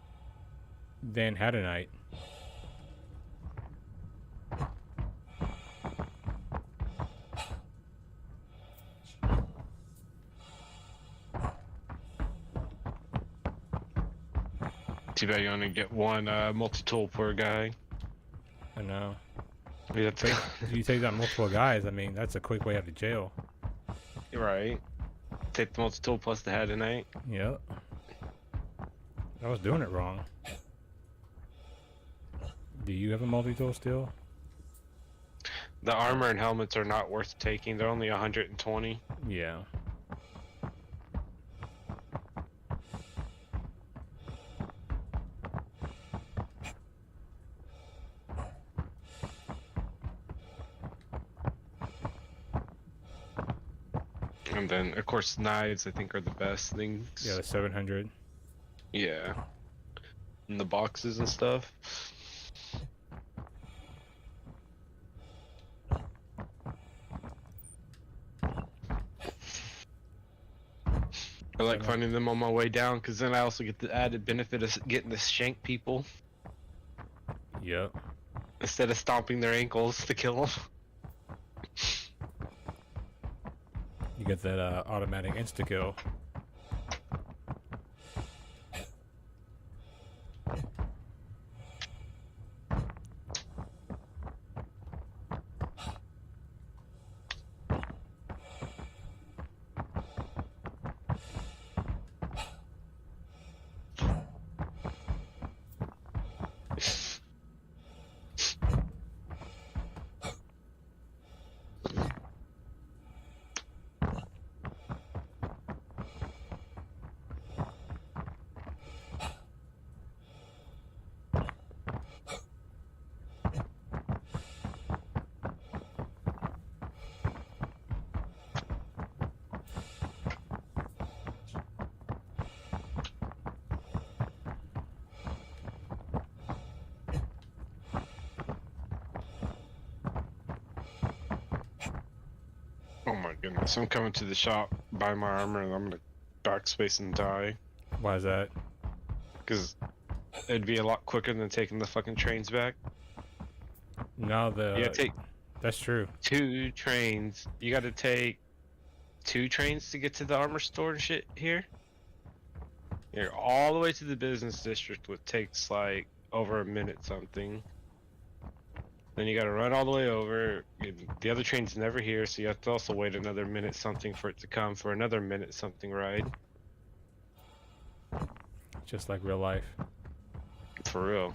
than Hadanite. Too bad you only get one multi-tool per guy. I know. Yeah, If you take down multiple guys, I mean, that's a quick way out of jail. You're right. Take the multi-tool plus the head tonight. Yep. I was doing it wrong. Do you have a multi-tool still? The armor and helmets are not worth taking. They're only 120. Yeah. And then, of course, knives I think are the best things. Yeah, the 700. Yeah. And the boxes and stuff. I like finding them on my way down because then I also get the added benefit of getting to shank people. Yep. Instead of stomping their ankles to kill them. You get that automatic insta-kill. Oh my goodness, I'm coming to the shop, buy my armor, and I'm gonna backspace and die. Why is that? Because It'd be a lot quicker than taking the fucking trains back. No, You gotta take that's true. 2 trains. You gotta take 2 trains to get to the armor store and shit here. You're all the way to the business district, which takes like over a minute something. Then you gotta run all the way over. The other train's never here, so you have to also wait another minute something for it to come for another minute something ride. Just like real life. For real.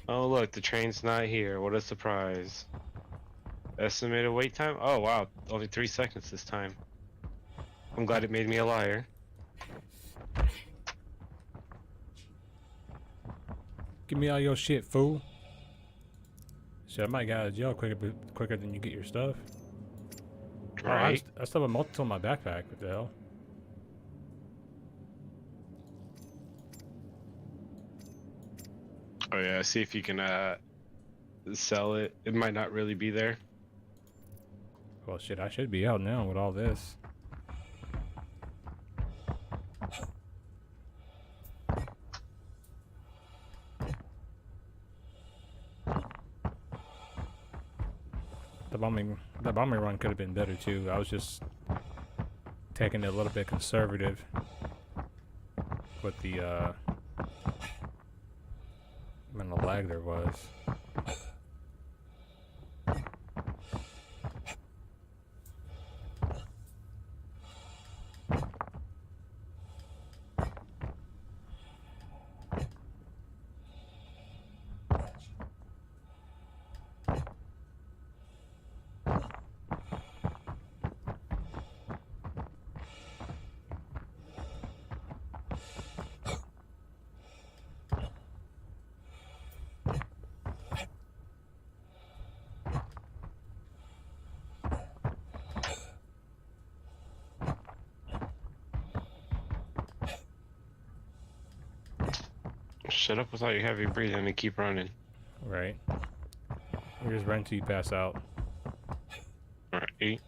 Oh look, the train's not here. What a surprise. Estimated wait time? Oh wow, only 3 seconds this time. I'm glad it made me a liar. Give me all your shit, fool. Shit, I might get out of jail quicker than you get your stuff. Right. Oh, I still have a multi in my backpack. What the hell? Oh yeah, see if you can sell it. It might not really be there. Well, shit, I should be out now with all this. The bombing run could have been better too. I was just taking it a little bit conservative with the amount of lag there was. Shut up with all your heavy breathing and keep running. Right. You just run till you pass out. Alright.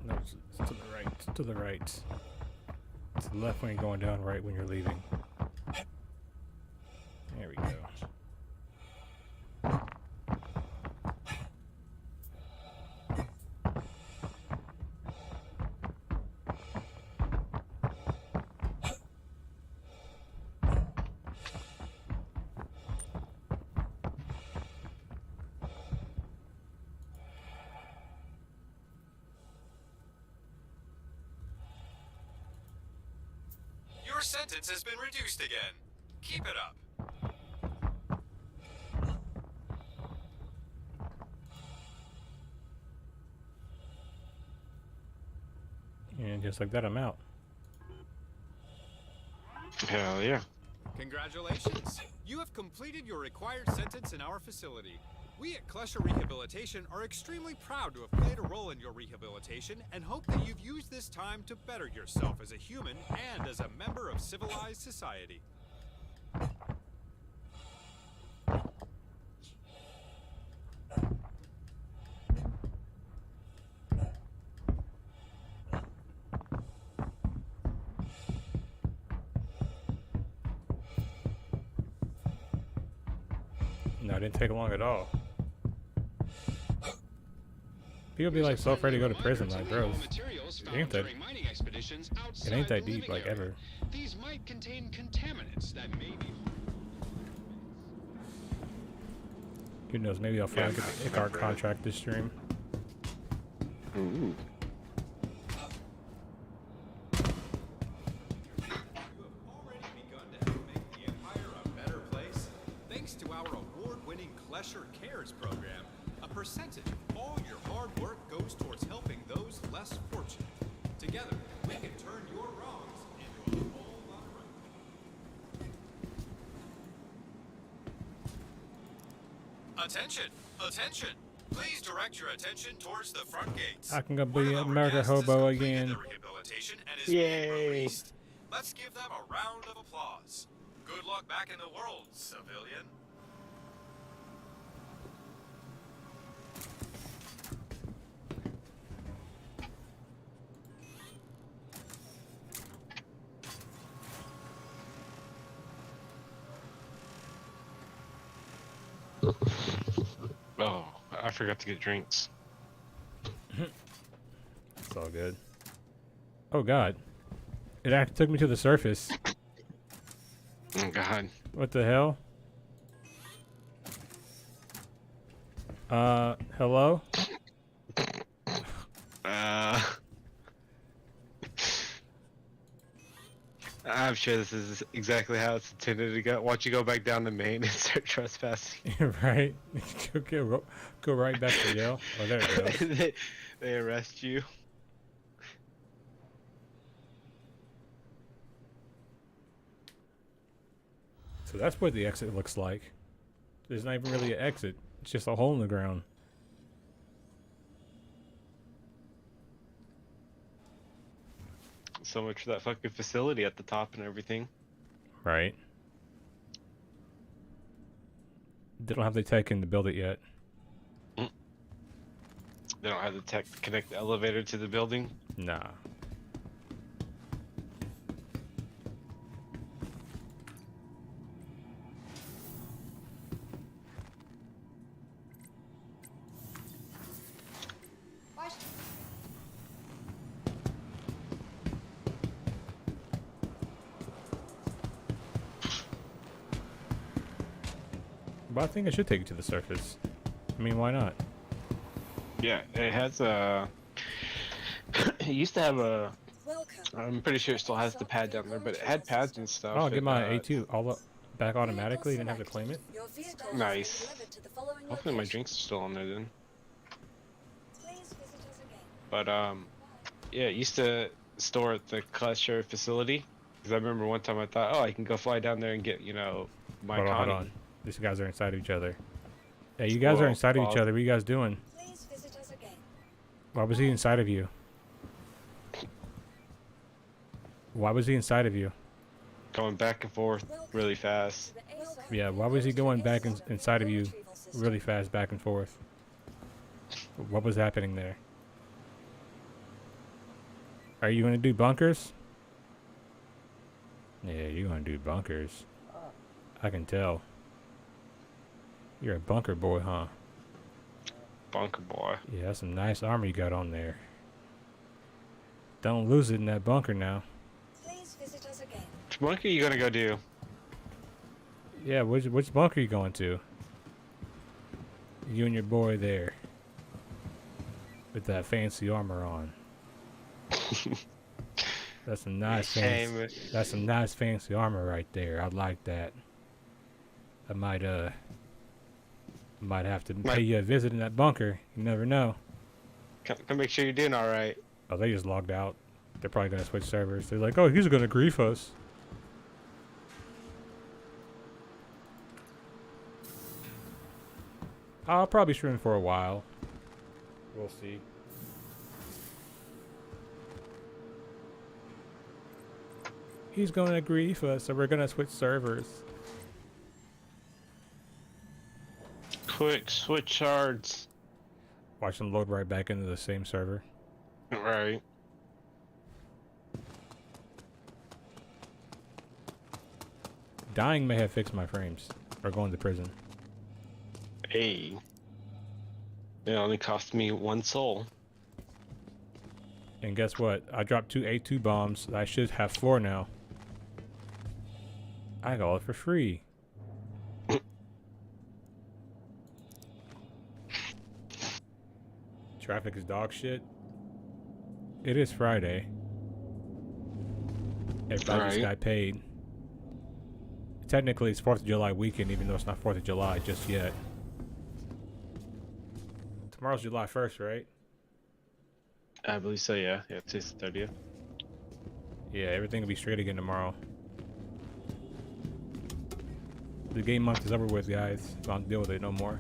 No, it's to the right. To the right. It's the left when you're going down, right when you're leaving. There we go. Your sentence has been reduced again. Keep it up. And just like that, I'm out. Hell yeah. Congratulations! You have completed your required sentence in our facility. We at Klesher Rehabilitation are extremely proud to have played a role in your rehabilitation and hope that you've used this time to better yourself as a human and as a member of civilized society. that didn't take long at all. People be like so afraid to go to prison, like bros. It ain't that deep, like ever. These might contain contaminants that may be. Who knows? Maybe I'll finally get the ICAR contract this stream. Ooh. Thanks to our award-winning Klesher Cares program, a percentage of all your hard work goes towards helping those less fortunate. Together, we can turn your wrongs into a whole lot of right. Attention! Attention! Please direct your attention towards the front gates. I can go be a murder hobo again. Yay! Let's give them a round of applause. Good luck back in the world, civilian. Oh, I forgot to get drinks. It's all good. Oh god. It actually took me to the surface. Oh god. What the hell? Hello? I'm sure this is exactly how it's intended to go. Watch you go back down the main and start trespassing. Right? Go right back to jail. Oh, there it goes. They arrest you. So that's what the exit looks like. There's not even really an exit. It's just a hole in the ground. So much for that fucking facility at the top and everything. Right. They don't have the tech in to build it yet. They don't have the tech to connect the elevator to the building? Nah. But I think I should take it to the surface. I mean, why not? Yeah, it has a... it used to have a... I'm pretty sure it still has the pad down there, but it had pads and stuff. Oh, I'll get my A2 all up, back automatically. You didn't have to claim it? Nice. Hopefully my drinks are still on there then. But, yeah, it used to store at the Klesher facility. Because I remember one time I thought, oh, I can go fly down there and get, you know, my Hold on. These guys are inside of each other. Hey, you guys are inside of each other. What are you guys doing? Why was he inside of you? Why was he inside of you? Going back and forth really fast. Yeah, why was he going back inside of you really fast, back and forth? What was happening there? Are you going to do bunkers? Yeah, you're going to do bunkers. I can tell. You're a bunker boy, huh? Bunker boy. Yeah, that's some nice armor you got on there. Don't lose it in that bunker now. Please visit us again. Which bunker are you gonna go do? Yeah, which bunker are you going to? You and your boy there. With that fancy armor on. That's some nice fancy armor right there. I like that. I might have to pay you a visit in that bunker. You never know. Come make sure you're doing all right. Oh, they just logged out. They're probably gonna switch servers. They're like, oh, he's gonna grief us. I'll probably stream for a while. We'll see. He's gonna grief us, so we're gonna switch servers. Quick, switch shards. Watch them load right back into the same server. Right. Dying may have fixed my frames. Or going to prison. Hey. It only cost me 1 soul. And guess what? I dropped 2 A2 bombs. I should have 4 now. I got it for free. Traffic is dog shit. It is Friday. Everybody just got paid. Technically, it's 4th of July weekend, even though it's not 4th of July just yet. Tomorrow's July 1st, right? I believe so, yeah. Yeah, today's the 30th. Yeah, everything will be straight again tomorrow. The game month is over with, guys. I don't deal with it no more.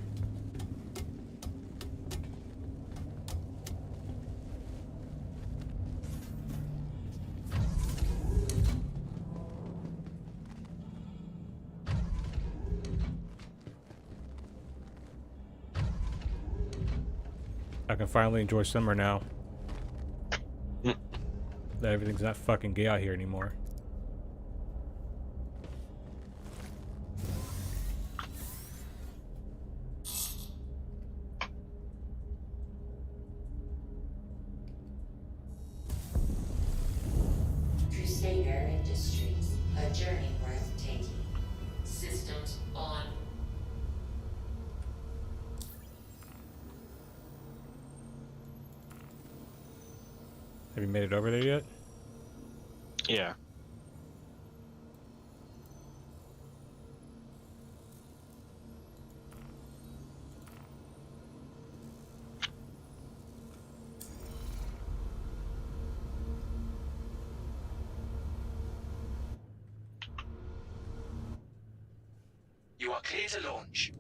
I can finally enjoy summer now. That everything's not fucking gay out here anymore. Crusader Industries, a journey worth taking. Systems on. Have you made it over there yet? Yeah. You are clear to launch.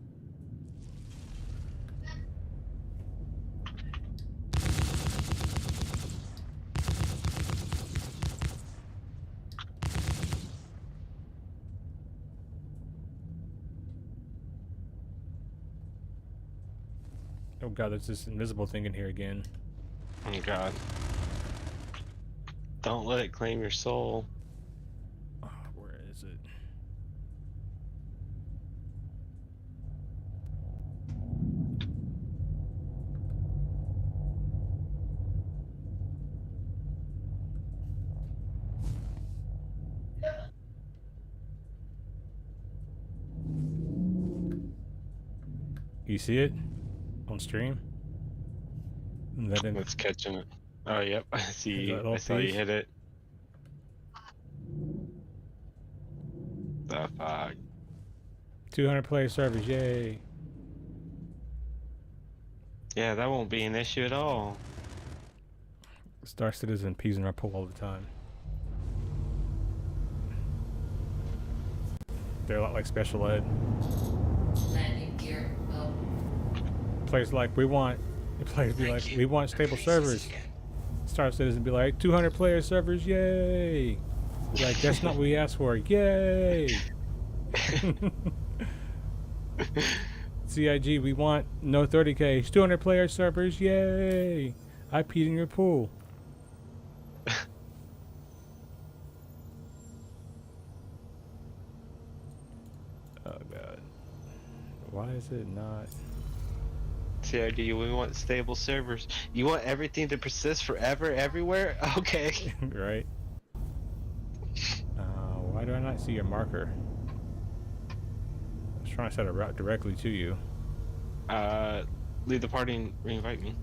Oh god, there's this invisible thing in here again. Oh god. Don't let it claim your soul. Oh, where is it? You see it on stream? Let's catching it. Oh, yep. I see. I saw piece? you hit it. The fuck. 200 player servers, yay! Yeah, that won't be an issue at all. Star Citizen peas in our pool all the time. They're a lot like special ed. Landing gear up. Players like we want. Players be like we want stable servers. Star Citizen be like 200 player servers, yay! Be like that's not what we asked for, yay! CIG, we want no 30K, 200 player servers, yay! I peed in your pool. Oh god. Why is it not? CID, we want stable servers. You want everything to persist forever, everywhere? Okay. Right. Why do I not see your marker? I was trying to set a route directly to you. Leave the party and re-invite me.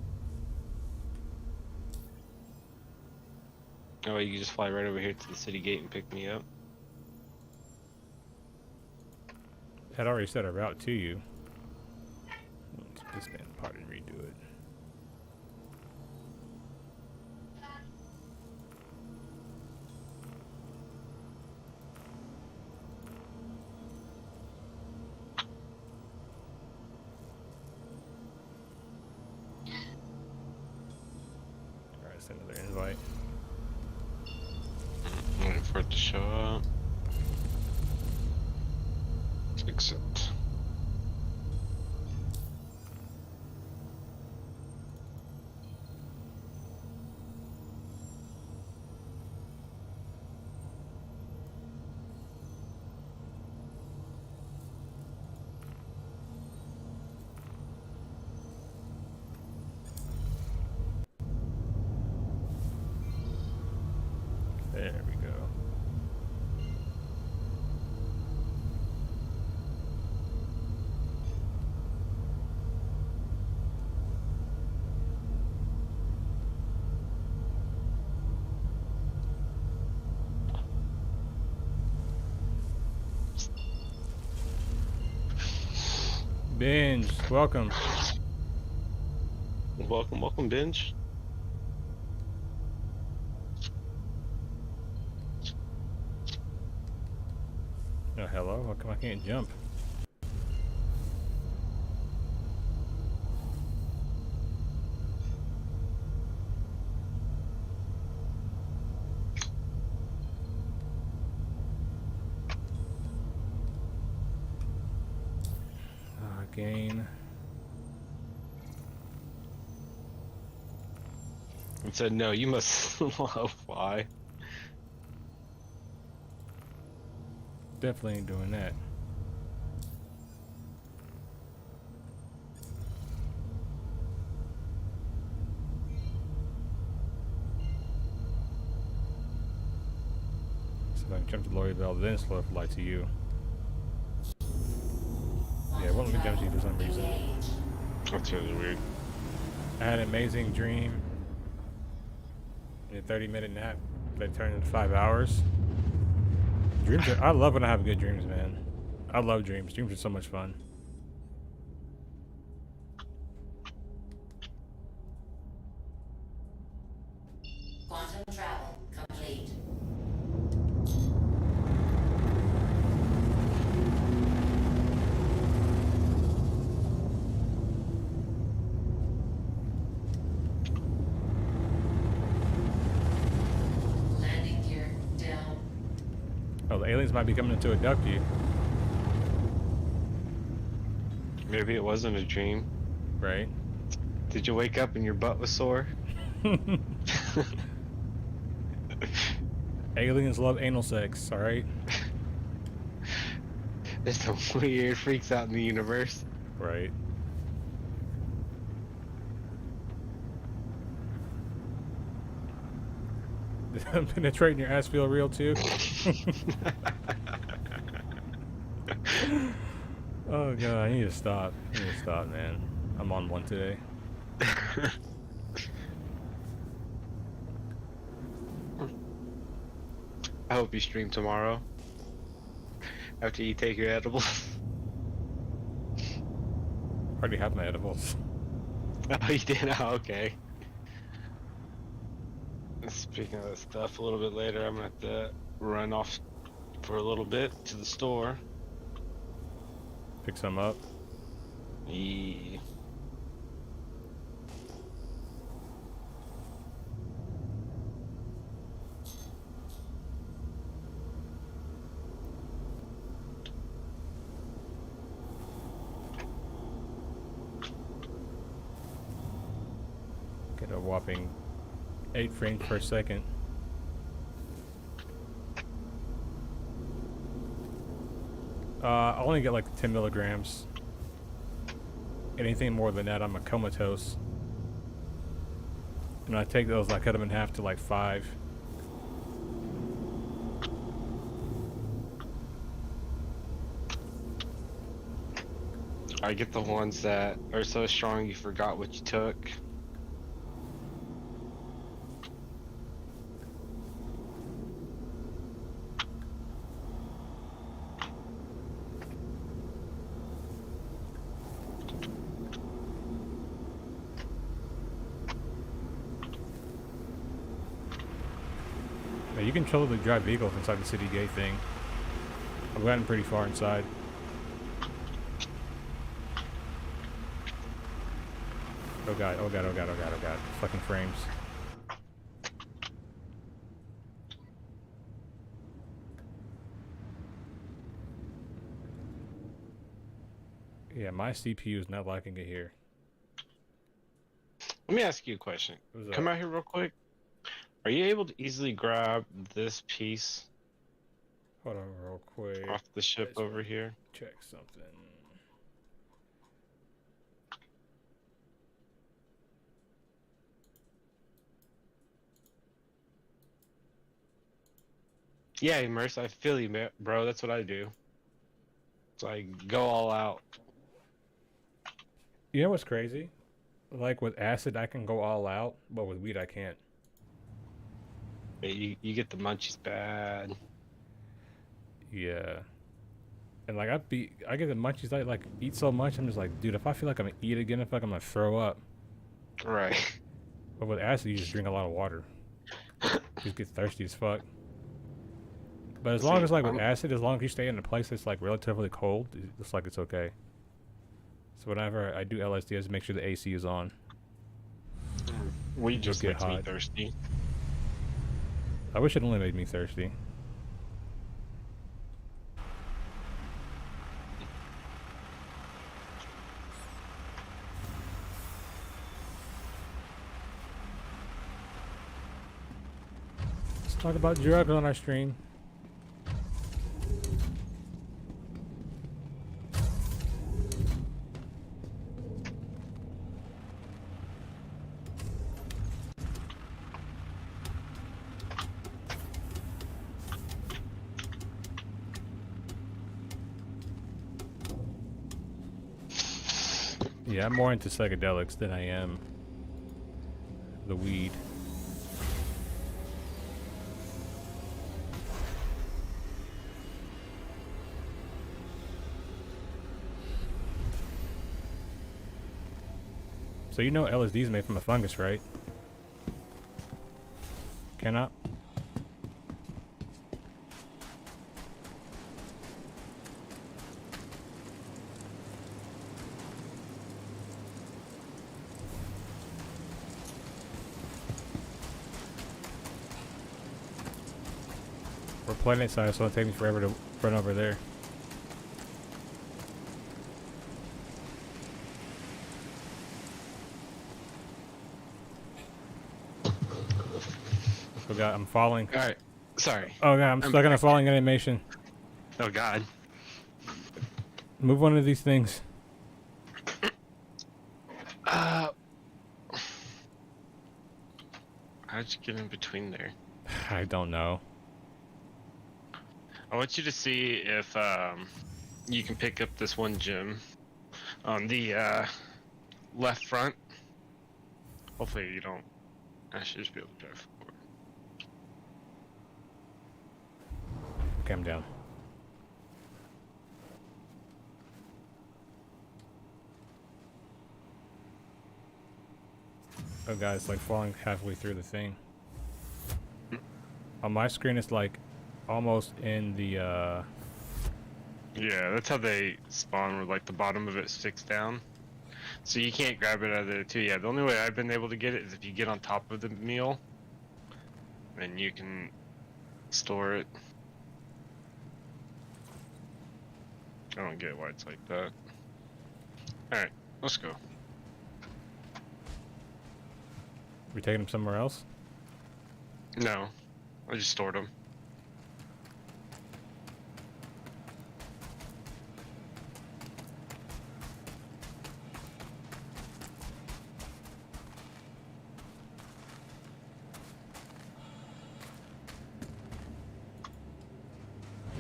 Oh, you can just fly right over here to the city gate and pick me up. Had already set a route to you. Let's disband the party and redo it. Alright, send another invite. Waiting for it to show up. Accept. There we go. Binge, welcome. Welcome, Binge. Oh, hello. How come I can't jump? Gain. It said, no, you must fly. Definitely ain't doing that. So if I can jump to Lorryville, then slow fly to you. Yeah, it won't let me jump to you for some reason. That's really weird. I had an amazing dream. A 30-minute nap that turned into 5 hours. Dreams are, I love when I have good dreams, man. I love dreams. Dreams are so much fun. Quantum travel complete. Landing gear down. Oh, the aliens might be coming to abduct you. Maybe it wasn't a dream. Right. Did you wake up and your butt was sore? Aliens love anal sex, alright? There's some weird freaks out in the universe. Right. Penetrating your ass feel real too? Oh god, I need to stop. I need to stop, man. I'm on one today. I hope you stream tomorrow. After you take your edibles. Already have my edibles. Oh, you did? Oh, okay. Speaking of that stuff, a little bit later, I'm gonna have to run off for a little bit to the store. Pick some up. Yeah. Get a whopping 8 frames per second. I only get like 10 milligrams. Anything more than that, I'm a comatose. And I take those, I cut them in half to like 5. I get the ones that are so strong you forgot what you took. Yeah, you can totally drive vehicles inside the city gate thing. I've gotten pretty far inside. Oh god, oh god, oh god, oh god, oh god. Fucking frames. Yeah, my CPU is not liking it here. Let me ask you a question. Come out here real quick. Are you able to easily grab this piece? Hold on real quick. Off the ship over here? Check something. Yeah, immerse. I feel you, bro. That's what I do. It's like go all out. You know what's crazy? Like with acid, I can go all out, but with weed, I can't. You get the munchies bad. Yeah. And like I get the munchies. I like eat so much. I'm just like, dude, if I feel like I'm gonna eat again, I feel like I'm gonna throw up. Right. But with acid, you just drink a lot of water. You just get thirsty as fuck. But as long as like with acid, as long as you stay in a place that's like relatively cold, it looks like it's okay. So whenever I do LSD, I just make sure the AC is on. Weed just makes me thirsty. I wish it only made me thirsty. Let's talk about drugs on our stream. Yeah, I'm more into psychedelics than I am the weed. So you know LSD is made from a fungus, right? Cannot? We're planet side, so it'll take me forever to run over there. Oh god, I'm falling. Alright, sorry. Oh god, I'm stuck in a falling animation. Oh god. Move one of these things. How'd you get in between there? I don't know. I want you to see if you can pick up this one gem on the left front. Hopefully you don't. I should just be able to drive forward. Okay, I'm down. Oh god, it's like falling halfway through the thing. On my screen, it's like almost in the Yeah, that's how they spawn, where like the bottom of it sticks down. So you can't grab it out of there too. Yeah, the only way I've been able to get it is if you get on top of the meal, then you can store it. I don't get why it's like that. Alright, let's go. We taking them somewhere else? No, I just stored them.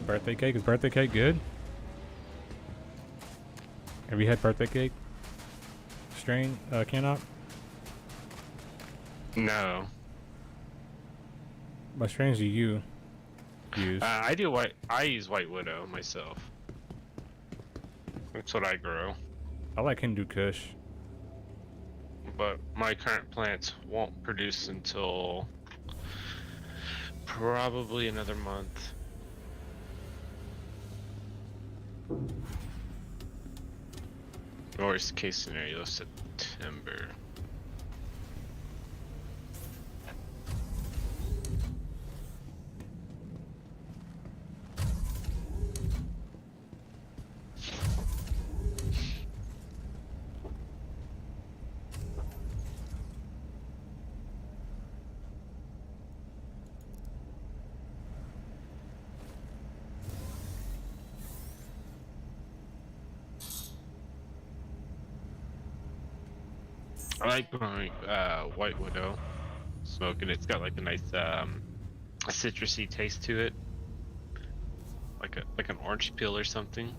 Birthday cake? Is birthday cake good? Have you had birthday cake? Strain? Cannot? No. What strains do you use? I do white. I use White Widow myself. That's what I grow. I like Hindu Kush. But my current plants won't produce until probably another month. Worst case scenario, September. I like growing White Widow, smoking. It's got like a nice citrusy taste to it. like an orange peel or something.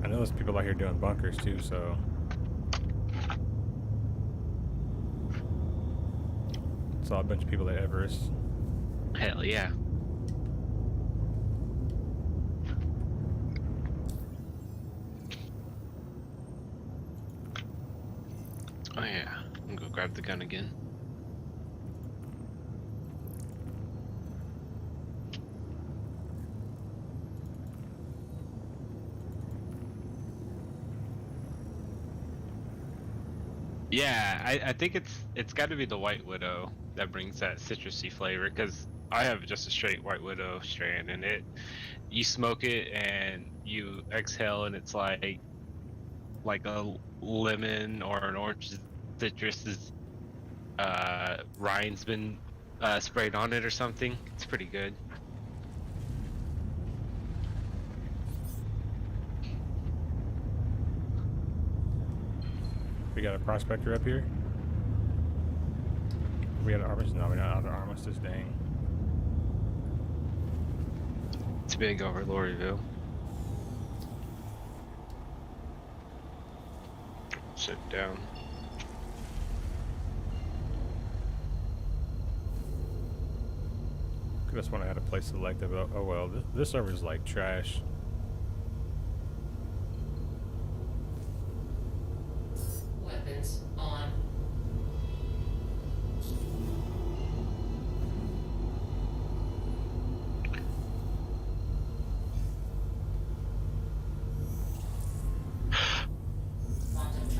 I know there's people out here doing bunkers too, so. Saw a bunch of people at Everest. Hell yeah. Oh yeah, I'm gonna go grab the gun again. Yeah, I think it's got to be the White Widow that brings that citrusy flavor, because I have just a straight White Widow strand, and you smoke it and you exhale, and it's like a lemon or an orange citrus's rind's been sprayed on it or something. It's pretty good. We got a prospector up here. We got an armist? No, we're not out of armistice, dang. It's big over Lorryville. Sit down. Could have sworn I had a place selected, but oh well. This server's like trash. Weapons on.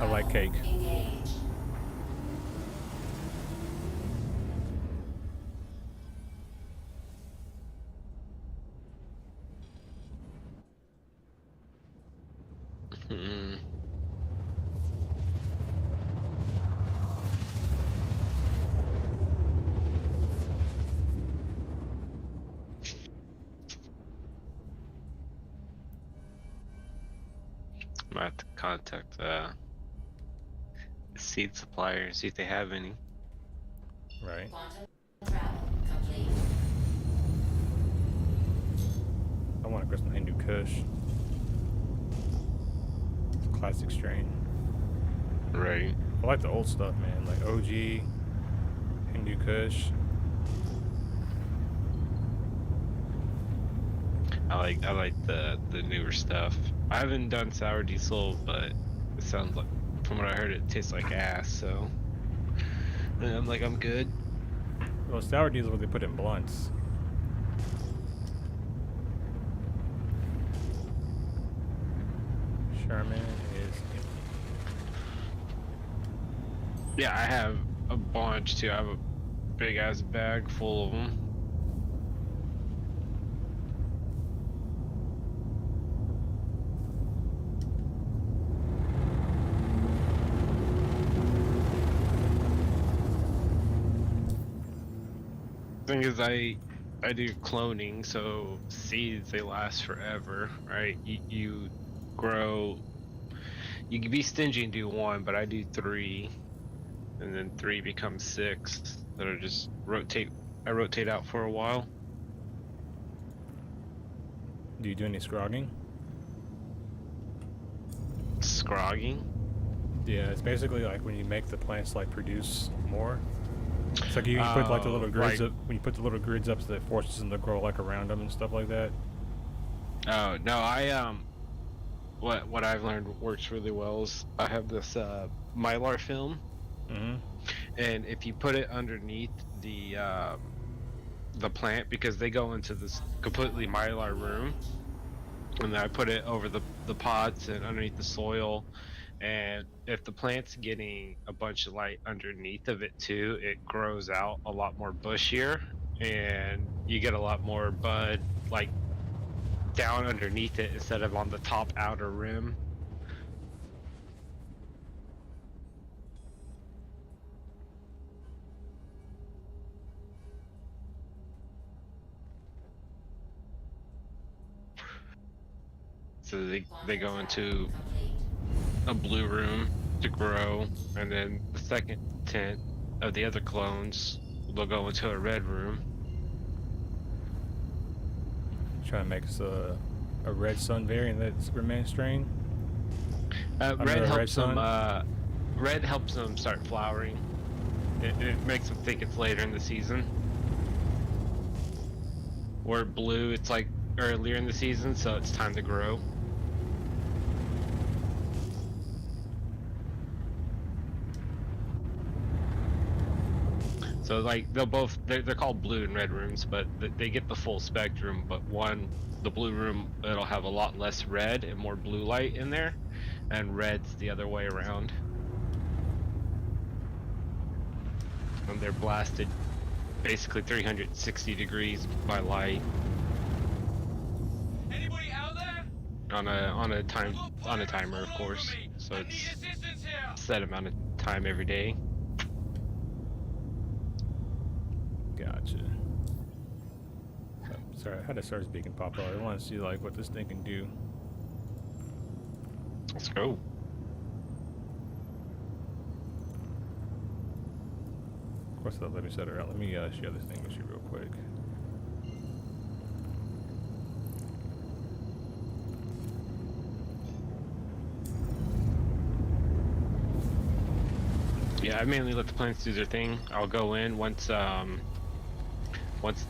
I like cake. Engaged. I'm gonna have to contact the seed supplier and see if they have any. Right. Quantum travel complete. I want to grow some Hindu Kush. It's a classic strain. Right. I like the old stuff, man. Like OG, Hindu Kush. I like the newer stuff. I haven't done sour diesel, but it sounds like, from what I heard, it tastes like ass. So, and I'm like, I'm good. Well, sour diesel is what they put in blunts. Sherman is empty. Yeah, I have a bunch too. I have a big ass bag full of them. Thing is, I do cloning, so seeds, they last forever, right? You grow, you can be stingy and do one, but I do 3, and then 3 becomes 6 that are just I rotate out for a while. Do you do any scrogging? Scrogging? Yeah, it's basically like when you make the plants like produce more. It's like you put like the little grids right. up. When you put the little grids up, so that forces them to grow like around them and stuff like that. Oh no, I what I've learned works really well is I have this mylar film, and if you put it underneath the plant, because they go into this completely mylar room, and then I put it over the pots and underneath the soil, and if the plant's getting a bunch of light underneath of it too, it grows out a lot more bushier, and you get a lot more bud like down underneath it instead of on the top outer rim. So they go into a blue room to grow, and then the second tent of the other clones, they'll go into a red room. Trying to make us a red sun variant of that Superman strain. Red helps them. Red helps them start flowering. It makes them think it's later in the season. Where blue, it's like earlier in the season, so it's time to grow. So like they're called blue and red rooms, but they get the full spectrum. But the blue room, it'll have a lot less red and more blue light in there, and red's the other way around. And they're blasted basically 360 degrees by light. Anybody out there? On a timer, of course. So it's a set amount of time every day. Gotcha. Oh, sorry, I had to start speaking pop out. I want to see like what this thing can do. Let's go. Of course, they'll let me set her out. Let me share this thing with you real quick. Yeah, I mainly let the plants do their thing. I'll go in once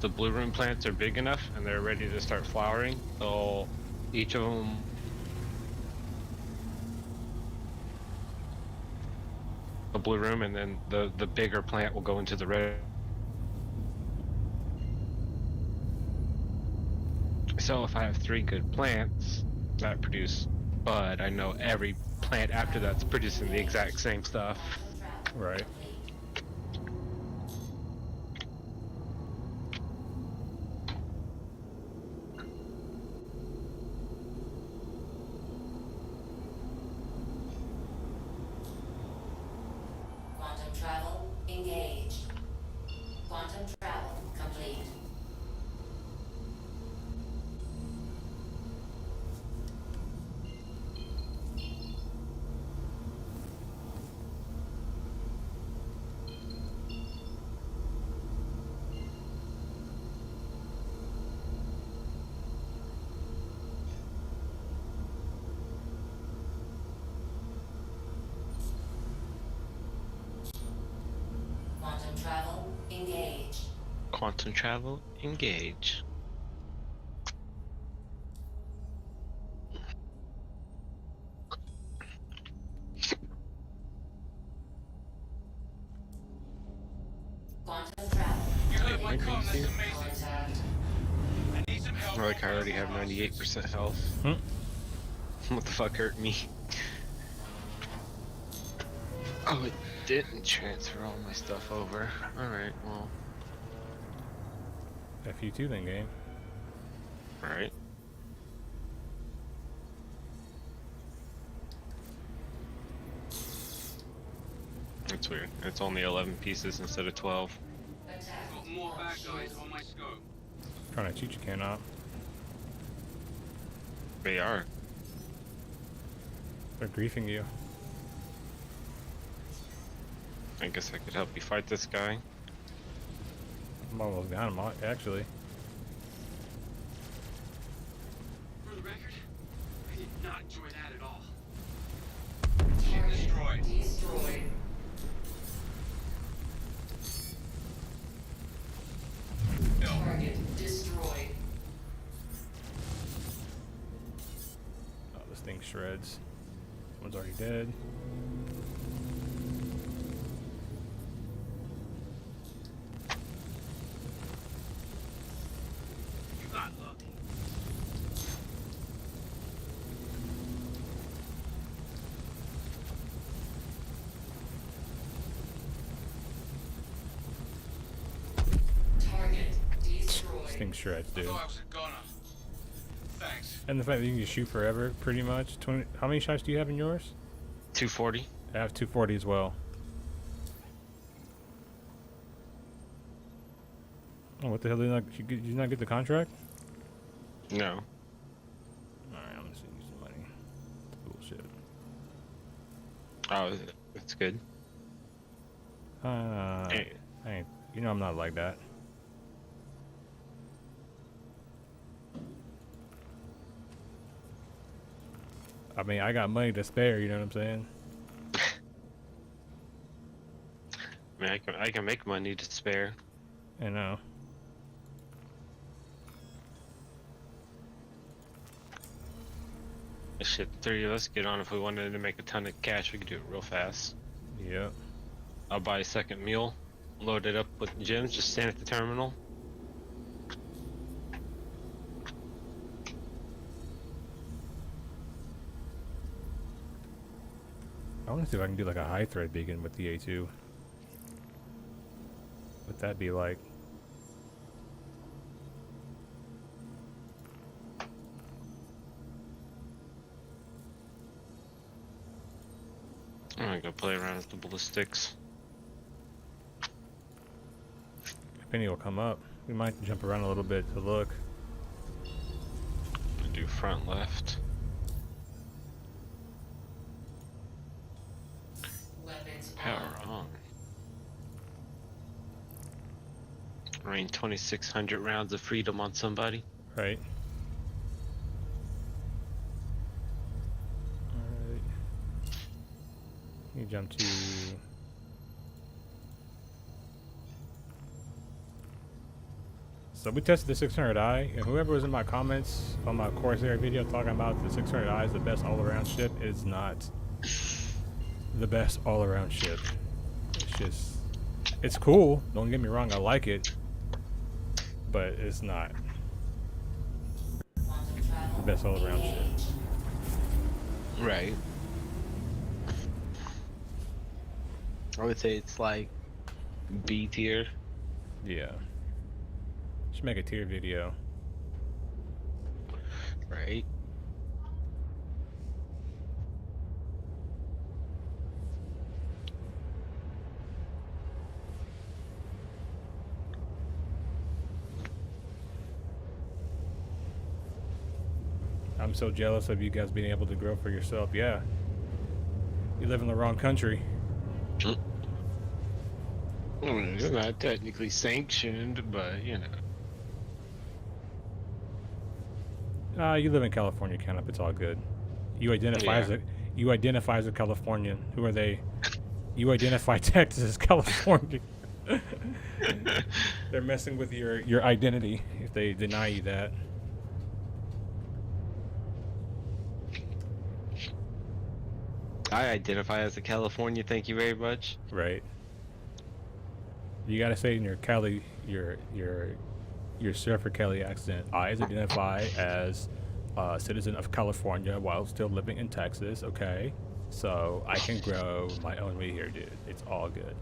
the blue room plants are big enough and they're ready to start flowering. They'll each of them a blue room, and then the bigger plant will go into the red. So if I have 3 good plants that produce bud, I know every plant after that's producing the exact same stuff. Right. Quantum travel engaged. Quantum travel complete. Quantum travel engaged. Quantum travel engage. Quantum travel. Am I crazy? Contact. I need some help. Like I already have 98% health. What the fuck hurt me? Oh, it didn't transfer all my stuff over. Alright, well. F you too then, game. Alright. That's weird. It's only 11 pieces instead of 12. Got more bad guys on my scope. Trying to cheat, you cannot. They are. They're griefing you. I guess I could help you fight this guy. I'm almost down, actually. For the record, I did not enjoy that at all. Target destroyed. Target destroyed. Oh, this thing shreds. One's already dead. You got lucky. Target destroyed. This thing shreds, dude. Thought I was a gunner. Thanks. And the fact that you can just shoot forever, pretty much. 20. How many shots do you have in yours? 240. I have 240 as well. Oh, what the hell did you not get the contract? No. Alright, I'm gonna send you some Oh, that's good. You know I'm not like that. I mean, I got money to spare, you know what I'm saying? I mean, I can make money to spare. I know. Shit, 30 of us get on. If we wanted to make a ton of cash, we could do it real fast. Yeah. I'll buy a second mule, load it up with gems, just stand at the terminal. I want to see if I can do like a high thread beacon with the A2. What'd that be like? I'm gonna go play around with the ballistics. Penny will come up. We might jump around a little bit to look. Do front left. Power on. Rain 2,600 rounds of freedom on somebody. Right. Alright. You jump to... So we tested the 600i, and whoever was in my comments on my Corsair video talking about the 600i is the best all-around ship is not the best all-around ship. It's just, it's cool. Don't get me wrong, I like it, but it's not the best all-around ship. Right. I would say it's like B tier. Yeah. Should make a tier video. Right. I'm so jealous of you guys being able to grow for yourself. Yeah. You live in the wrong country. It's not technically sanctioned, but you know. You live in California, count up. It's all good. You identify as a Californian. Who are they? You identify Texas as California. They're messing with your identity if they deny you that. I identify as a California. Thank you very much. Right. You gotta say in your Cali, your Surfer Cali accent. I identify as a citizen of California while still living in Texas. Okay, so I can grow my own way here, dude. It's all good.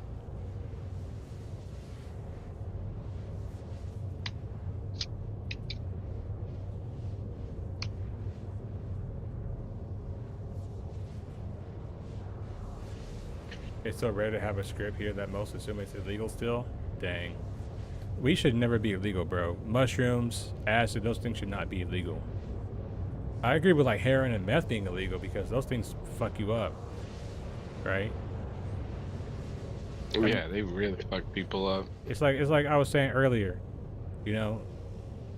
It's so rare to have a script here that most assume it's illegal still. Dang. We should never be illegal, bro. Mushrooms, acid, those things should not be illegal. I agree with like heroin and meth being illegal because those things fuck you up. Right? Yeah, they really fuck people up. It's like I was saying earlier, you know,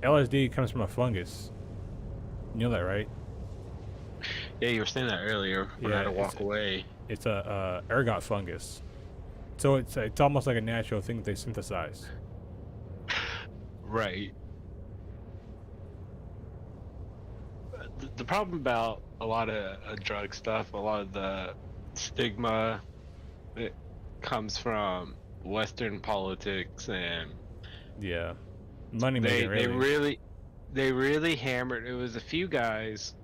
LSD comes from a fungus. You know that, right? Yeah, you were saying that earlier when I had to walk away. It's a ergot fungus. So it's almost like a natural thing that they synthesize. Right. The problem about a lot of drug stuff, a lot of the stigma, it comes from Western politics and yeah, money they really. They really hammered. It was a few guys,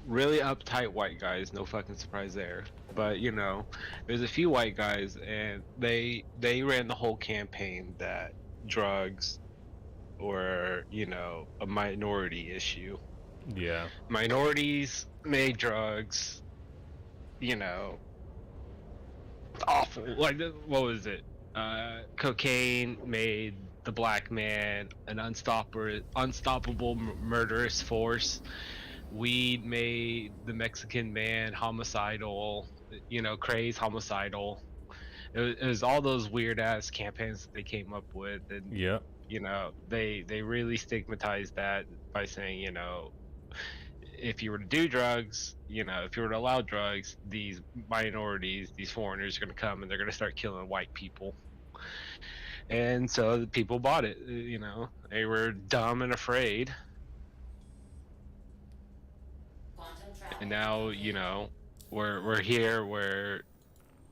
really uptight white guys. No fucking surprise there. But you know, there's a few white guys, and they ran the whole campaign that drugs were, you know, a minority issue. Yeah. Minorities made drugs, you know, awful. Like, what was it? Cocaine made the black man an unstoppable murderous force. Weed made the Mexican man homicidal you know, craze, homicidal. It was all those weird ass campaigns that they came up with, and Yeah. you know, they really stigmatized that by saying, you know, if you were to do drugs, you know, if you were to allow drugs, these minorities, these foreigners are going to come and they're going to start killing white people. And so the people bought it. You know, they were dumb and afraid. And now, you know, we're here where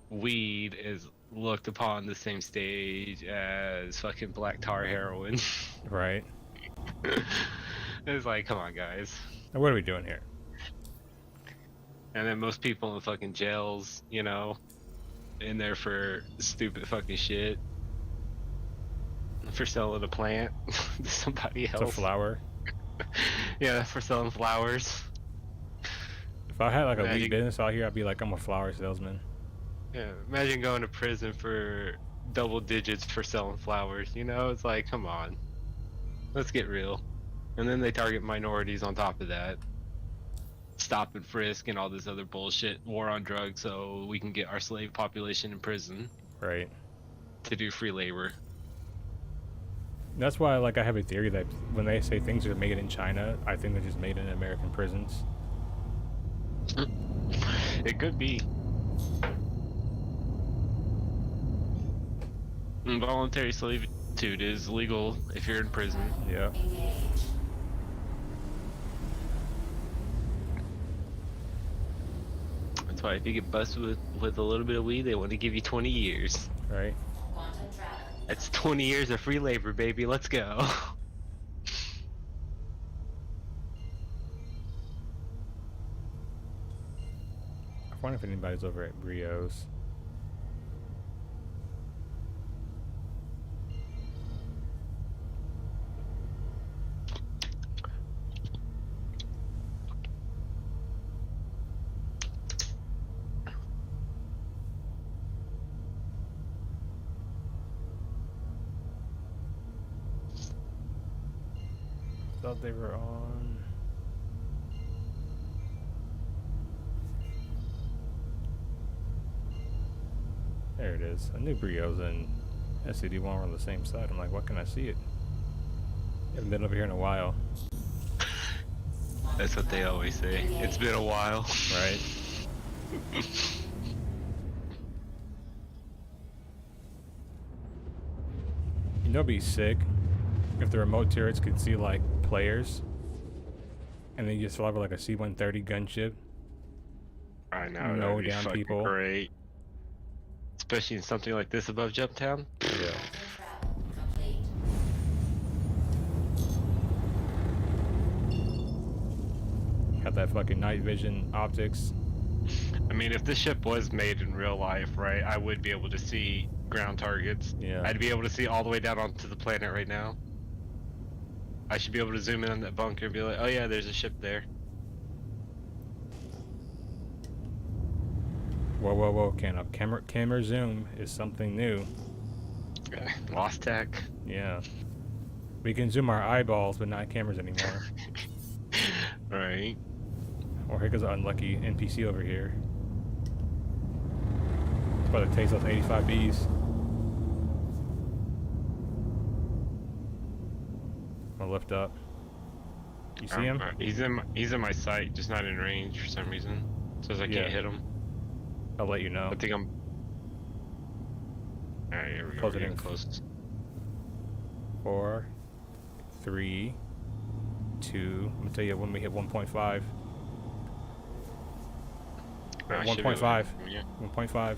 weed is looked upon the same stage as fucking black tar heroin. Right. It's like, come on, guys. Now, what are we doing here? And then most people in fucking jails, you know, in there for stupid fucking shit. For selling a plant to somebody else. It's a flower. Yeah, for selling flowers. If I had like a weed business out here, I'd be like, I'm a flower salesman. Yeah, imagine going to prison for double digits for selling flowers. You know, it's like, come on, let's get real. And then they target minorities on top of that. Stop and frisk and all this other bullshit. War on drugs, so we can get our slave population in prison. Right. To do free labor. That's why, like, I have a theory that when they say things are made in China, I think they're just made in American prisons. It could be. Involuntary servitude is legal if you're in prison. Yeah. That's why if you get busted with a little bit of weed, they want to give you 20 years. Right. That's 20 years of free labor, baby. Let's go. I wonder if anybody's over at Brio's. Thought they were on. There it is. I knew Brio's and SCD1 were on the same side. I'm like, why can't I see it? Haven't been over here in a while. That's what they always say. It's been a while. Right. You know, it'd be sick if the remote turrets could see like players, and then you just fly with like a C-130 gunship. I know. Mow That'd be down fucking people. great. Especially in something like this above Jumptown. Yeah. Got that fucking night vision optics. I mean, if this ship was made in real life, right, I would be able to see ground targets. Yeah. I'd be able to see all the way down onto the planet right now. I should be able to zoom in on that bunker and be like, oh yeah, there's a ship there. Whoa, whoa, whoa! Camera zoom is something new. Lost tech. Yeah. We can zoom our eyeballs, but not cameras anymore. Right. Or here goes an unlucky NPC over here. It's about to taste those 85 Bs. I'm gonna lift up. You see him? He's in my sight, just not in range for some reason. Says I can't hit him. I'll let you know. I think I'm. Alright, here we go. Close We're it in. getting close. 4, 3, 2. I'm gonna tell you when we hit 1.5. 1.5. 1.5.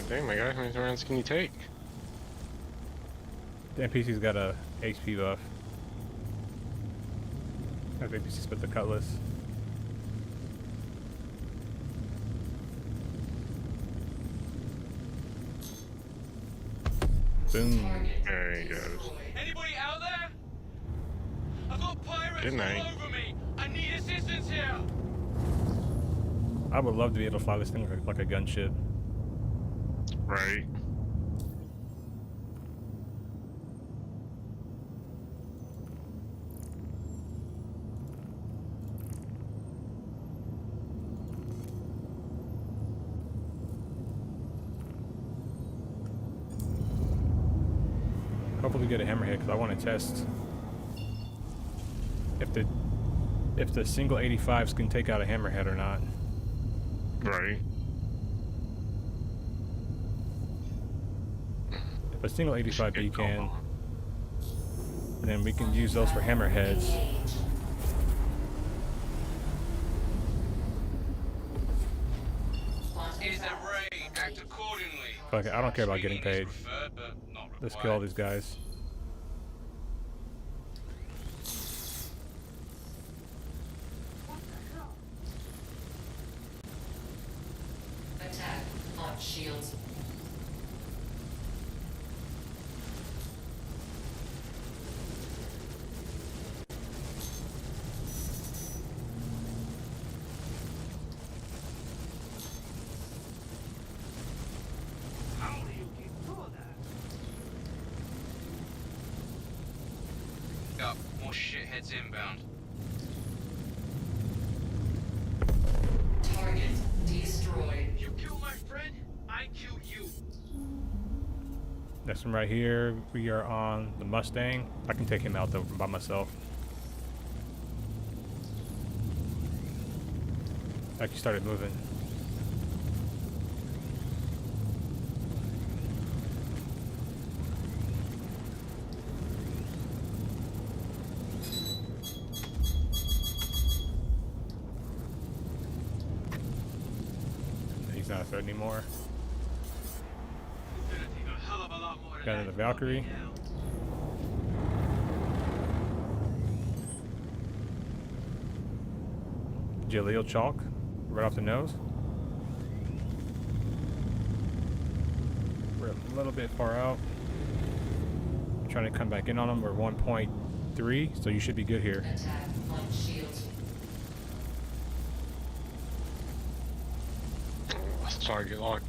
Dang, my guy, how many rounds can you take? The NPC's got a HP buff. I think NPC spit the cutlass. Boom. There he goes. Anybody out there? I've got pirate Good night. I need assistance here. I would love to be able to fly this thing like a gunship. Right. Hopefully we get a hammerhead because I want to test if the single 85s can take out a hammerhead or not. Right. If a single 85B can, then we can use those for hammerheads. Is a raid. Act accordingly. Fuck it, I don't care about getting paid. Let's kill all these guys. Attack on shields. How do you get through that? Up, more shitheads inbound. Target destroyed. You kill my friend, I kill you. Next one right here, we are on the Mustang. I can take him out though by myself. Actually started moving. He's not a threat anymore. Got another Valkyrie. Jaleel Chalk, right off the nose. We're a little bit far out. I'm trying to come back in on them. We're 1.3, so you should be good here. Attack on shields. Target locked.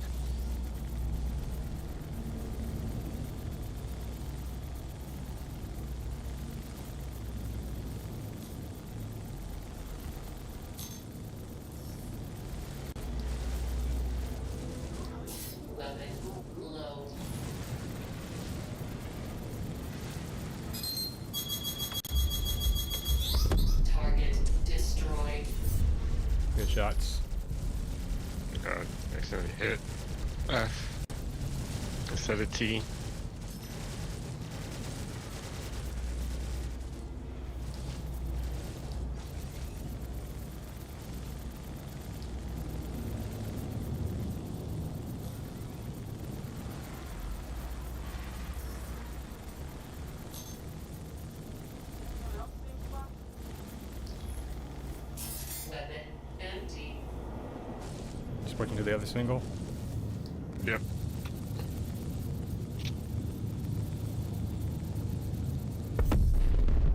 Weapon low. Target destroyed. Good shots. God, I accidentally hit F instead of T. Weapon empty. Just working to the other single. Yep.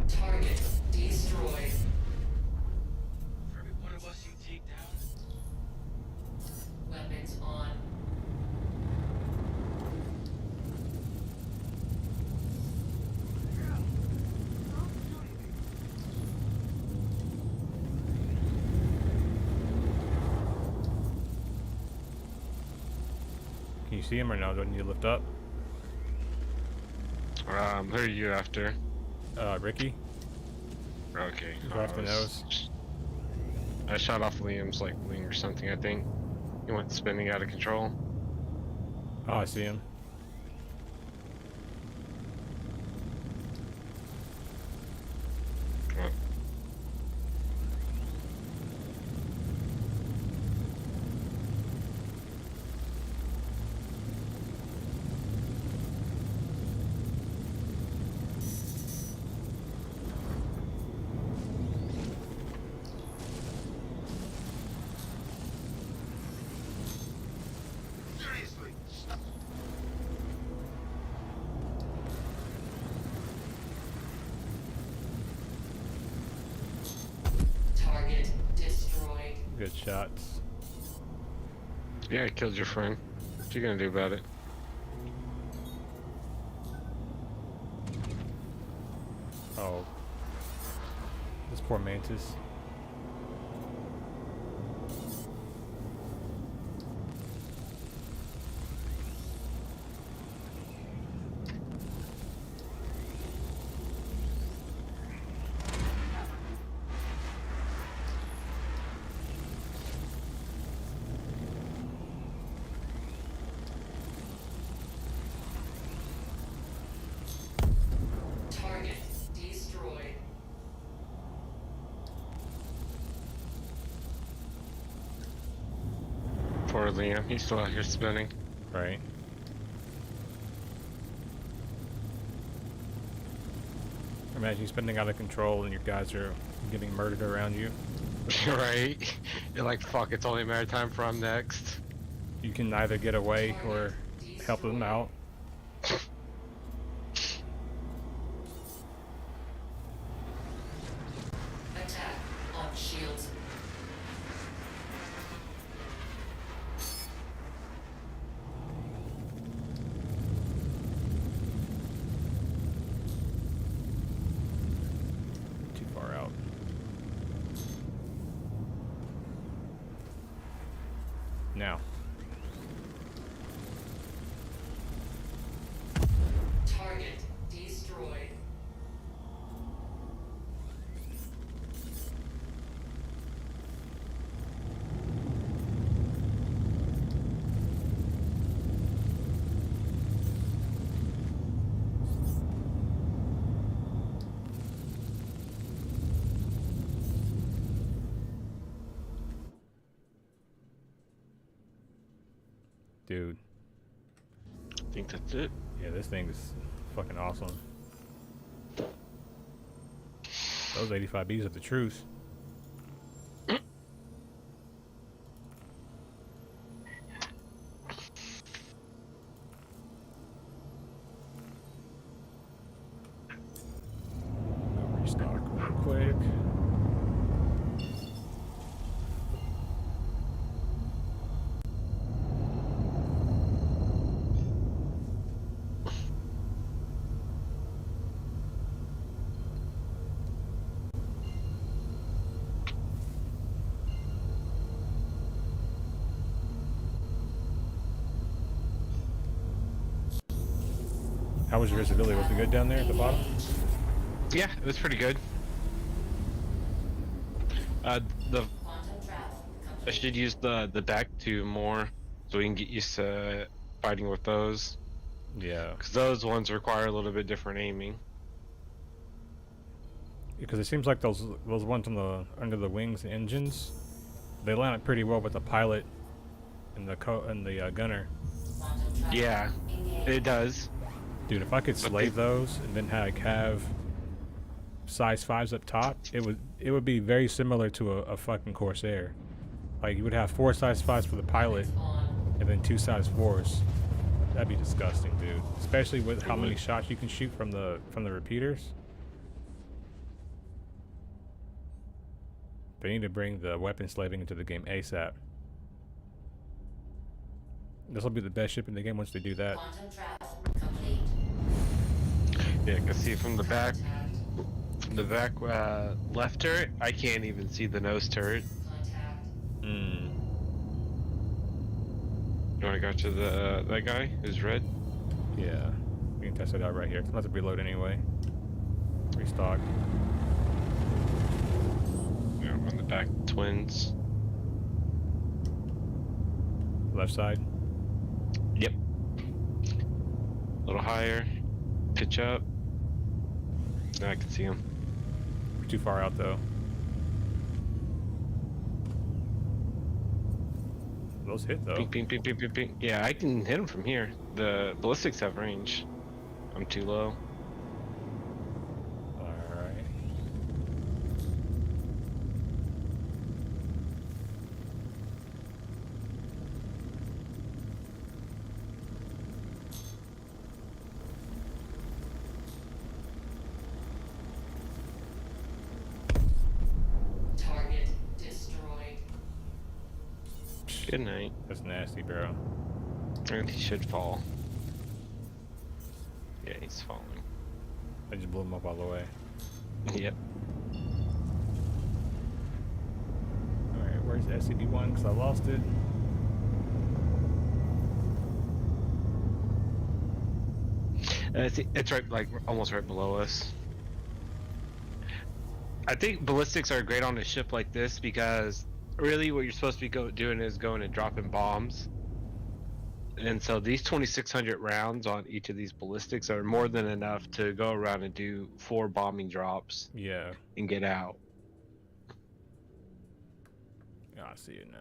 Target destroyed. For every one of us you take down, Weapons on. Can you see him or no? Do I need to lift up? Who are you after? Ricky. Okay. He's right off the nose. I shot off Liam's like wing or something, I think. He went spinning out of control. Oh, I see him. Oh. seriously, Shots. Yeah, I killed your friend. What you gonna do about it? Oh. This poor Mantis. Target destroyed. Poor Liam, he's still out here spinning. Right. Imagine you spinning out of control and your guys are getting murdered around you. Right? You're like, fuck, it's only a matter of time for I'm next. You can either get away or help them out. Attack on shields. Too far out. Now. Target destroyed. Dude. I think that's it. Yeah, this thing is fucking awesome. Those 85Bs are the truth. Restock real quick. How was your visibility? Was it good down there at the bottom? Yeah, it was pretty good. The I should use the back two more so we can get used to fighting with those. Yeah. Because those ones require a little bit different aiming. Because it seems like those ones on the under the wings and engines, they line up pretty well with the pilot and the gunner. Yeah, it does. Dude, if I could slave those and then have size 5s up top, it would be very similar to a fucking Corsair. Like you would have 4 size 5s for the pilot and then 2 size 4s. That'd be disgusting, dude. Especially with how many shots you can shoot from the repeaters. They need to bring the weapon slaving into the game ASAP. This will be the best ship in the game once they do that. Yeah, I can see from the back left turret, I can't even see the nose turret. Hmm. You want to go to the that guy who's red? Yeah, we can test it out right here. It's about to reload anyway. Restock. Yeah, on the back twins. Left side. Yep. A little higher. Pitch up. Now I can see him. We're too far out though. Those hit though. Ping, ping, ping, ping, ping, ping. Yeah, I can hit him from here. The ballistics have range. I'm too low. Alright. Target destroyed. Good night. That's nasty, bro. And he should fall. Yeah, he's falling. I just blew him up all the way. Yep. Alright, where's SCP-1? Because I lost it. It's right, like, almost right below us. I think ballistics are great on a ship like this because really what you're supposed to be doing is going and dropping bombs. And so these 2,600 rounds on each of these ballistics are more than enough to go around and do 4 bombing drops. Yeah. And get out. Oh, I see it now.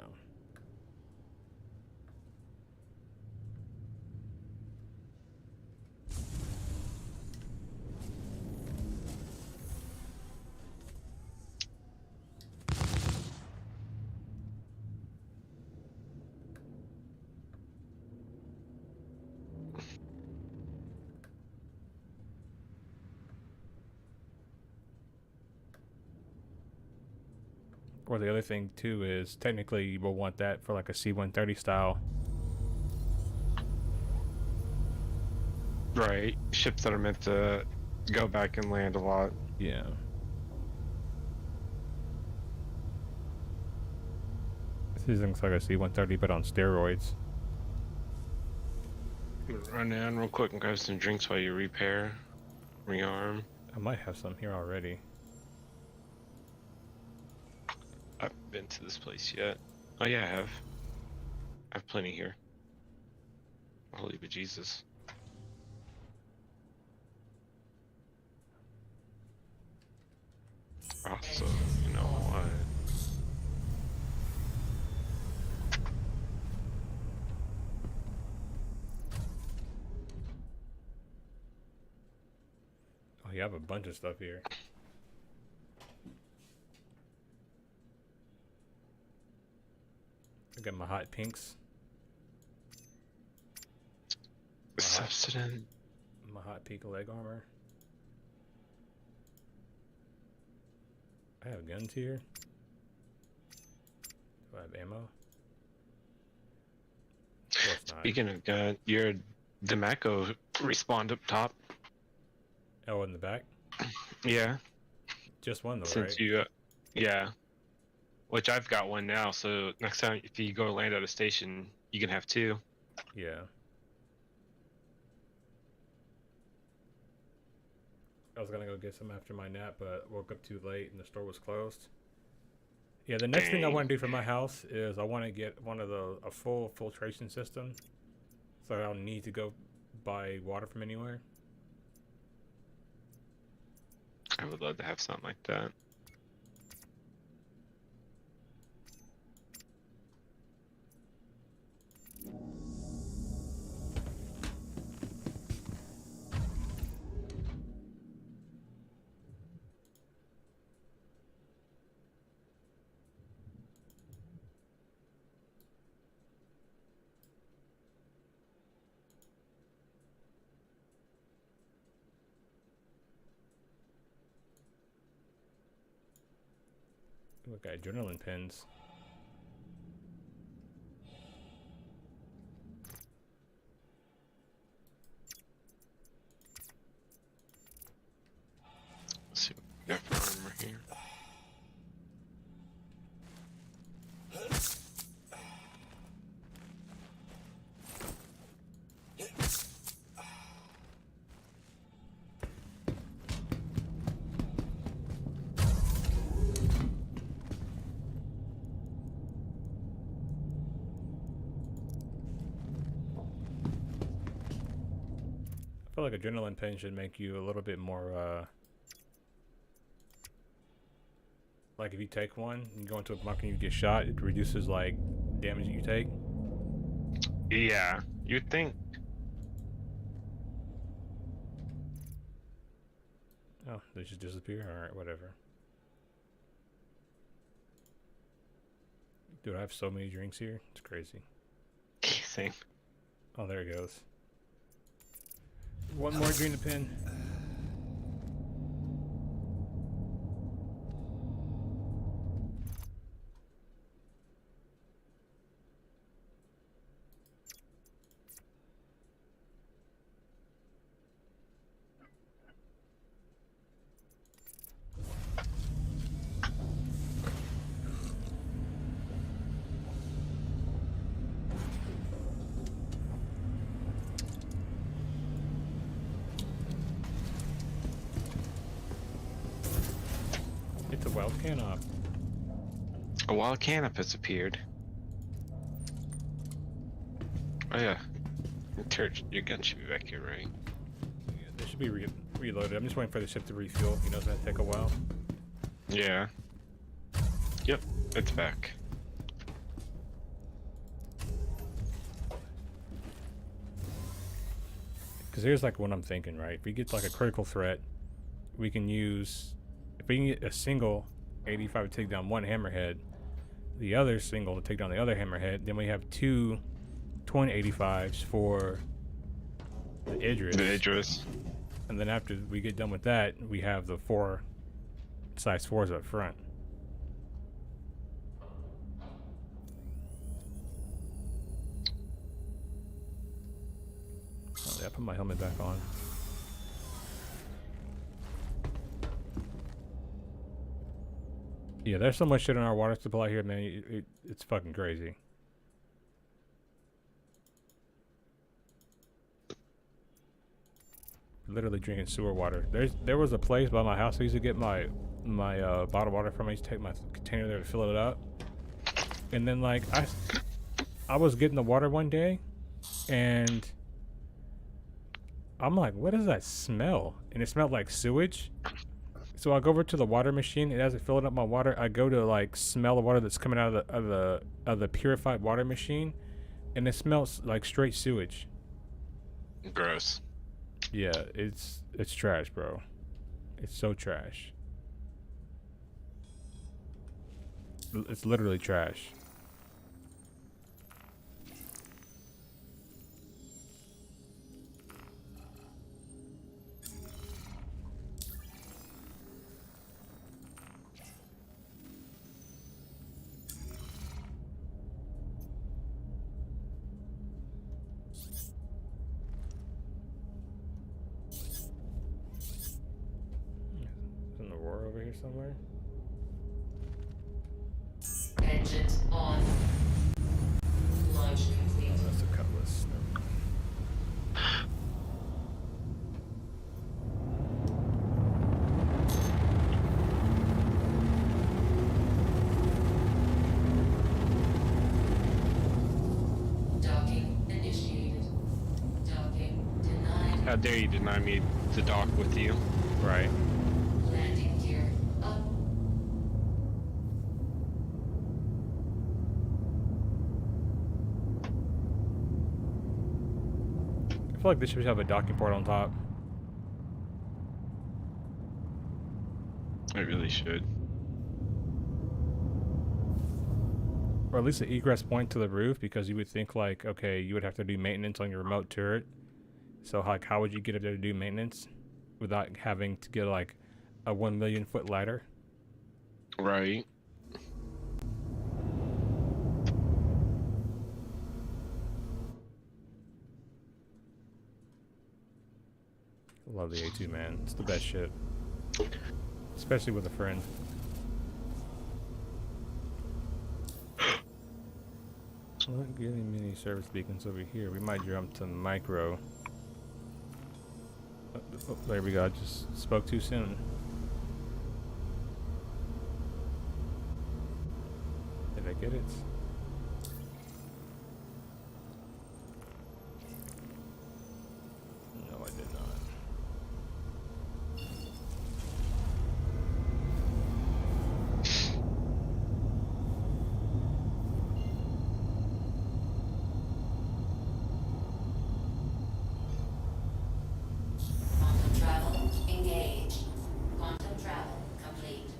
Or the other thing too is technically you will want that for like a C-130 style. Right. Ships that are meant to go back and land a lot. Yeah. This looks like a C-130 but on steroids. Run down real quick and grab some drinks while you repair. Rearm. I might have some here already. I haven't been to this place yet. Oh yeah, I have. I have plenty here. Holy bejesus. Also, you know what? Oh, you have a bunch of stuff here. I got my hot pinks. Subsident. My hot pink leg armor. I have guns here. Do I have ammo? Of course not. Speaking of gun, your Demaco respawned up top. Oh, in the back? Yeah. Just one though, Since right? you, yeah. Which I've got one now, so next time if you go land at a station, you can have 2. Yeah. I was gonna go get some after my nap, but woke up too late and the store was closed. Yeah, the next thing I want to do for my house is I want to get a full filtration system, so I don't need to go buy water from anywhere. I would love to have something like that. Look at adrenaline pins. Let's see what we got for armor here. I feel like adrenaline pin should make you a little bit more, like if you take one, and you go into a bunker and you get shot, it reduces like damage that you take. Yeah, you'd think. Oh, they just disappear? Alright, whatever. Dude, I have so many drinks here. It's crazy. Same. Oh, there it goes. One more adrenaline pin. Canop. A wild canopus appeared. Oh yeah. Your gun should be back here, right? Yeah, they should be reloaded. I'm just waiting for the ship to refuel. You know, it's gonna take a while. Yeah. Yep, it's back. Because here's like what I'm thinking, right? If we get like a critical threat, we can use, if we can get a single 85 to take down one hammerhead, the other single to take down the other hammerhead, then we have two 2085s for the Idris. The Idris. And then after we get done with that, we have the 4 size 4s up front. Oh, yeah, put my helmet back on. Yeah, there's so much shit in our water supply here, man. It's fucking crazy. Literally drinking sewer water. There was a place by my house I used to get my bottled water from. I used to take my container there to fill it up. And then like I was getting the water one day, and I'm like, what is that smell? And it smelled like sewage. So I go over to the water machine, and as it filling up my water, I go to like smell the water that's coming out of the purified water machine, and it smells like straight sewage. Gross. Yeah, it's trash, bro. It's so trash. It's literally trash. An Aurora over here somewhere. Engines on. Launch complete. Oh, that's a cutlass. Docking initiated. Docking denied. How dare you deny me to dock with you? Right. Landing gear up. I feel like this should have a docking port on top. I really should. Or at least an egress point to the roof, because you would think like, okay, you would have to do maintenance on your remote turret. So like, how would you get up there to do maintenance without having to get like a 1 million foot ladder? Right. Love the A2, man. It's the best shit. Especially with a friend. Not getting many service beacons over here. We might jump to micro. Oh, there we go. I just spoke too soon. Did I get it? No, I did not. Quantum travel engaged. Quantum travel complete.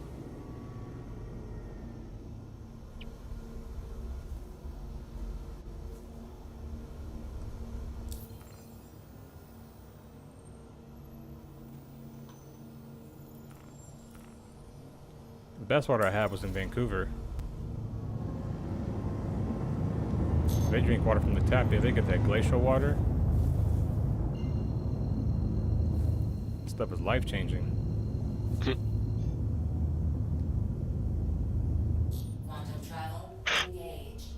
The best water I had was in Vancouver. They drink water from the tap. Yeah, they get that glacial water. Stuff is life changing. Quantum travel engaged.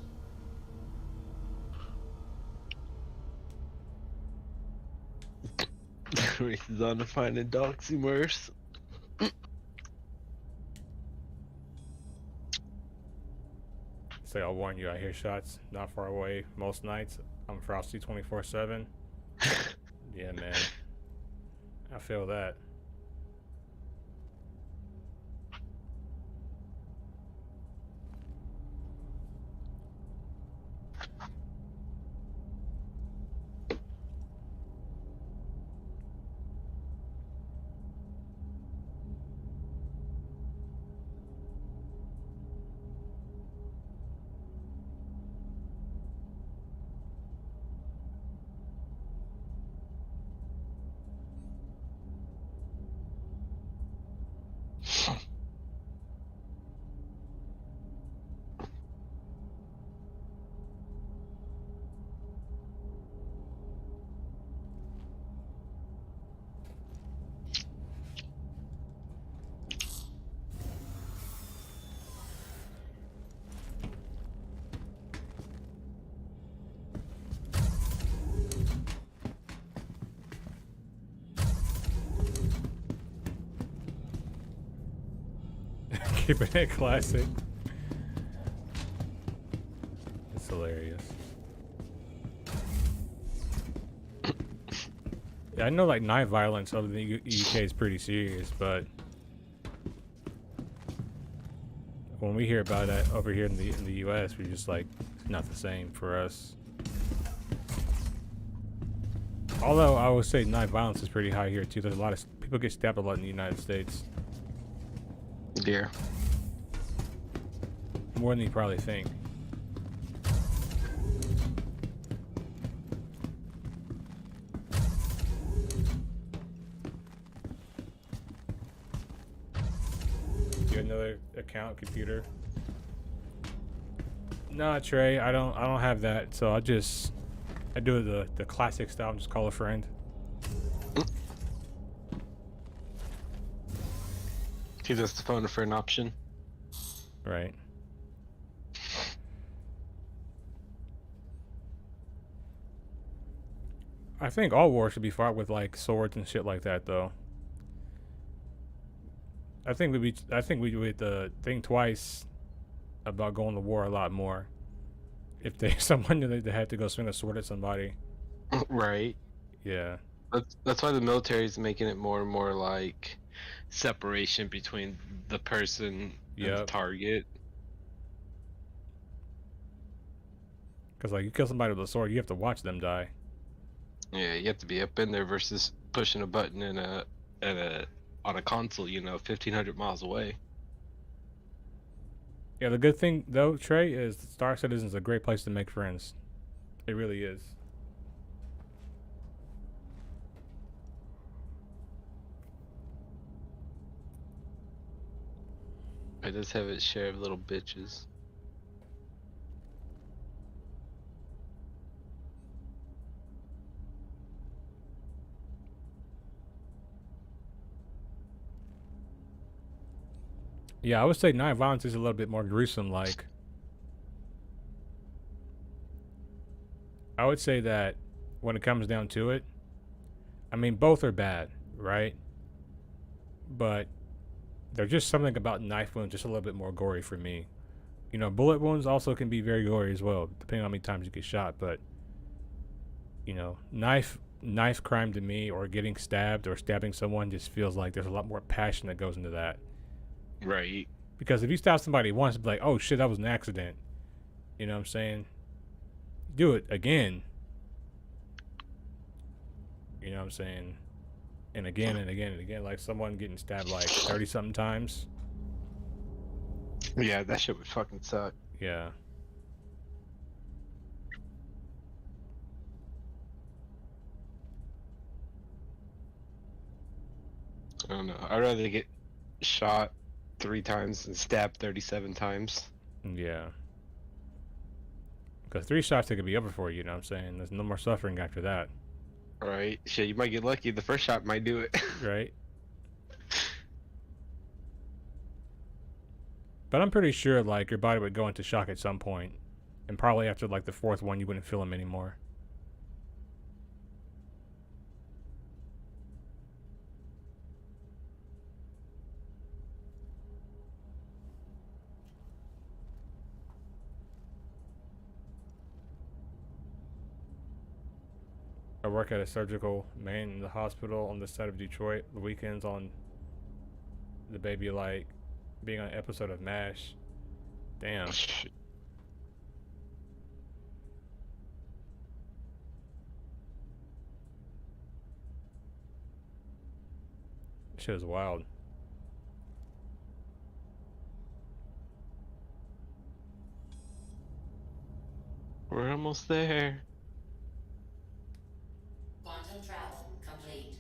Race is on to find a doximers. Say, I'll warn you, I hear shots not far away most nights. I'm frosty 24/7. Yeah, man. I feel that. Keeping it classic. It's hilarious. Yeah, I know like knife violence over the UK is pretty serious, but when we hear about it over here in the US, we're just like, it's not the same for us. Although I would say knife violence is pretty high here too. There's a lot of people get stabbed a lot in the United States. Yeah. More than you probably think. You got another account computer? Nah, Trey, I don't have that. So I do it the classic style, just call a friend. See, that's the phone a friend option. Right. I think all wars should be fought with like swords and shit like that, though. I think we would think twice about going to war a lot more if someone knew they had to go swing a sword at somebody. Right. Yeah. That's why the military is making it more and more like separation between the person and the target. Because like you kill somebody with a sword, you have to watch them die. Yeah, you have to be up in there versus pushing a button on a console, 1,500 miles away. Yeah, the good thing though, Trey, is Star Citizen is a great place to make friends. It really is. It does have its share of little bitches. Yeah, I would say knife violence is a little bit more gruesome. Like, I would say that when it comes down to it, I mean, both are bad, right? But there's just something about knife wounds just a little bit more gory for me. Bullet wounds also can be very gory as well, depending on how many times you get shot. But, knife crime to me, or getting stabbed or stabbing someone, just feels like there's a lot more passion that goes into that. Right. Because if you stab somebody once, it'd be like, oh shit, that was an accident. You know what I'm saying? Do it again. You know what I'm saying? And again and again and again. Like someone getting stabbed like 30-something times. Yeah, that shit would fucking suck. Yeah. I don't know. I'd rather get shot 3 times and stabbed 37 times. Yeah. Because 3 shots, it could be over for you, you know what I'm saying? There's no more suffering after that. Right. Shit, you might get lucky. The first shot might do it. Right. But I'm pretty sure, like, your body would go into shock at some point. And probably after, like, the 4th one, you wouldn't feel them anymore. I work at a surgical main in the hospital on this side of Detroit. The weekends on the baby like being on an episode of MASH. Damn. Shit is wild. We're almost there. Quantum travel complete.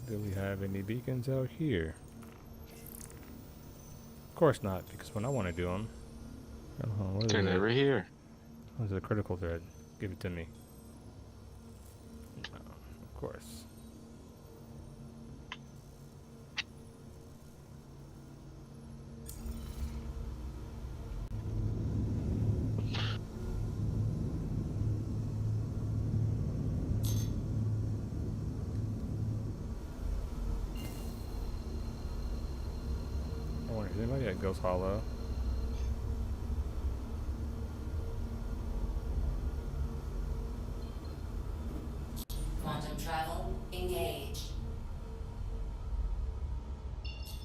Do we have any beacons out here? Of course not, because when I want to do them, They're never here. What's the critical thread? Give it to me. No, of course. I wonder if anybody at Ghost Hollow. Quantum travel engaged.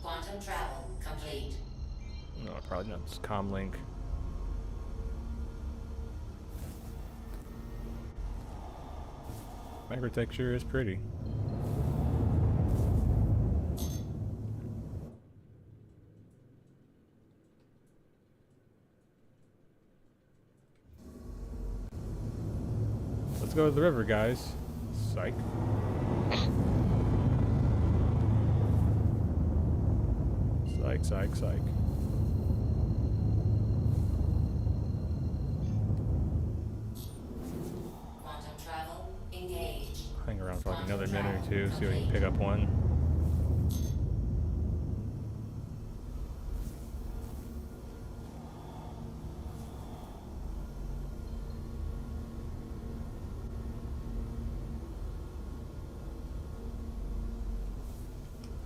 Quantum travel complete. No, probably not. Just comlink. Architecture is pretty. Let's go to the river, guys. Psych. Psych, psych, psych. Quantum travel engaged. Hang around for like another minute or two, see if we can pick up one.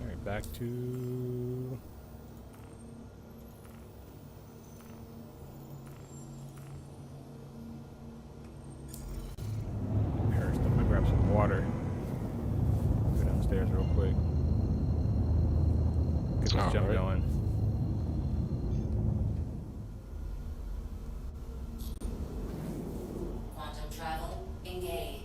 Alright, back to... Paris, I'm gonna grab some water. Go downstairs real quick. Get this jump going. Quantum travel engaged.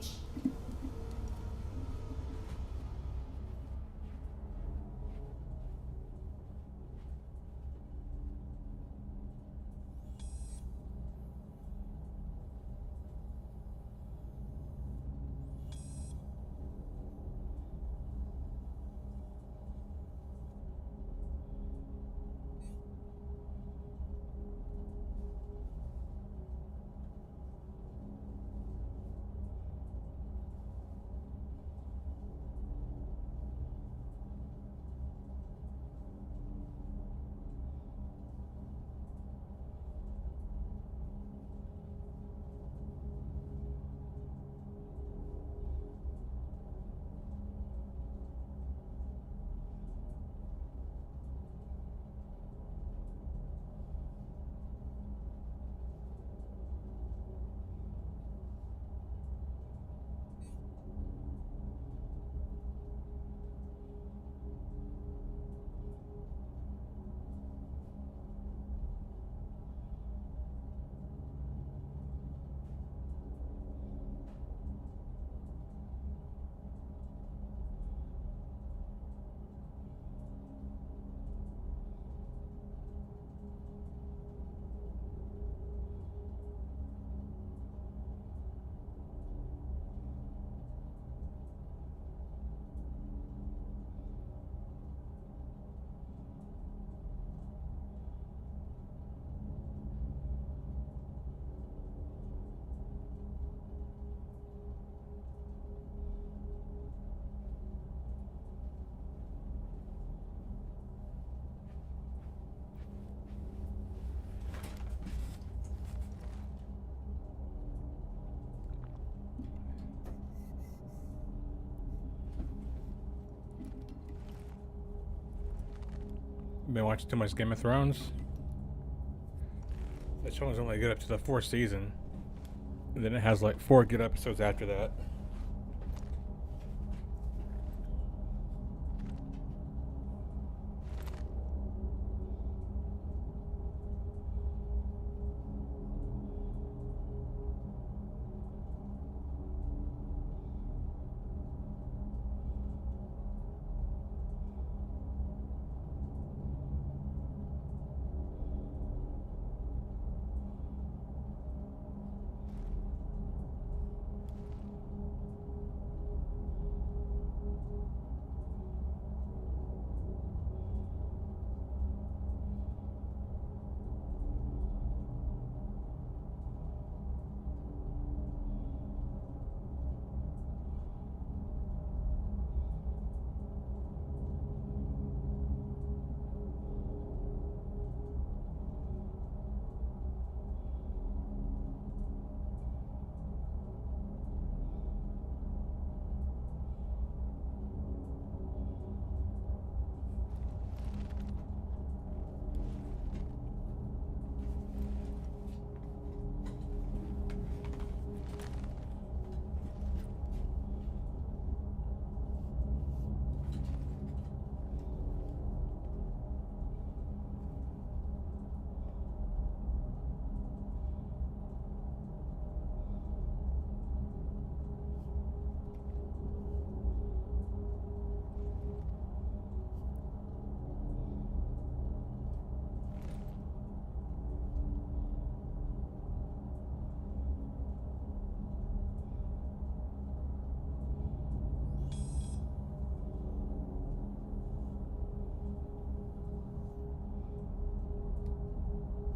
Been watching too much Game of Thrones. That show's only good up to the 4th season. And then it has like 4 good episodes after that.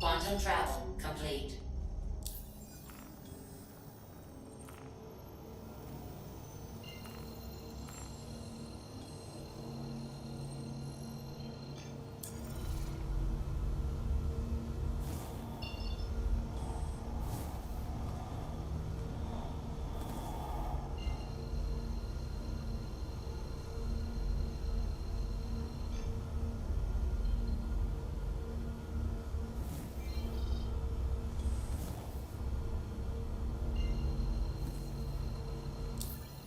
Quantum travel complete.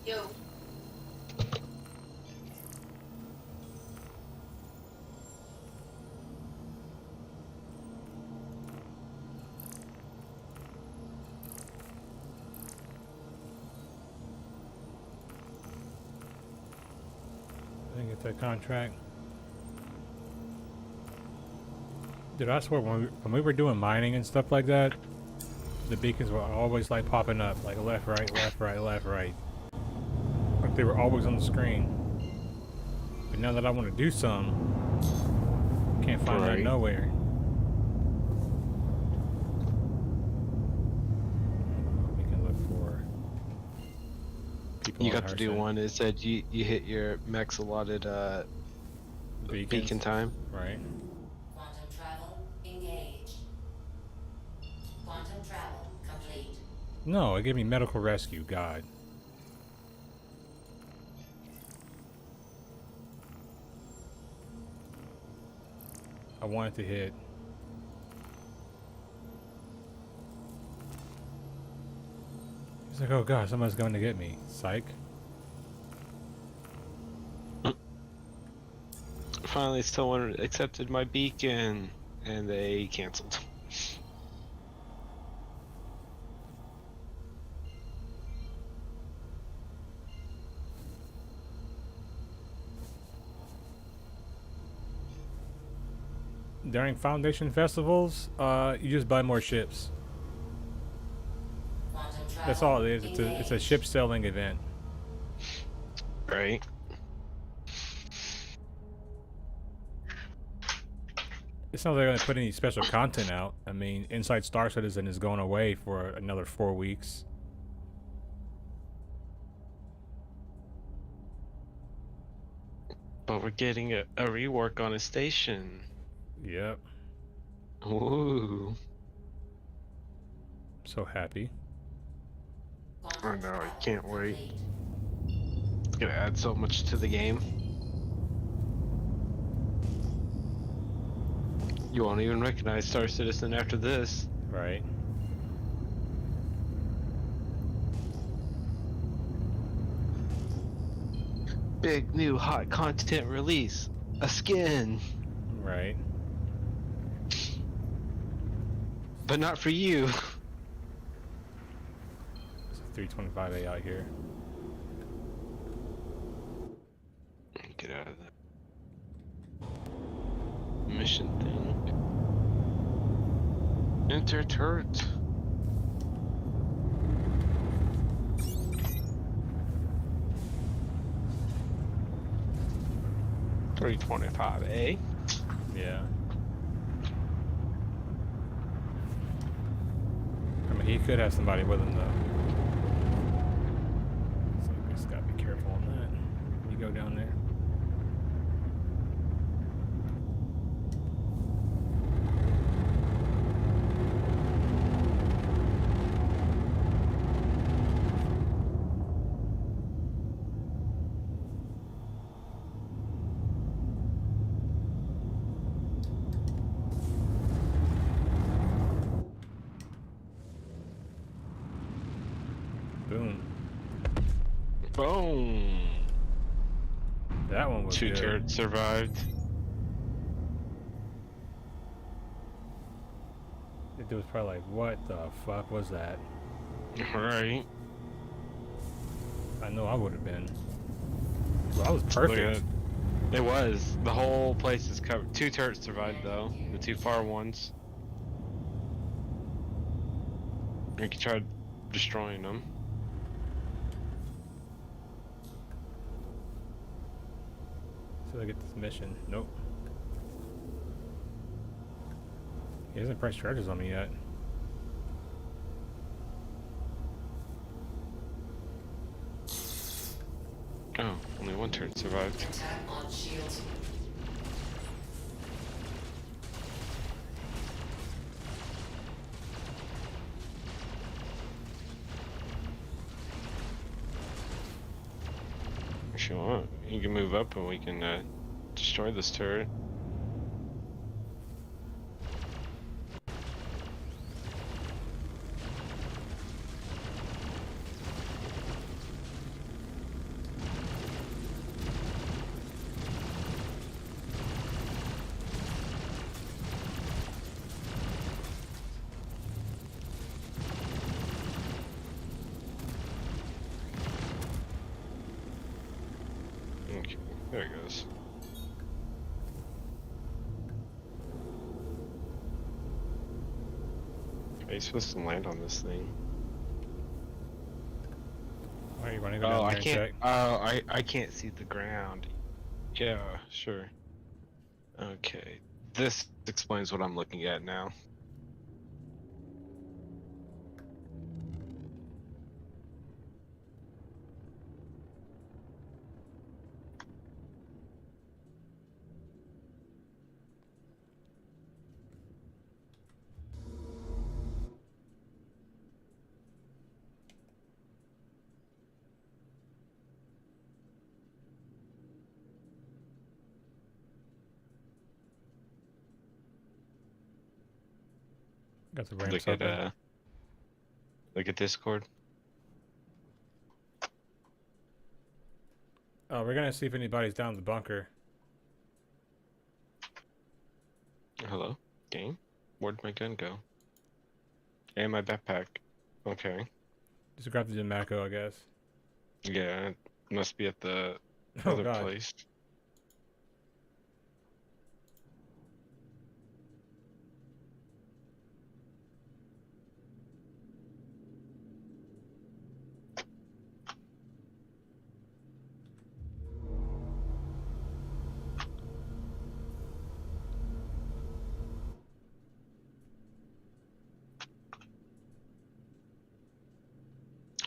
Yo. I didn't get that contract. Dude, I swear when we were doing mining and stuff like that, the beacons were always like popping up, like left, right, left, right, left, right. Like they were always on the screen. But now that I want to do some, can't find that nowhere. We can look for people. You got to do one. It said you hit your max allotted beacon time. Right. Quantum travel engaged. Quantum travel complete. No, it gave me medical rescue. God. I wanted to hit. He's like, oh god, somebody's going to get me. Psych. Finally, someone accepted my beacon, and they canceled. During Foundation festivals, you just buy more ships. That's all it is. It's a ship selling event. Right. It's not like they're going to put any special content out. I mean, Inside Star Citizen is going away for another 4 weeks. But we're getting a rework on a station. Yep. Ooh. So happy. I know, I can't wait. It's gonna add so much to the game. You won't even recognize Star Citizen after this. Right. Big new hot content release. A skin. Right. But not for you. It's a 325A out here. Get out of that mission thing. Enter turret. $325A. Yeah. I mean, he could have somebody with him though. So we just gotta be careful on that when you go down there. Boom. Boom. That one was Two good. turrets survived. The dude was probably like, what the fuck was that? Right. I know I would have been. Well, that was perfect. It was. The whole place is covered. Two turrets survived though. The two far ones. You can try destroying them. So I get this mission. Nope. He hasn't pressed charges on me yet. Oh, only one turret survived. Attack on shields. If you want, you can move up and we can destroy this turret. Okay, there it goes. Are you supposed to land on this thing? Why are you running go down there and check? I can't see the ground. Yeah, sure. Okay, this explains what I'm looking at now. Got the ramps up there. Look at Discord. Oh, we're gonna see if anybody's down in the bunker. Hello, game? Where'd my gun go? And my backpack. Okay. Just grab the Mako, I guess. Yeah, it must be at the Oh, other God. place.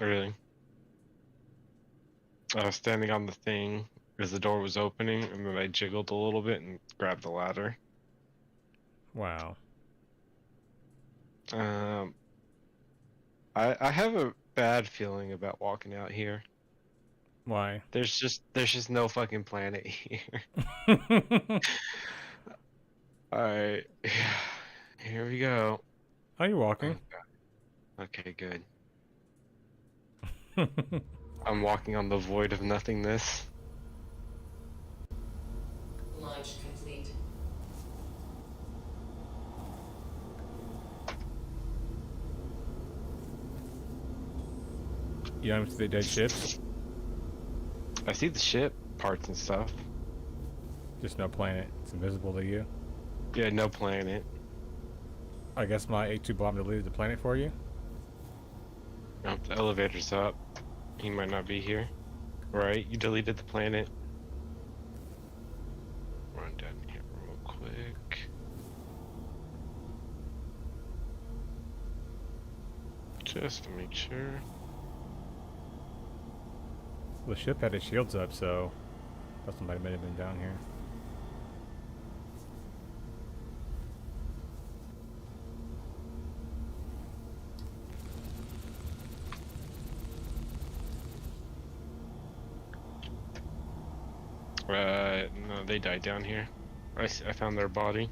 Really? I was standing on the thing as the door was opening, and then I jiggled a little bit and grabbed the ladder. Wow. I have a bad feeling about walking out here. Why? There's just no fucking planet here. Alright. Here we go. How you walking? Okay, good. I'm walking on the void of nothingness. Launch complete. You don't see the dead ships? I see the ship parts and stuff. Just no planet. It's invisible to you. Yeah, no planet. I guess my A2 bomb deleted the planet for you? Nope, the elevator's up. He might not be here. Right, you deleted the planet. Run down here real quick. Just to make sure. The ship had its shields up, so thought somebody might have been down here. No, they died down here. I found their body.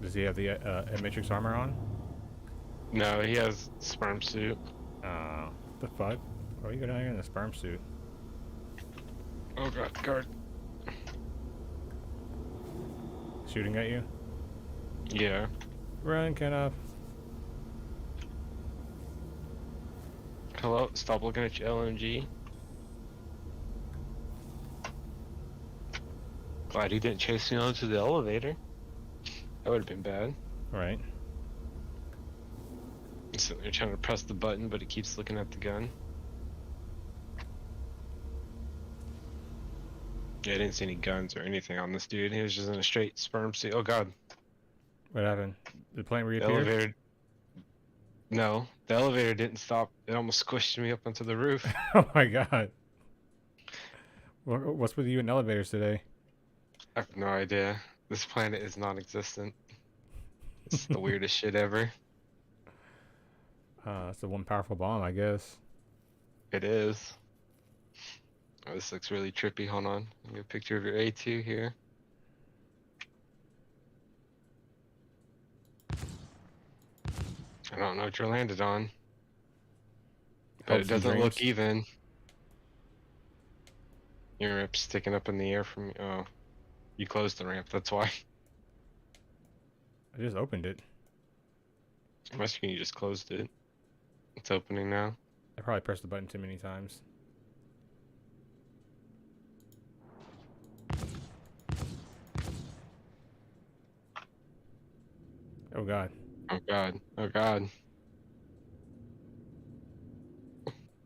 Does he have the matrix armor on? No, he has sperm suit. The fuck? Why are you down here in the sperm suit? Oh god, guard. Shooting at you? Yeah. Run, Kenneth. Hello, stop looking at your LMG. Glad he didn't chase me onto the elevator. That would have been bad. Right. I'm sitting there trying to press the button, but it keeps looking at the gun. Yeah, I didn't see any guns or anything on this dude. He was just in a straight sperm suit. Oh god. What happened? Did the plane The reappear? elevator... No, the elevator didn't stop. It almost squished me up onto the roof. Oh my god. What's with you in elevators today? I have no idea. This planet is non-existent. It's the weirdest shit ever. That's the one powerful bomb, I guess. It is. Oh, this looks really trippy. Hold on. Get a picture of your A2 here. I don't know what you landed on. But it doesn't look even. Your ramp's sticking up in the air from me. Oh. You closed the ramp, that's why. I just opened it. My screen, you just closed it. It's opening now. I probably pressed the button too many times. Oh god. Oh god. Oh god.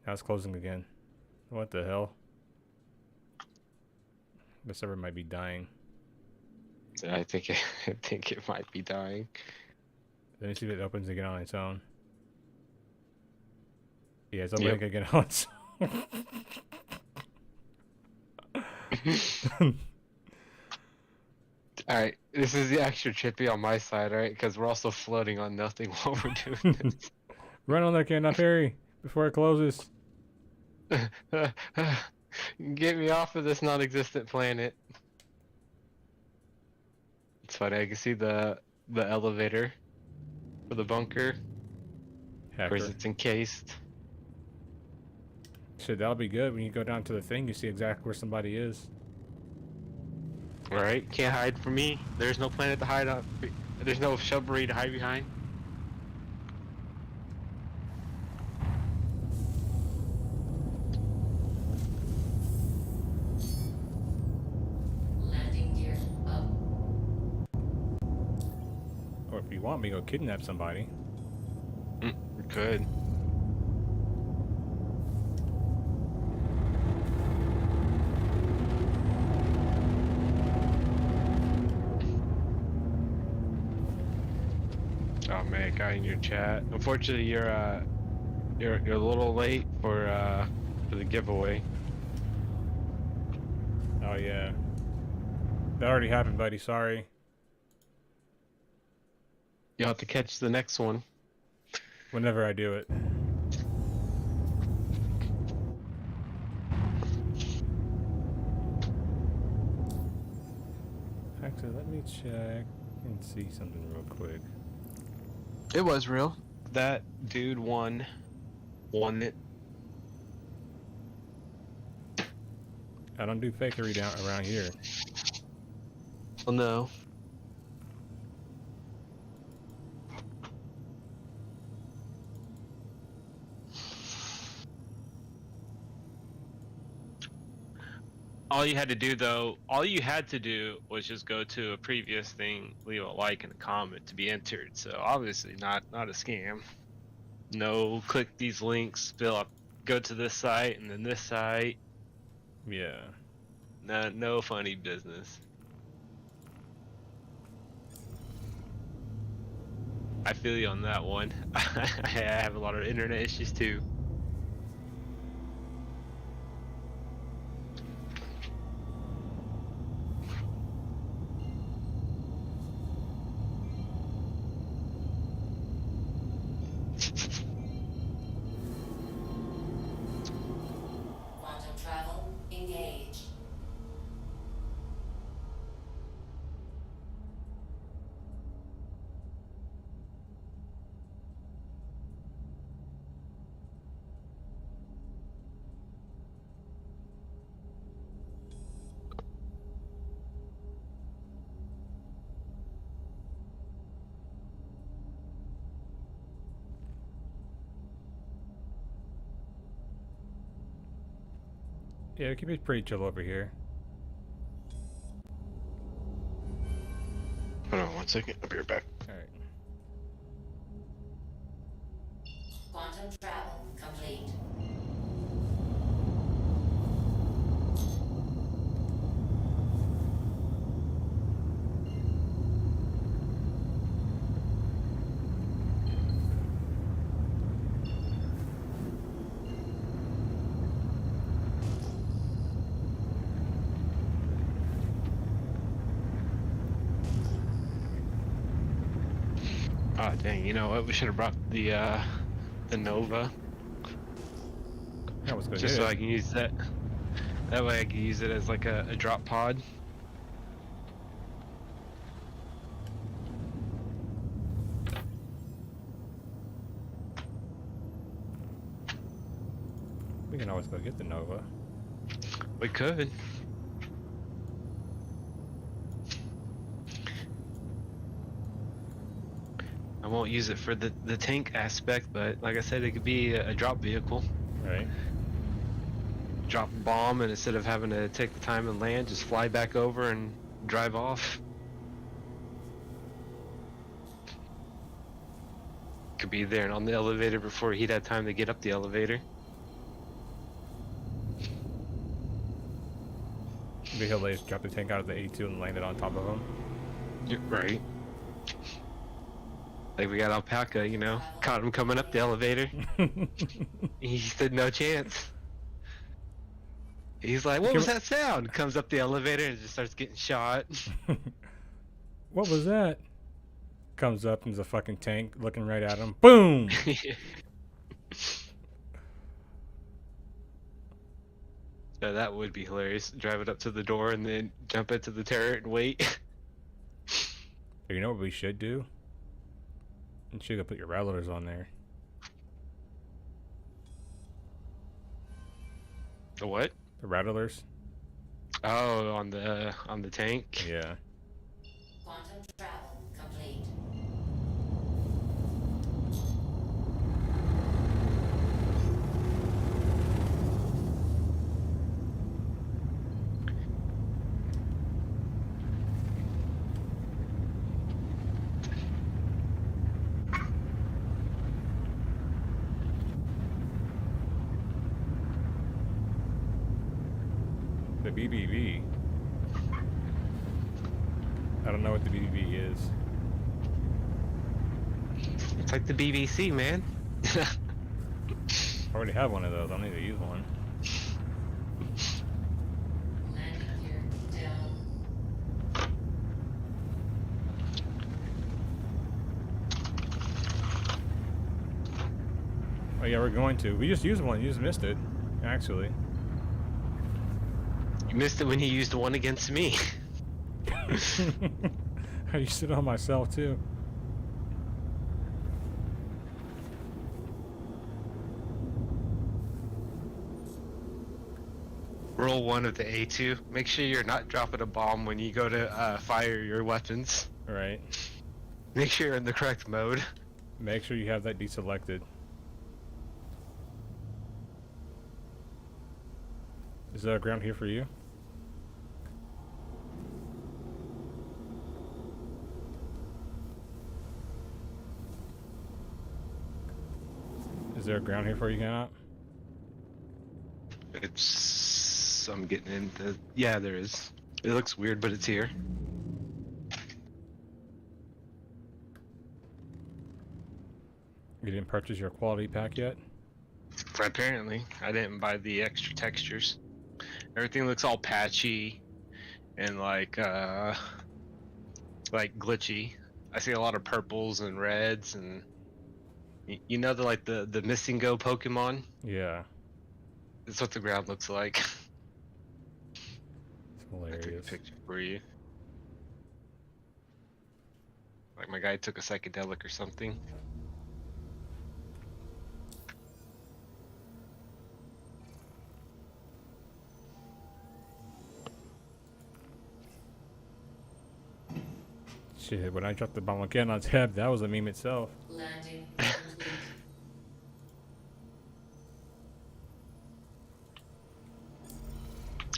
Now it's closing again. What the hell? The server might be dying. I think it might be dying. Let me see if it opens again on its own. Yeah, it's opening again on its own. Alright, this is the extra trippy on my side, right? Because we're also floating on nothing while we're doing this. Run on there, Kenneth, hurry! Before it closes. Get me off of this non-existent planet. It's funny, I can see the elevator for the bunker. Hacker. Whereas it's encased. Shit, that'll be good. When you go down to the thing, you see exactly where somebody is. Alright, can't hide from me. There's no planet to hide on. There's no submarine to hide behind. Landing gear up. Or if you want me to go kidnap somebody. We could. Oh man, guy in your chat. Unfortunately, you're a little late for the giveaway. Oh yeah. That already happened, buddy. Sorry. You'll have to catch the next one. Whenever I do it. Actually, let me check. can see something real quick. It was real. That dude won it. I don't do fakery down around here. Oh no. All you had to do was just go to a previous thing, leave a like and a comment to be entered. So obviously not a scam. No, click these links, fill up, go to this site and then this site. Yeah. No funny business. I feel you on that one. I have a lot of internet issues too. Quantum travel engaged. Yeah, it can be pretty chill over here. Hold on 1 second. I'll be right back. Alright. Quantum travel complete. Oh dang, you know what? We should have brought the Nova. That was good. Just so I can use that. That way I can use it as like a drop pod. We can always go get the Nova. We could. I won't use it for the tank aspect, but like I said, it could be a drop vehicle. Right. Drop a bomb, and instead of having to take the time and land, just fly back over and drive off. Could be there and on the elevator before he'd had time to get up the elevator. Maybe he'll just drop the tank out of the A2 and land it on top of him. You're right. Like we got Alpaca, you know, caught him coming up the elevator. He said no chance. He's like, what was that sound? Comes up the elevator and just starts getting shot. What was that? Comes up and there's a fucking tank looking right at him. Boom! So that would be hilarious. Drive it up to the door and then jump into the turret and wait. You know what we should do? You should go put your rattlers on there. The what? The rattlers. Oh, on the tank. Yeah. Quantum travel complete. The BBB. I don't know what the BBB is. It's like the BBC, man. I already have one of those. I don't need to use one. Landing gear down. Oh yeah, we're going to. We just used one. You just missed it, actually. You missed it when you used the one against me. I used it on myself too. Roll 1 of the A2. Make sure you're not dropping a bomb when you go to fire your weapons. Right. Make sure you're in the correct mode. Make sure you have that deselected. Is there a ground here for you? Is there a ground here for you, Cannot? I'm getting into. Yeah, there is. It looks weird, but it's here. You didn't purchase your quality pack yet? Apparently, I didn't buy the extra textures. Everything looks all patchy and like glitchy. I see a lot of purples and reds, and you know the missing go Pokemon. Yeah. That's what the ground looks like. It's hilarious. I took a picture for you. Like my guy took a psychedelic or something. Shit, when I dropped the bomb again on Tab, that was a meme itself. Landing complete.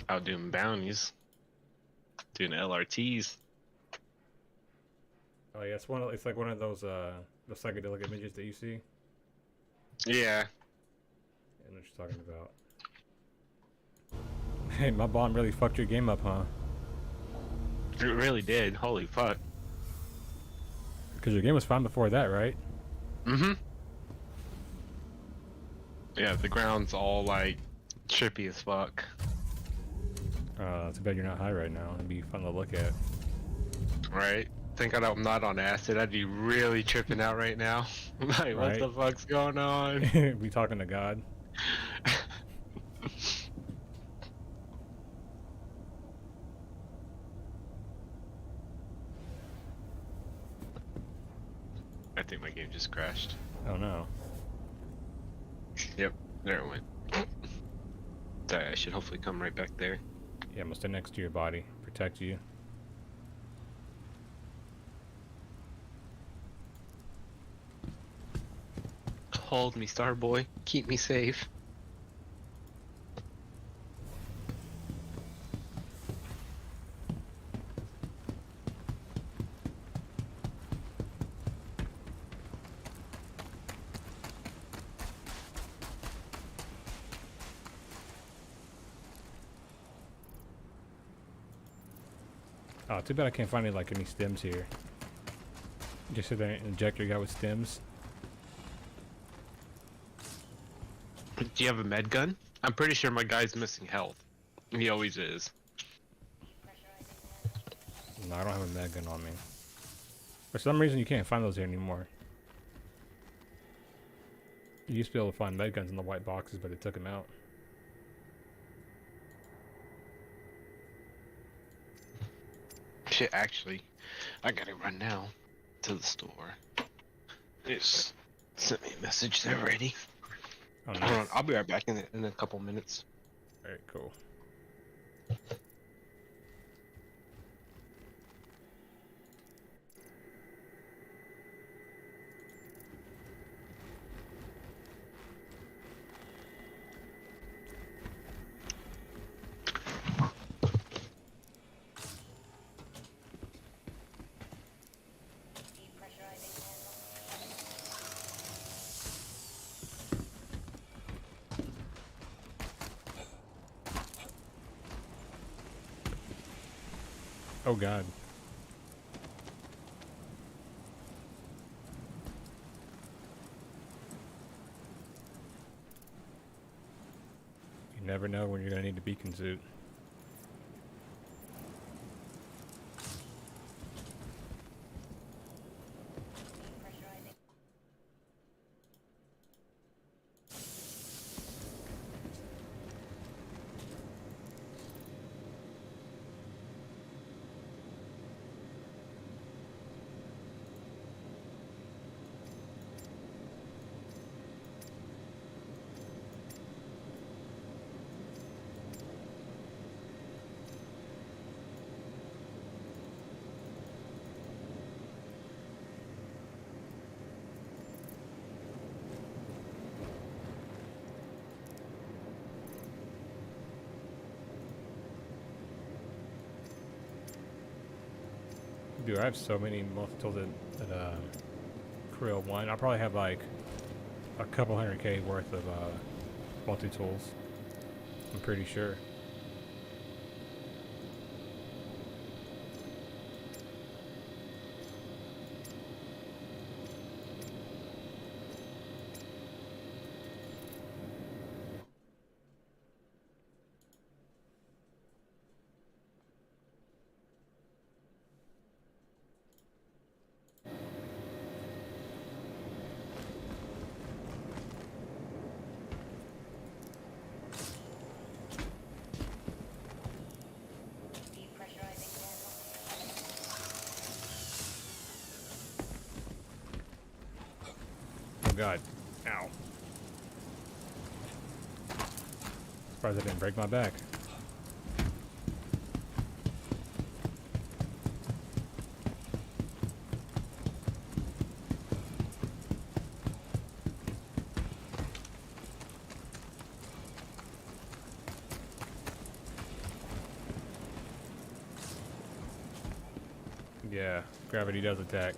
Out doing bounties. Doing LRTs. Oh yeah, it's like one of those the psychedelic images that you see. Yeah. I know what you're talking about. Hey, my bomb really fucked your game up, huh? It really did. Holy fuck. Because your game was fine before that, right? Mm-hmm. Yeah, the ground's all like trippy as fuck. Too bad you're not high right now. It'd be fun to look at. Right? Thank God I'm not on acid. I'd be really tripping out right now. Like, what the fuck's going on? We talking to God. I think my game just crashed. Oh no. Yep, there it went. Sorry, I should hopefully come right back there. Yeah, I'm gonna stay next to your body. Protect you. Hold me, Starboy. Keep me safe. Oh, too bad I can't find any stems here. Just sit there and inject your guy with stems. Do you have a med gun? I'm pretty sure my guy's missing health. He always is. No, I don't have a med gun on me. For some reason, you can't find those here anymore. You used to be able to find med guns in the white boxes, but they took them out. Shit, actually, I gotta run now to the store. Just sent me a message there already. Oh, nice. Hold on, I'll be right back in a couple minutes. Alright, cool. Oh god. You never know when you're gonna need a beacon suit. Dude, I have so many multi-tools at Creel 1. I'll probably have like a couple 100K worth of multi-tools. I'm pretty sure. Oh god. Ow. Surprised I didn't break my back. Yeah, gravity does attack.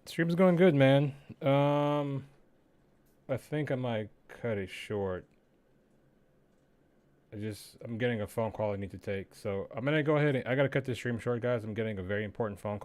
Stream's going good, man. I think I might cut it short. I'm getting a phone call I need to take. So I'm gonna go ahead and I gotta cut this stream short, guys. I'm getting a very important phone call.